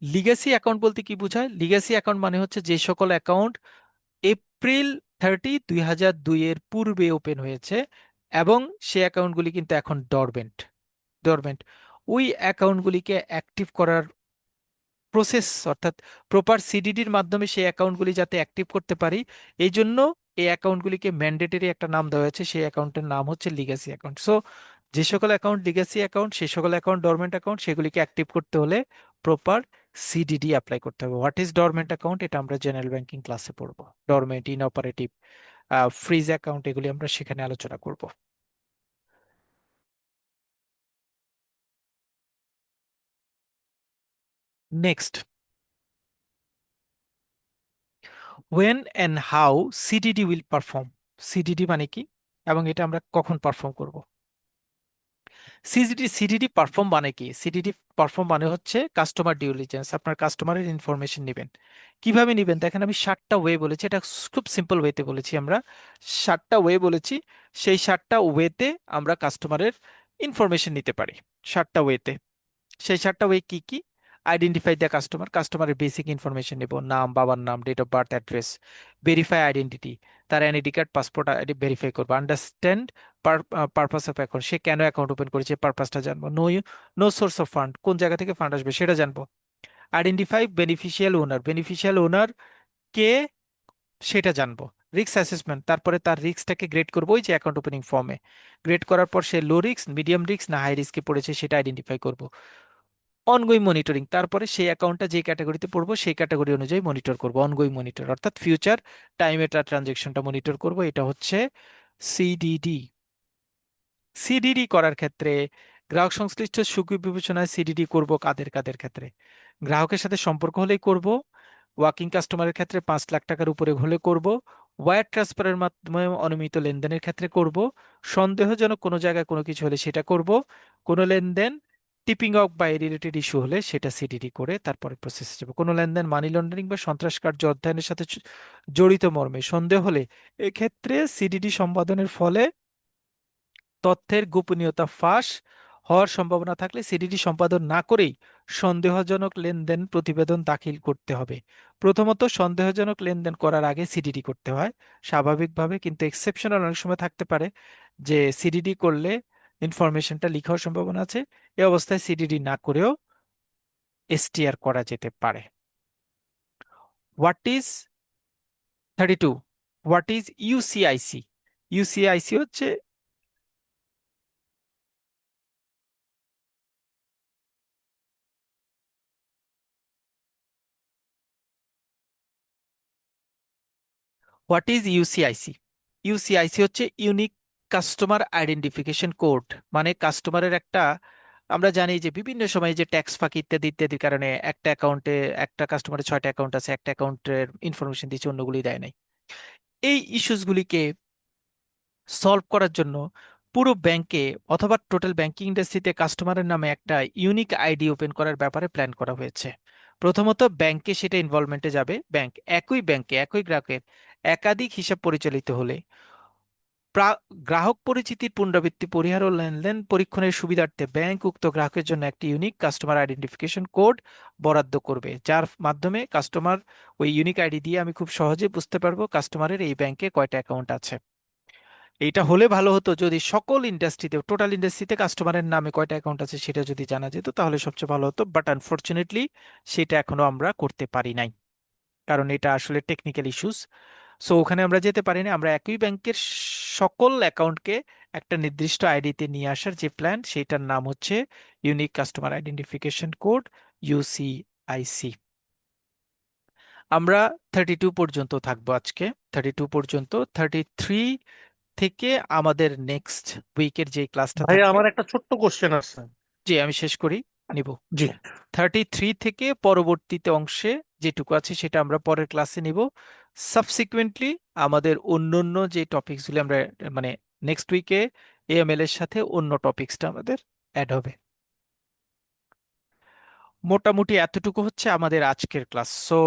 লিগ্যাসি অ্যাকাউন্ট বলতে কি বোঝায়? লিগ্যাসি অ্যাকাউন্ট মানে হচ্ছে যে সকল অ্যাকাউন্ট এপ্রিল 30, 2002 এর পূর্বে ওপেন হয়েছে এবং সে অ্যাকাউন্টগুলি কিন্তু এখন ডরমেন্ট। ওই অ্যাকাউন্টগুলিকে অ্যাক্টিভ করার প্রসেস, অর্থাৎ প্রপার সিডিডির মাধ্যমে সেই অ্যাকাউন্টগুলি যাতে অ্যাক্টিভ করতে পারি, এই জন্য এই অ্যাকাউন্টগুলিকে ম্যান্ডেটরি একটা নাম দেওয়া হয়েছে। সেই অ্যাকাউন্টের নাম হচ্ছে লিগ্যাসি অ্যাকাউন্ট। সো যে সকল অ্যাকাউন্ট লিগ্যাসি অ্যাকাউন্ট, সেই সকল অ্যাকাউন্ট ডরমেন্ট অ্যাকাউন্ট, সেগুলিকে অ্যাক্টিভ করতে হলে প্রপার সিডিডি অ্যাপ্লাই করতে হবে। হোয়াট ইজ ডরমেন্ট অ্যাকাউন্ট, এটা আমরা জেনারেল ব্যাংকিং ক্লাসে পড়বো। ডরমেন্ট, ইনঅপারেটিভ, ফ্রিজ অ্যাকাউন্ট, এগুলি আমরা সেখানে আলোচনা করব। Next, when and how CDD will perform. CDD মানে কি? এবং এটা আমরা কখন পারফর্ম করব। সিডিডি পারফর্ম মানে কি? সিডিডি পারফর্ম মানে হচ্ছে কাস্টমার ডিউ ডিলিজেন্স। আপনার কাস্টমারের ইনফরমেশন নেবেন। কিভাবে নেবেন দেখেন, আমি 7টা ওয়ে বলেছি, এটা খুব সিম্পল ওয়েতে বলেছি আমরা। 7টা ওয়ে বলেছি, সেই 7টা ওয়েতে আমরা কাস্টমারের ইনফরমেশন নিতে পারি। 7টা ওয়েতে, সেই 7টা ওয়ে কি কি? আইডেন্টিফাই দ্য কাস্টমার, কাস্টমারের বেসিক ইনফরমেশন নেব, নাম, বাবার নাম, date of birth, address. Verify identity, তার NID card, passport ID verify করবো। আন্ডারস্ট্যান্ড পারপাস অফ অ্যাকাউন্ট, সে কেন অ্যাকাউন্ট ওপেন করেছে পারপাসটা জানবো। নো সোর্স অফ ফান্ড, কোন জায়গা থেকে ফান্ড আসবে সেটা জানবো। Identify beneficial owner, beneficial owner কে সেটা জানবো। রিস্ক অ্যাসেসমেন্ট, তারপরে তার রিস্কটাকে গ্রেড করবো, ওই যে অ্যাকাউন্ট ওপেনিং ফর্মে গ্রেড করার পর সে লো রিস্ক, মিডিয়াম রিস্ক না হাই রিস্কে পড়েছে সেটা আইডেন্টিফাই করবো। অনগোয়িং মনিটরিং, তারপরে সেই অ্যাকাউন্টটা যে ক্যাটাগরিতে পড়বো সেই ক্যাটাগরি অনুযায়ী মনিটর করব। অনগোয়িং মনিটর অর্থাৎ ফিউচার টাইমে তার ট্রানজেকশনটা মনিটর করব। এটা হচ্ছে সিডিডি। সিডিডি করার ক্ষেত্রে গ্রাহক সংশ্লিষ্ট ঝুঁকি বিবেচনায় সিডিডি করব কাদের কাদের ক্ষেত্রে? গ্রাহকের সাথে সম্পর্ক হলেই করব, ওয়াকিং কাস্টমারের ক্ষেত্রে 5 লাখ টাকার উপরে হলে করব, ওয়্যার ট্রান্সফারের মাধ্যমে অনিয়মিত লেনদেনের ক্ষেত্রে করব, সন্দেহজনক কোনো জায়গায় কোনো কিছু হলে সেটা করব, কোনো লেনদেন টিপিং অফ বা রিলেটেড ইস্যু হলে সেটা সিডিডি করে তারপরে প্রসেসে যাবে। কোনো লেনদেন মানি লন্ডারিং বা সন্ত্রাস কার্য অধ্যয়নের সাথে জড়িত মর্মে সন্দেহ হলে এক্ষেত্রে সিডিডি সম্পাদনের ফলে তথ্যের গোপনীয়তা ফাঁস হওয়ার সম্ভাবনা থাকলে সিডিডি সম্পাদন না করেই সন্দেহজনক লেনদেন প্রতিবেদন দাখিল করতে হবে। প্রথমত সন্দেহজনক লেনদেন করার আগে সিডিডি করতে হয় স্বাভাবিকভাবে, কিন্তু এক্সেপশনাল অনেক সময় থাকতে পারে যে সিডিডি করলে ইনফরমেশনটা লিক হওয়ার সম্ভাবনা আছে। এ অবস্থায় সিডিডি না করেও এসটিআর করা যেতে পারে। What is 32, what is UCIC? UCIC হচ্ছে, হোয়াট ইজ ইউসিআইসি? ইউসিআইসি হচ্ছে ইউনিক কাস্টমার আইডেন্টিফিকেশন কোড। মানে কাস্টমারের একটা, আমরা জানি যে বিভিন্ন সময় যে ট্যাক্স ফাঁকি ইত্যাদি ইত্যাদির কারণে একটা অ্যাকাউন্টে, একটা কাস্টমারের 6টা অ্যাকাউন্ট আছে, একটা অ্যাকাউন্টের ইনফরমেশন দিচ্ছে অন্যগুলি দেয় নাই। এই ইস্যুসগুলিকে সলভ করার জন্য পুরো ব্যাংকে অথবা টোটাল ব্যাংকিং ইন্ডাস্ট্রিতে কাস্টমারের নামে একটা ইউনিক আইডি ওপেন করার ব্যাপারে প্ল্যান করা হয়েছে। প্রথমত ব্যাংকে সেটা ইনভলভমেন্টে যাবে। ব্যাংকে একই গ্রাহকের একাধিক হিসাব পরিচালিত হলে গ্রাহক পরিচিতির পুনরাবৃত্তি পরিহার ও লেনদেন পরীক্ষণের সুবিধার্থে ব্যাংক উক্ত গ্রাহকের জন্য একটি ইউনিক কাস্টমার আইডেন্টিফিকেশন কোড বরাদ্দ করবে, যার মাধ্যমে কাস্টমার ওই ইউনিক আইডি দিয়ে আমি খুব সহজে বুঝতে পারবো কাস্টমারের এই ব্যাংকে কয়টা অ্যাকাউন্ট আছে। এইটা হলে ভালো হতো যদি সকল ইন্ডাস্ট্রিতে, টোটাল ইন্ডাস্ট্রিতে কাস্টমারের নামে কয়টা অ্যাকাউন্ট আছে সেটা যদি জানা যেত তাহলে সবচেয়ে ভালো হতো, বাট আনফরচুনেটলি সেটা এখনো আমরা করতে পারি নাই, কারণ এটা আসলে টেকনিক্যাল ইস্যুস। সো ওখানে আমরা যেতে পারি না। আমরা একই ব্যাংকের সকল অ্যাকাউন্টকে একটা নির্দিষ্ট আইডিতে নিয়ে আসার যে প্ল্যান, সেটার নাম হচ্ছে ইউনিক কাস্টমার আইডেন্টিফিকেশন কোড, ইউসিআইসি। আমরা 32 পর্যন্ত থাকবো আজকে। 32 পর্যন্ত, 33 থেকে আমাদের নেক্সট উইকের যে ক্লাসটা ভাইয়া থাকবে। আমার একটা ছোট্ট কোশ্চেন আছে। জি, আমি শেষ করি, নিব। জি। 33 থেকে পরবর্তীতে অংশে যেটুকু আছে সেটা আমরা পরের ক্লাসে নিব। সাবসিকুয়েন্টলি আমাদের অন্যান্য যে টপিকসগুলি আমরা, মানে নেক্সট উইকে এএমএল এর সাথে অন্য টপিকসটা আমাদের অ্যাড হবে। মোটামুটি এতটুকু হচ্ছে আমাদের আজকের class. So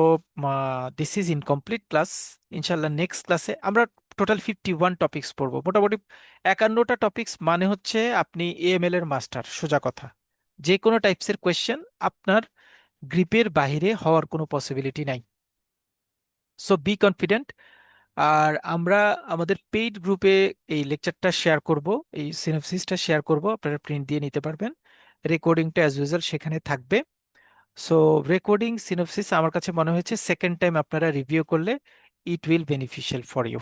this is incomplete class. ইনশাল্লাহ নেক্সট ক্লাসে আমরা টোটাল 51 টপিকস পড়বো মোটামুটি। 51টা টপিকস মানে হচ্ছে আপনি এএমএল এর মাস্টার, সোজা কথা। যে কোনো টাইপসের কোয়েশ্চেন আপনার গ্রিপের বাইরে হওয়ার কোনো পসিবিলিটি নাই। So be confident. আর আমরা আমাদের পেইড গ্রুপে এই লেকচারটা শেয়ার করব, এই সিনopসিসটা শেয়ার করব, আপনারা প্রিন্ট দিয়ে নিতে পারবেন। রেকর্ডিংটা অ্যাজ ইউজুয়াল সেখানে থাকবে। সো রেকর্ডিং সিনopসিস আমার কাছে মনে হয়েছে সেকেন্ড টাইম আপনারা রিভিউ করলে it will beneficial for you.